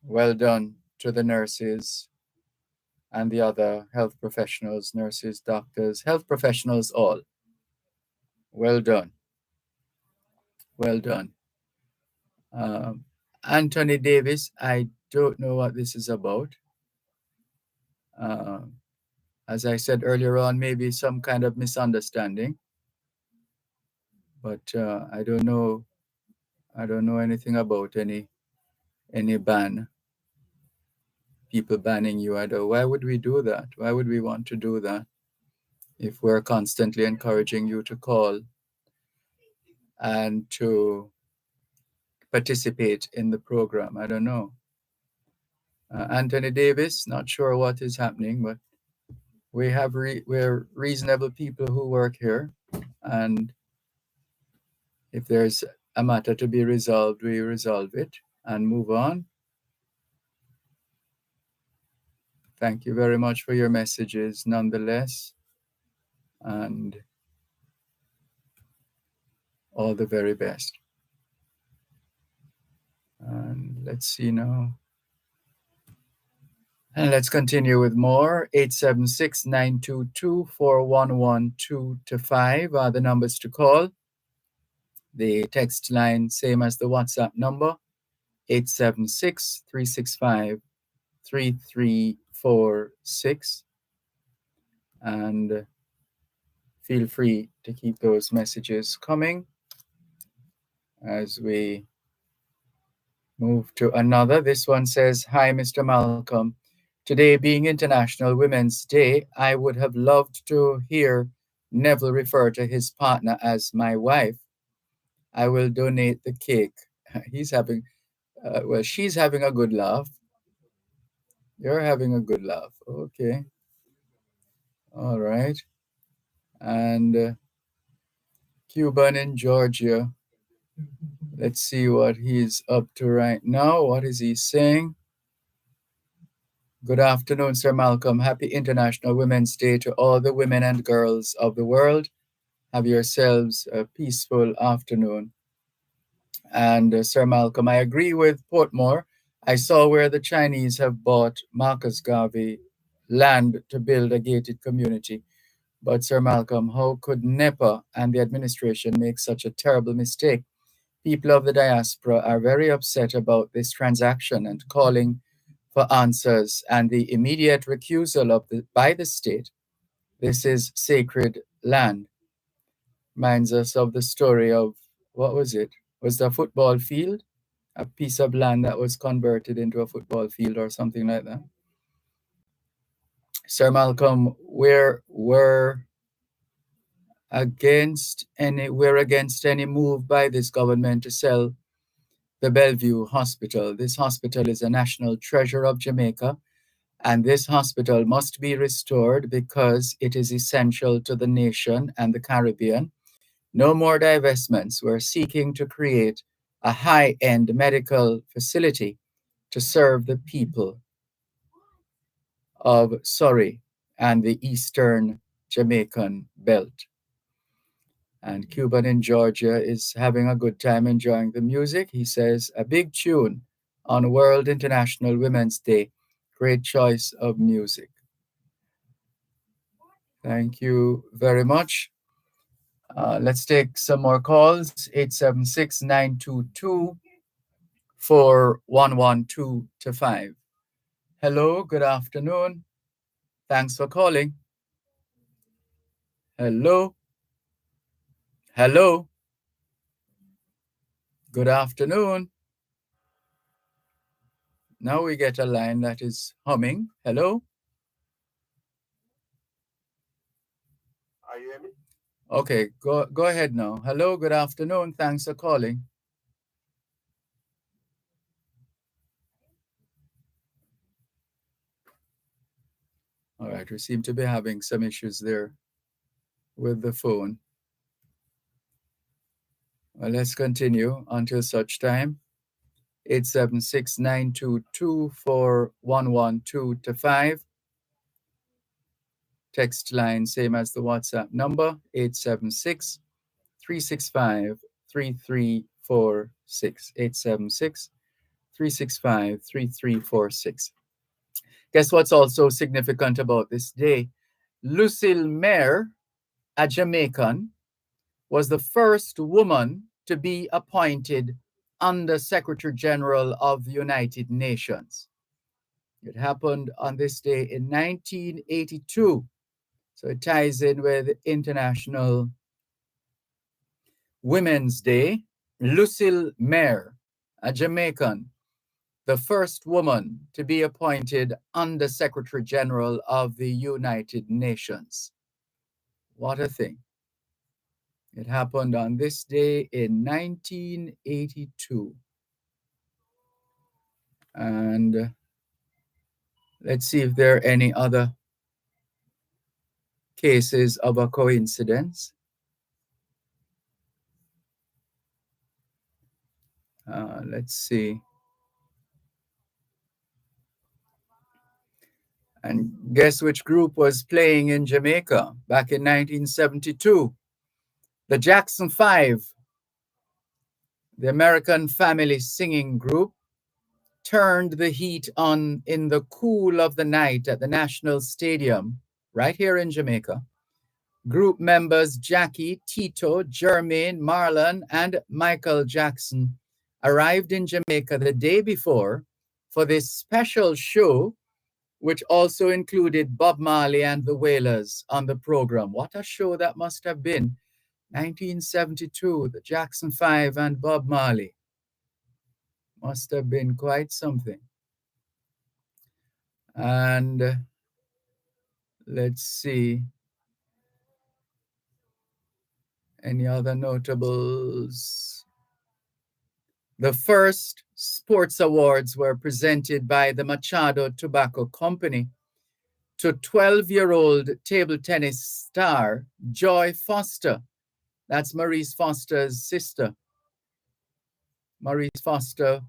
Well done to the nurses and the other health professionals, nurses, doctors, health professionals, all. Well done. Well done. Anthony Davis, I don't know what this is about. As I said earlier on, maybe some kind of misunderstanding. But I don't know anything about any ban, people banning you. Why would we do that? Why would we want to do that if we're constantly encouraging you to call and to participate in the program? I don't know. Anthony Davis, not sure what is happening, but we're reasonable people who work here, and if there's a matter to be resolved, we resolve it and move on. Thank you very much for your messages nonetheless, and all the very best. And let's see now. And let's continue with more. 876-922-4112 are the numbers to call. The text line, same as the WhatsApp number, 876-365-3346. And feel free to keep those messages coming as we move to another. This one says, "Hi, Mr. Malcolm. Today being International Women's Day, I would have loved to hear Neville refer to his partner as my wife. I will donate the cake." He's having, well, she's having a good laugh. You're having a good laugh. Okay. All right. And Cuban in Georgia. Let's see what he's up to right now. What is he saying? Good afternoon, Sir Malcolm. Happy International Women's Day to all the women and girls of the world. Have yourselves a peaceful afternoon. And Sir Malcolm, I agree with Portmore. I saw where the Chinese have bought Marcus Garvey land to build a gated community. But Sir Malcolm, how could NEPA and the administration make such a terrible mistake? People of the diaspora are very upset about this transaction and calling for answers and the immediate recusal of by the state. This is sacred land. Reminds us of the story of, what was it? Was the football field? A piece of land that was converted into a football field or something like that. Sir Malcolm, we're against any move by this government to sell the Bellevue Hospital. This hospital is a national treasure of Jamaica, and this hospital must be restored because it is essential to the nation and the Caribbean. No more divestments. We're seeking to create a high-end medical facility to serve the people of Surrey and the Eastern Jamaican belt. And Cuban in Georgia is having a good time enjoying the music. He says, a big tune on World International Women's Day. Great choice of music. Thank you very much. Let's take some more calls. 876-922-4112-5. Hello, good afternoon. Thanks for calling. Hello. Hello. Good afternoon. Now we get a line that is humming. Hello. Are you hear me? Okay, go ahead now. Hello, good afternoon. Thanks for calling. All right, we seem to be having some issues there with the phone. Well, let's continue until such time. 876-922-4112-5. Text line, same as the WhatsApp number, 876-365-3346. 876-365-3346. Guess what's also significant about this day? Lucille Mayer, a Jamaican, was the first woman to be appointed Under Secretary General of the United Nations. It happened on this day in 1982. So it ties in with International Women's Day. Lucille Mayer, a Jamaican, the first woman to be appointed Under Secretary General of the United Nations. What a thing. It happened on this day in 1982. And let's see if there are any other cases of a coincidence. Let's see. And guess which group was playing in Jamaica back in 1972? The Jackson 5. the American Family Singing Group, turned the heat on in the cool of the night at the National Stadium, right here in Jamaica. Group members Jackie, Tito, Jermaine, Marlon, and Michael Jackson arrived in Jamaica the day before for this special show, which also included Bob Marley and the Wailers on the program. What a show that must have been. 1972, the Jackson 5 and Bob Marley. Must have been quite something. And let's see. Any other notables? The first sports awards were presented by the Machado Tobacco Company to 12-year-old table tennis star Joy Foster. That's Maurice Foster's sister. Maurice Foster,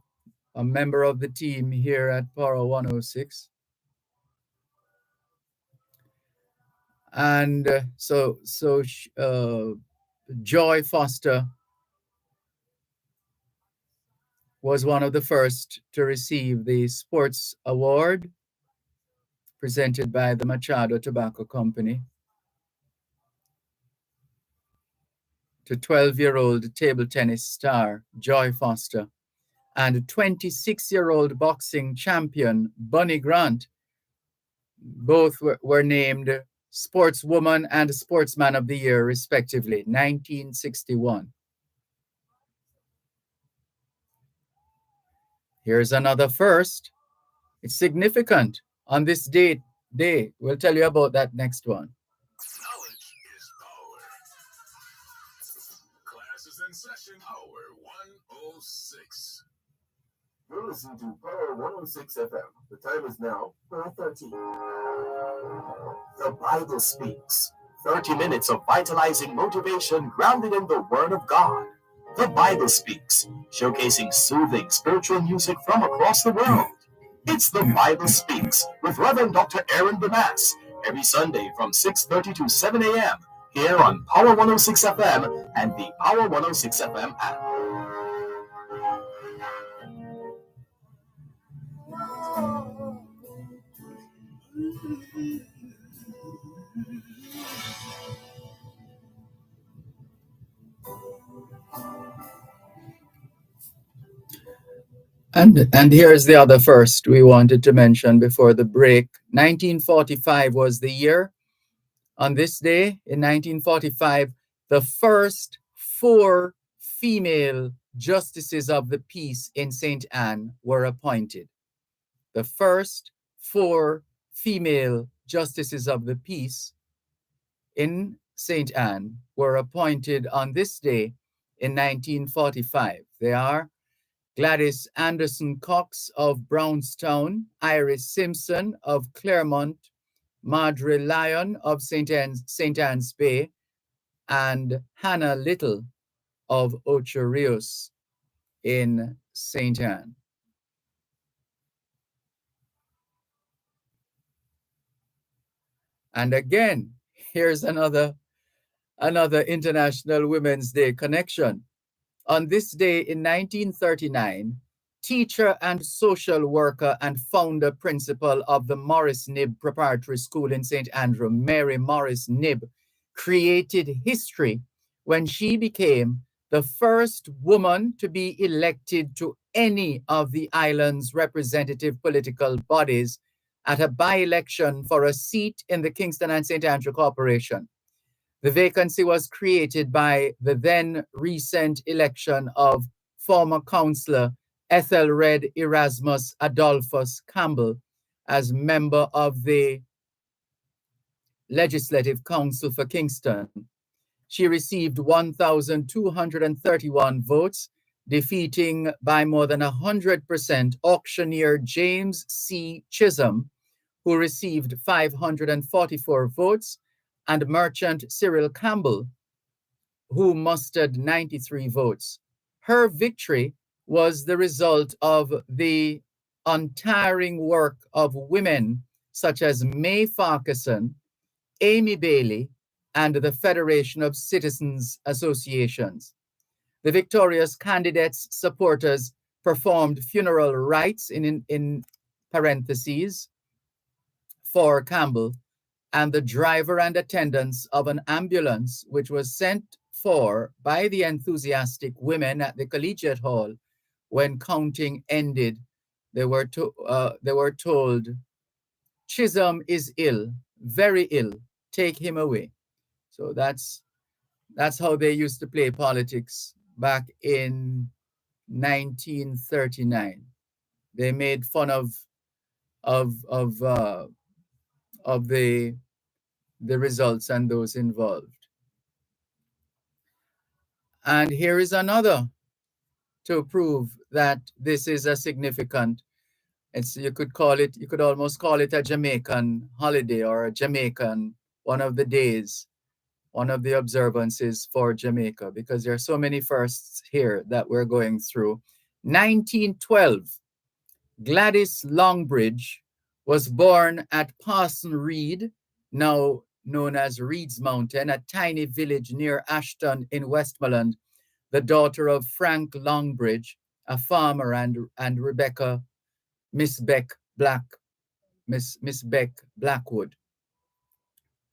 a member of the team here at Power 106. And Joy Foster was one of the first to receive the sports award presented by the Machado Tobacco Company to 12-year-old table tennis star Joy Foster and 26-year-old boxing champion Bunny Grant. Both were named Sportswoman and Sportsman of the Year, respectively, 1961. Here's another first. It's significant. On this day, we'll tell you about that next one. Knowledge is power. Class is in session, Power 106. You're listening to Power 106 FM. The time is now 4:13. The Bible Speaks. 30 minutes of vitalizing motivation grounded in the Word of God. The Bible Speaks, showcasing soothing spiritual music from across the world. It's The Bible Speaks with Reverend Dr. Aaron Damas, every Sunday from 6:30 to 7 a.m. here on Power 106 FM and the Power 106 FM app. And here's the other first we wanted to mention before the break. 1945 was the year. On this day, in 1945, the first 4 female justices of the peace in St. Anne were appointed. The first 4 female justices of the peace in St. Anne were appointed on this day in 1945. They are Gladys Anderson Cox of Brownstown, Iris Simpson of Claremont, Marjorie Lyon of St. Anne's Bay, and Hannah Little of Ocho Rios in St. Anne. And again, here's another International Women's Day connection. On this day in 1939, teacher and social worker and founder principal of the Morris Knibb Preparatory School in St. Andrew, Mary Morris Knibb, created history when she became the first woman to be elected to any of the island's representative political bodies at a by-election for a seat in the Kingston and St. Andrew Corporation. The vacancy was created by the then recent election of former councillor Ethelred Erasmus Adolphus Campbell as member of the Legislative Council for Kingston. She received 1,231 votes, defeating by more than 100% auctioneer James C. Chisholm, who received 544 votes, and merchant Cyril Campbell, who mustered 93 votes. Her victory was the result of the untiring work of women such as May Farquharson, Amy Bailey, and the Federation of Citizens Associations. The victorious candidate's supporters performed funeral rites in parentheses for Campbell, and the driver and attendants of an ambulance, which was sent for by the enthusiastic women at the collegiate hall when counting ended, they were told, Chisholm is ill, very ill, take him away. So that's how they used to play politics back in 1939. They made fun of the results and those involved. And here is another to prove that this is a significant, you could almost call it a Jamaican holiday or a Jamaican, one of the days, one of the observances for Jamaica, because there are so many firsts here that we're going through. 1912, Gladys Longbridge was born at Parson Reed, now known as Reed's Mountain, a tiny village near Ashton in Westmoreland, the daughter of Frank Longbridge, a farmer, and Rebecca Miss Beck Blackwood.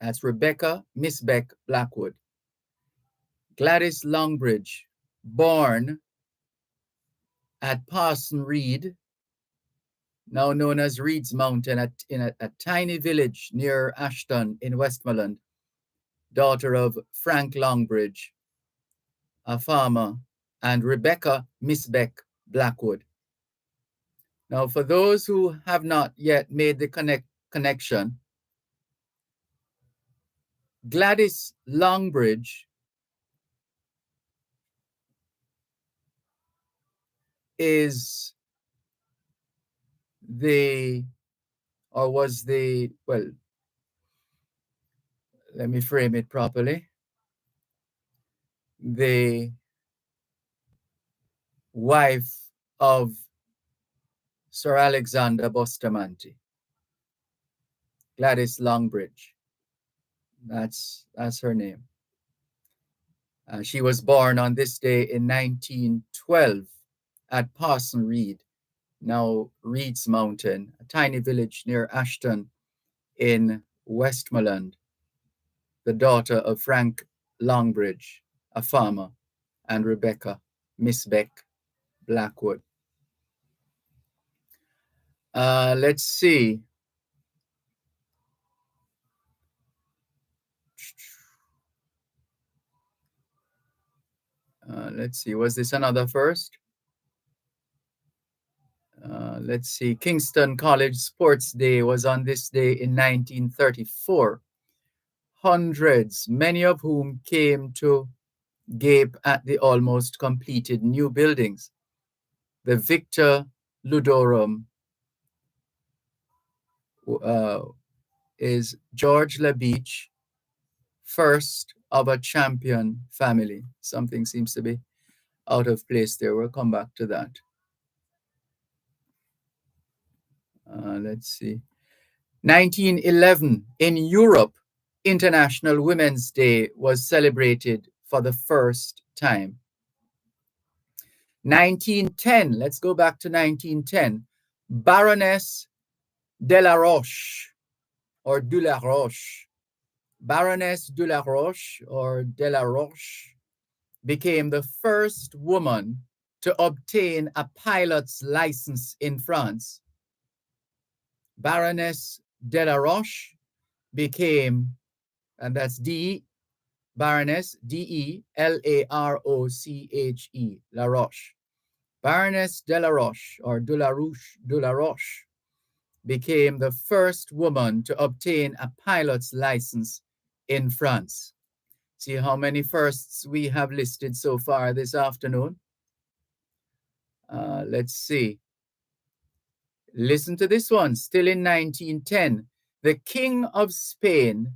That's Rebecca Miss Beck Blackwood. Gladys Longbridge, born at Parson Reed, now known as Reed's Mountain, in a tiny village near Ashton in Westmoreland, daughter of Frank Longbridge, a farmer, and Rebecca Miss Beck Blackwood. Now, for those who have not yet made the connection, Gladys Longbridge is well, let me frame it properly, the wife of Sir Alexander Bustamante, Gladys Longbridge. That's her name. She was born on this day in 1912 at Parson Reed, now Reed's Mountain, a tiny village near Ashton in Westmoreland, the daughter of Frank Longbridge, a farmer, and Rebecca Miss Beck Blackwood. Let's see. Let's see, was this another first? Let's see, Kingston College Sports Day was on this day in 1934. Hundreds, many of whom came to gape at the almost completed new buildings. The Victor Ludorum is George LaBeach, first of a champion family. Something seems to be out of place there. We'll come back to that. Let's see. 1911, in Europe, International Women's Day was celebrated for the first time. 1910, let's go back to 1910. Baroness de la Roche, or de la Roche, Baroness de la Roche, or de la Roche, became the first woman to obtain a pilot's license in France. Baroness de la Roche became, and that's Baroness, D-E-L-A-R-O-C-H-E, La Roche. Baroness de la Roche, or de la Roche, became the first woman to obtain a pilot's license in France. See how many firsts we have listed so far this afternoon? Let's see. Listen to this one. Still in 1910, the King of Spain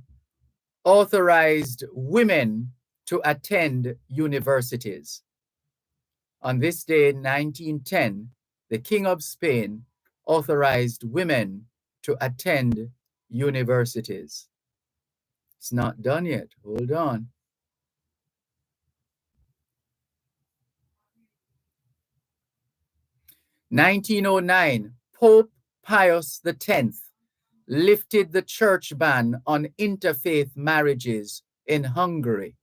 authorized women to attend universities. On this day in 1910, the King of Spain authorized women to attend universities. It's not done yet. Hold on. 1909, Pope Pius X lifted the church ban on interfaith marriages in Hungary.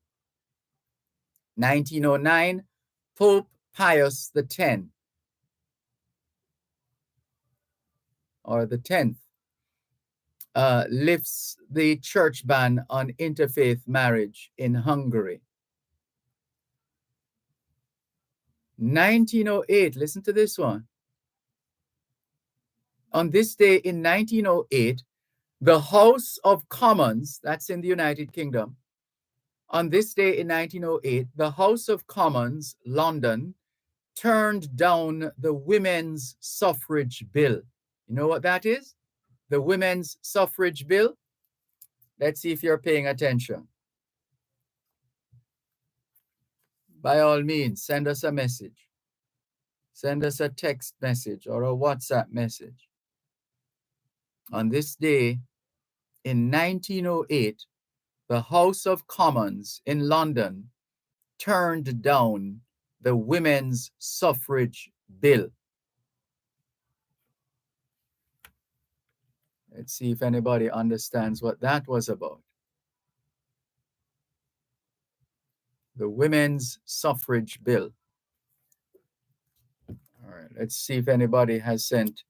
1909, Pope Pius X, or the 10th, lifts the church ban on interfaith marriage in Hungary. 1908, listen to this one. On this day in 1908, the House of Commons, that's in the United Kingdom, on this day in 1908, the House of Commons, London, turned down the Women's Suffrage Bill. You know what that is? The Women's Suffrage Bill? Let's see if you're paying attention. By all means, send us a message. Send us a text message or a WhatsApp message. On this day in 1908, the House of Commons in London turned down the Women's Suffrage Bill. Let's see if anybody understands what that was about. The Women's Suffrage Bill. All right, let's see if anybody has sent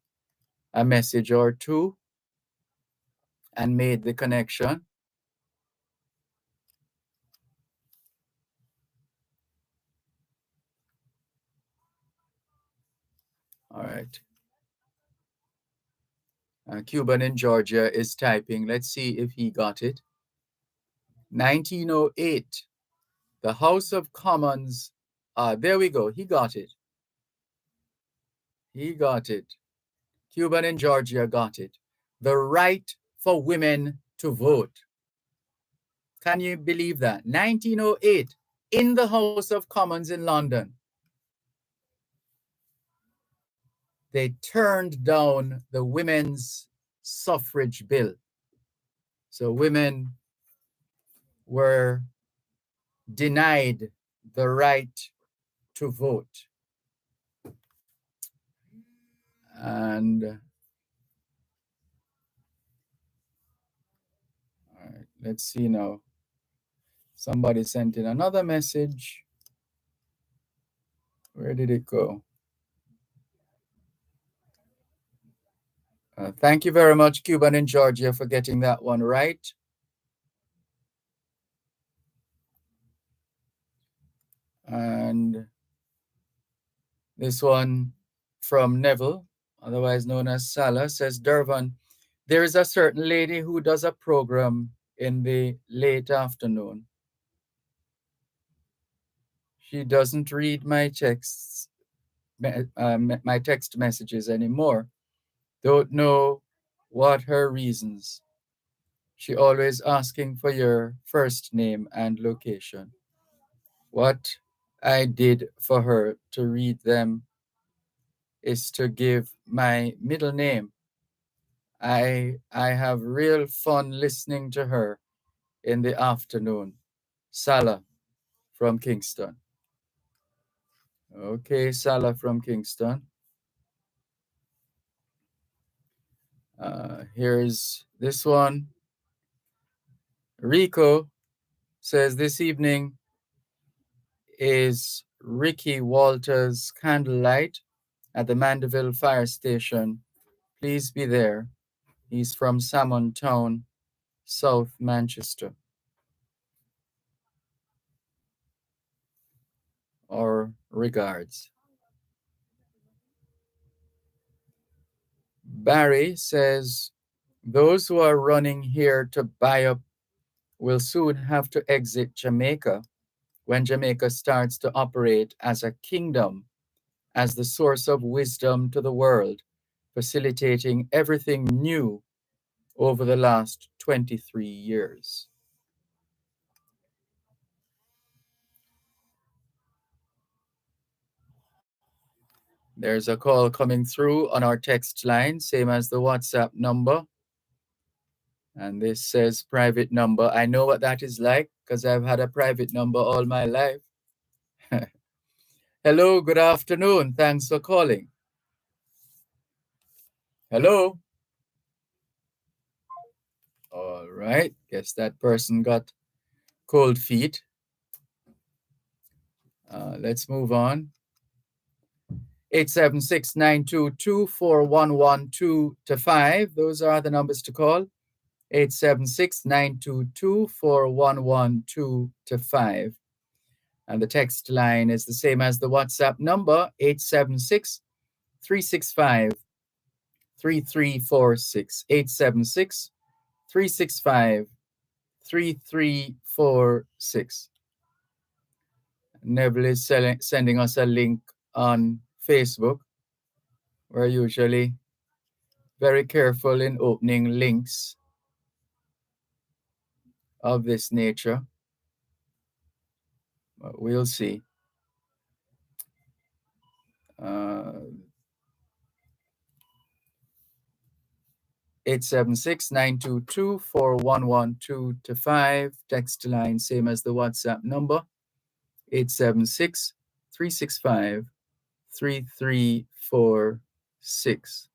a message or two and made the connection. All right. Cuban in Georgia is typing. Let's see if he got it. 1908, the House of Commons. There we go. He got it. He got it. Cuban in Georgia got it. The right for women to vote. Can you believe that? 1908, in the House of Commons in London. They turned down the Women's Suffrage Bill. So women were denied the right to vote. And all right, let's see now. Somebody sent in another message. Where did it go? Thank you very much, Cuban in Georgia, for getting that one right. And this one from Neville, otherwise known as Salah, says, Dervan, there is a certain lady who does a program in the late afternoon. She doesn't read my texts, my text messages anymore. Don't know what her reasons. She always asking for your first name and location. What I did for her to read them is to give my middle name. I have real fun listening to her in the afternoon. Salah from Kingston. Okay, Salah from Kingston. Here's this one. Rico says this evening is Ricky Walters' candlelight at the Mandeville Fire Station. Please be there. He's from Salmon Town, South Manchester. Or regards. Barry says, those who are running here to buy up will soon have to exit Jamaica when Jamaica starts to operate as a kingdom, as the source of wisdom to the world, facilitating everything new over the last 23 years. There's a call coming through on our text line, same as the WhatsApp number. And this says private number. I know what that is like because I've had a private number all my life. Hello, good afternoon. Thanks for calling. Hello? All right. Guess that person got cold feet. Let's move on. 876-922-4112-5. Those are the numbers to call. 876-922-4112-5. And the text line is the same as the WhatsApp number, 876-365-3346. 876-365-3346. Neville is sending us a link on Facebook. We're usually very careful in opening links of this nature. But we'll see. 876-922-4112-5. Text line, same as the WhatsApp number. 876-365-3346.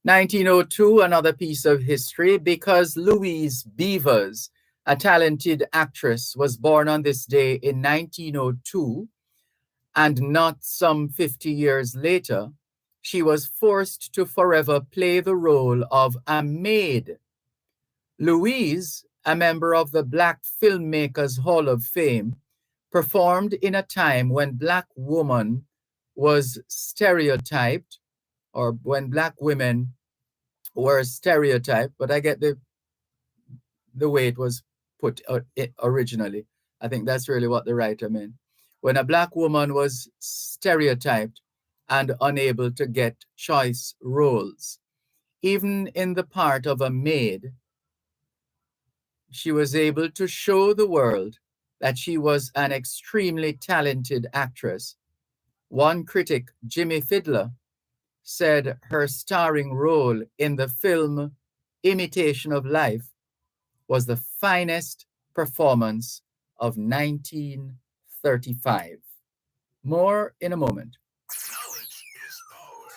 1902, another piece of history, because Louise Beavers, a talented actress, was born on this day in 1902, and not some 50 years later, she was forced to forever play the role of a maid. Louise, a member of the Black Filmmakers Hall of Fame, performed in a time when Black woman was stereotyped, or when Black women were stereotyped, but I get the way it was put originally. I think that's really what the writer meant. When a Black woman was stereotyped and unable to get choice roles. Even in the part of a maid, she was able to show the world that she was an extremely talented actress. One critic, Jimmy Fiddler, said her starring role in the film Imitation of Life was the finest performance of 1935. More in a moment. Knowledge is power.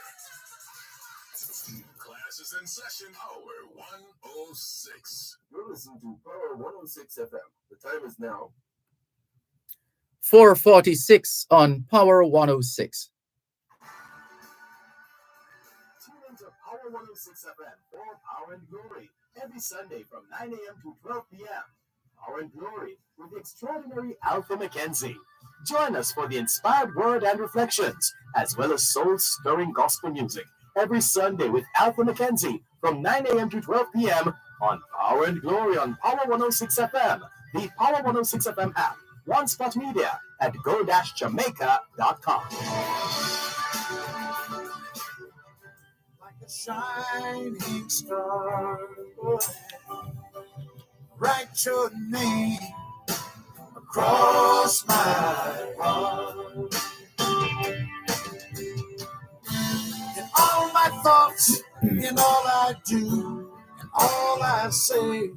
Class is in session, hour 106. You're listening to Power 106 FM. The time is now 4:46 on Power 106. Tune into Power 106 FM for Power and Glory every Sunday from 9 a.m. to 12 p.m. Power and Glory with the extraordinary Alpha Mackenzie. Join us for the inspired word and reflections, as well as soul-stirring gospel music every Sunday with Alpha Mackenzie from 9 a.m. to 12 p.m. on Power and Glory on Power 106 FM, the Power 106 FM app, One Spot Media at go-jamaica.com. Like a shining star, write your name across my heart. In all my thoughts, in all I do, in all I say.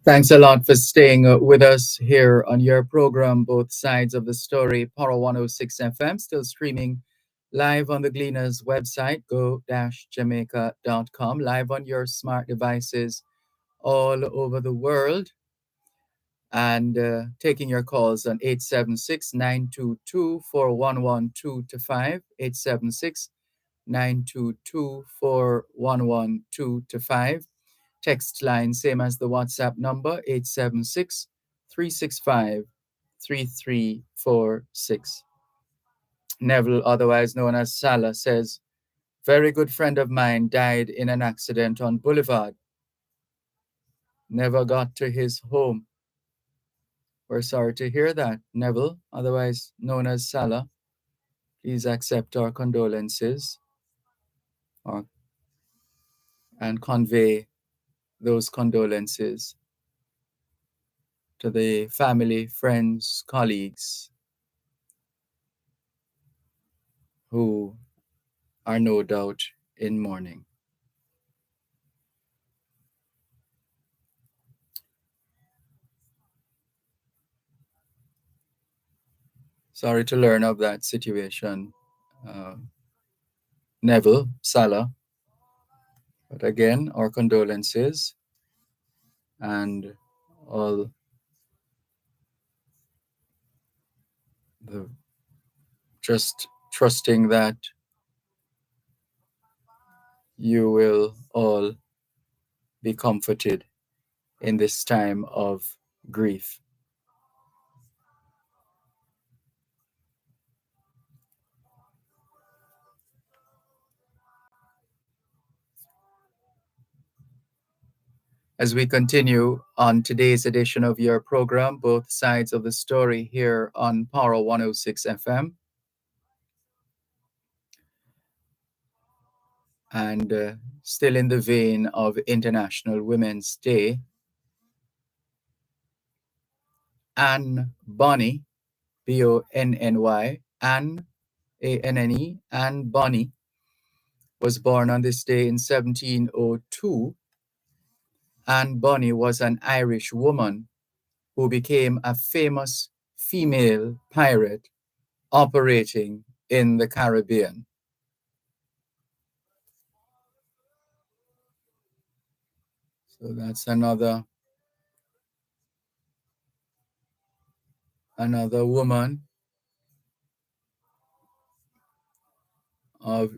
Thanks a lot for staying with us here on your program, Both Sides of the Story, Power 106 FM, still streaming live on the Gleaners website, go-jamaica.com, live on your smart devices all over the world, and taking your calls on 876-922-4112-5, 876-922-4112-5. Text line, same as the WhatsApp number, 876-365-3346. Neville, otherwise known as Salah, says, very good friend of mine died in an accident on Boulevard. Never got to his home. We're sorry to hear that, Neville, otherwise known as Salah. Please accept our condolences and convey those condolences to the family, friends, colleagues who are no doubt in mourning. Sorry to learn of that situation, Neville Salah. But again, our condolences and all the just trusting that you will all be comforted in this time of grief. As we continue on today's edition of your program, Both Sides of the Story, here on Power 106 FM, and still in the vein of International Women's Day, Anne Bonny, Bonny, Anne, Anne, Anne Bonny, was born on this day in 1702. Anne Bonny was an Irish woman who became a famous female pirate operating in the Caribbean. So that's another woman of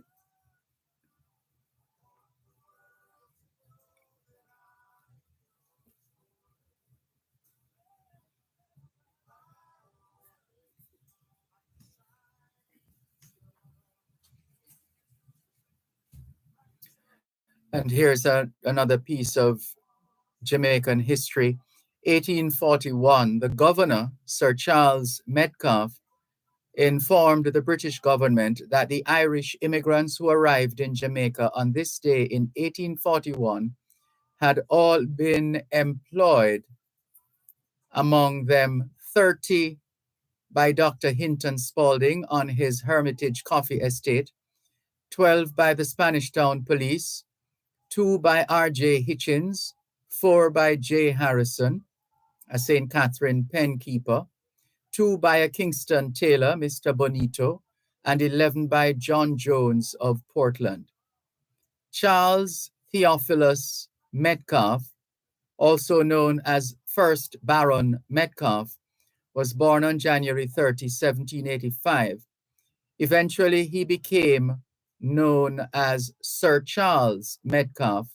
and here's another piece of Jamaican history. 1841, the governor, Sir Charles Metcalfe, informed the British government that the Irish immigrants who arrived in Jamaica on this day in 1841 had all been employed, among them 30 by Dr. Hinton Spalding on his Hermitage Coffee Estate, 12 by the Spanish Town Police, 2 by R.J. Hitchens, 4 by J. Harrison, a St. Catherine penkeeper, 2 by a Kingston tailor, Mr. Bonito, and 11 by John Jones of Portland. Charles Theophilus Metcalfe, also known as First Baron Metcalfe, was born on January 30, 1785. Eventually, he became known as Sir Charles Metcalfe.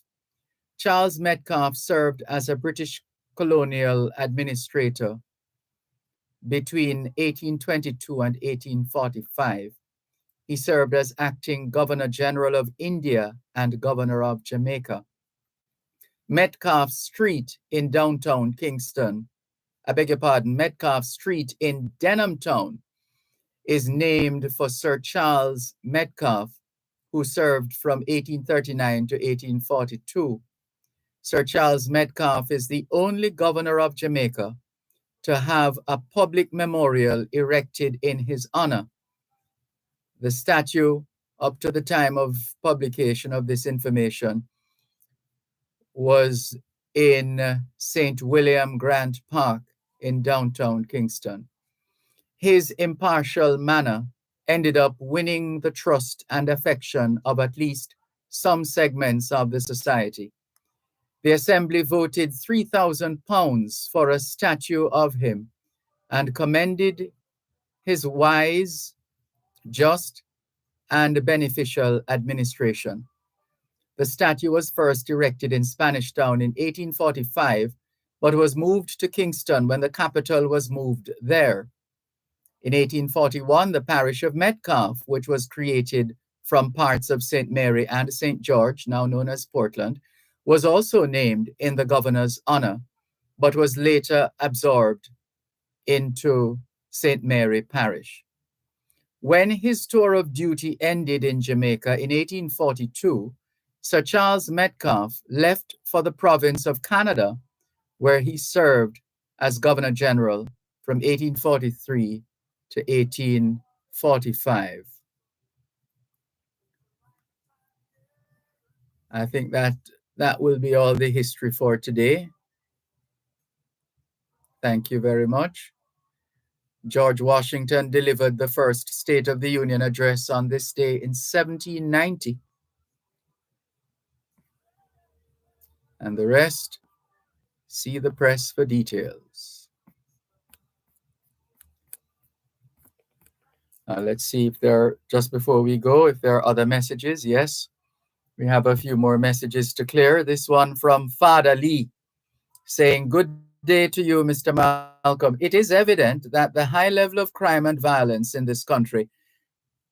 Charles Metcalfe served as a British colonial administrator between 1822 and 1845. He served as acting Governor General of India and Governor of Jamaica. Metcalfe Street in downtown Kingston, Metcalfe Street in Denham Town is named for Sir Charles Metcalfe, who served from 1839 to 1842. Sir Charles Metcalfe is the only governor of Jamaica to have a public memorial erected in his honor. The statue, up to the time of publication of this information, was in St. William Grant Park in downtown Kingston. His impartial manner ended up winning the trust and affection of at least some segments of the society. The Assembly voted £3,000 for a statue of him and commended his wise, just, and beneficial administration. The statue was first erected in Spanish Town in 1845, but was moved to Kingston when the capital was moved there. In 1841, the parish of Metcalfe, which was created from parts of St. Mary and St. George, now known as Portland, was also named in the governor's honor, but was later absorbed into St. Mary Parish. When his tour of duty ended in Jamaica in 1842, Sir Charles Metcalfe left for the province of Canada, where he served as Governor General from 1843 to 1845. I think that will be all the history for today. Thank you very much. George Washington delivered the first State of the Union address on this day in 1790. And the rest, see the press for details. Let's see if there, just before we go, if there are other messages. Yes, we have a few more messages to clear. This one from Father Lee saying, "Good day to you, Mr. Malcolm. It is evident that the high level of crime and violence in this country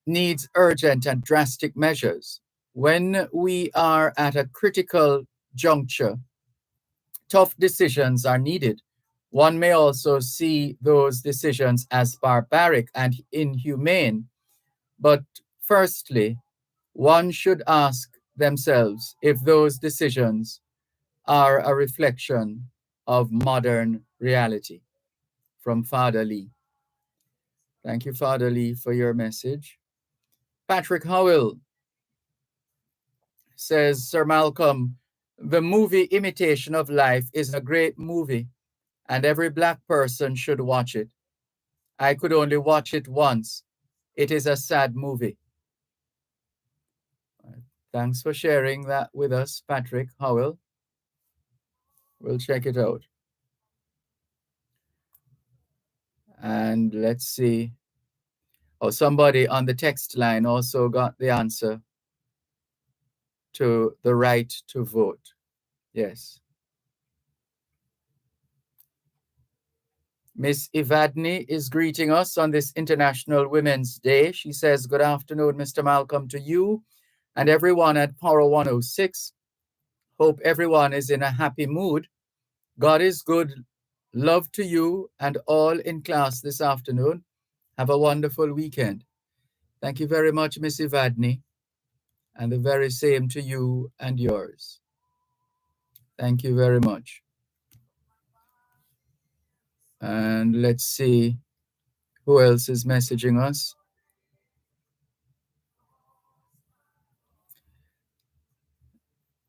needs urgent and drastic measures. When we are at a critical juncture, tough decisions are needed. One may also see those decisions as barbaric and inhumane. But firstly, one should ask themselves if those decisions are a reflection of modern reality." From Father Lee. Thank you, Father Lee, for your message. Patrick Howell says, "Sir Malcolm, the movie Imitation of Life is a great movie, and every Black person should watch it. I could only watch it once. It is a sad movie." Thanks for sharing that with us, Patrick Howell. We'll check it out. And let's see. Oh, somebody on the text line also got the answer to the right to vote. Yes. Miss Evadne is greeting us on this International Women's Day. She says, "Good afternoon, Mr. Malcolm, to you and everyone at Power 106. Hope everyone is in a happy mood. God is good. Love to you and all in class this afternoon. Have a wonderful weekend." Thank you very much, Miss Evadne, and the very same to you and yours. Thank you very much. And let's see who else is messaging us.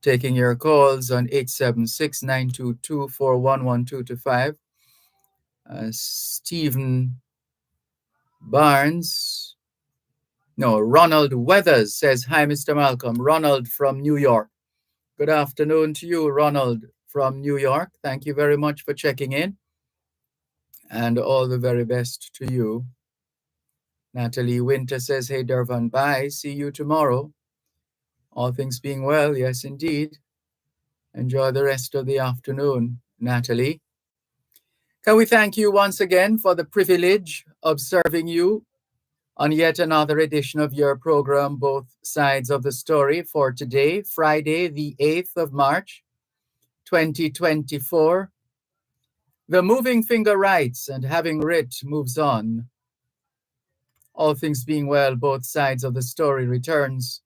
Taking your calls on 876-922-411-225. Stephen Barnes. No, Ronald Weathers says, "Hi, Mr. Malcolm. Ronald from New York." Good afternoon to you, Ronald from New York. Thank you very much for checking in. And all the very best to you. Natalie Winter says, "Hey, Dervan, bye. See you tomorrow." All things being well, yes, indeed. Enjoy the rest of the afternoon, Natalie. Can we thank you once again for the privilege of serving you on yet another edition of your program, Both Sides of the Story, for today, Friday, the 8th of March, 2024. The moving finger writes, and having writ moves on. All things being well, Both Sides of the Story returns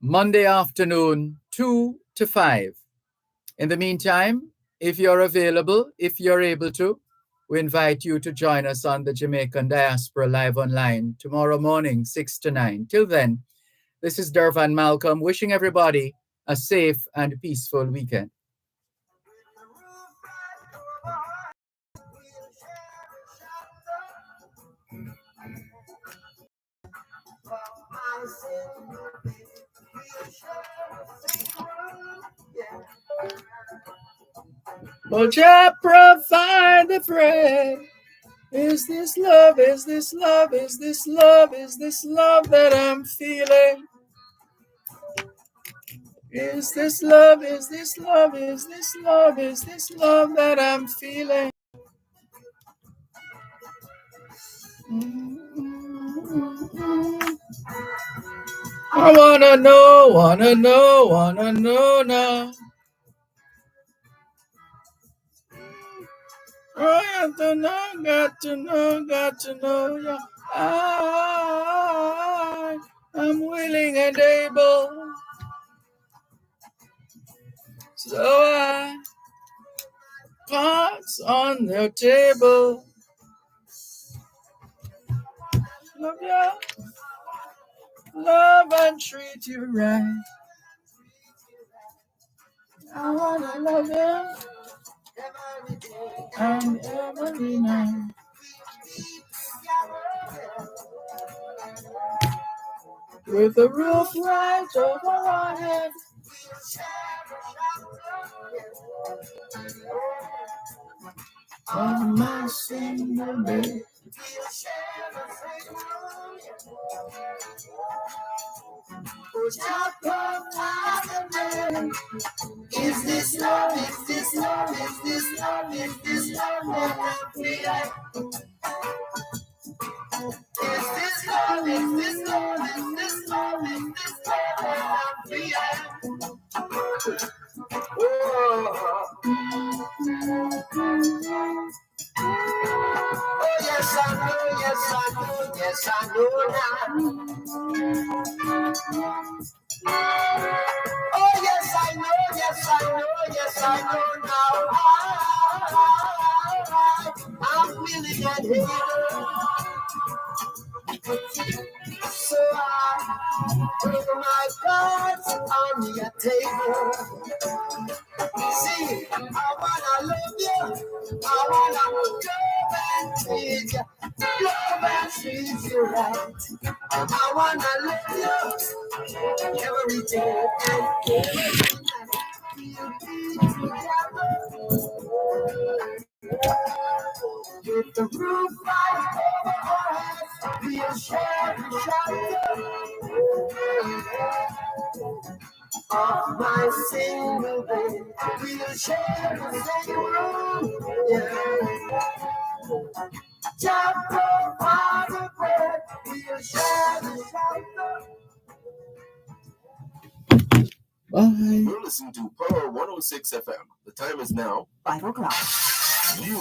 Monday afternoon, 2 to 5. In the meantime, if you're available, if you're able to, we invite you to join us on the Jamaican Diaspora Live Online tomorrow morning, 6 to 9. Till then, this is Dervan Malcolm wishing everybody a safe and peaceful weekend. Will Jah provide the bread? Is this love, is this love, is this love, is this love that I'm feeling? Is this love, is this love, is this love, is this love that I'm feeling? I wanna know now. I got to know, yeah. I'm willing and able, so I cards on the table. Love you, love and treat you right. I wanna love you and every night. with a roof right over our heads. On my single bed. Is this love? Is this love? Is this love? Is this love that I feel? Is this love? Is this love? Is this love? Is this love that I feel? Oh yes I know, yes I know, yes I know now. Oh yes I know, yes I know, yes I know now. I'm feeling that hate. So I put my cards on your table. See, I wanna love you. I wanna love and treat you. Love and treat you right. I wanna love you every day and every night. We'll be together with the roof right over our heads. We'll share the shelter of my single bed. We'll share the same room. Yeah. Just for the bread. We'll share the shelter. Bye. You're listening to Power 106 FM. The time is now 5 o'clock. You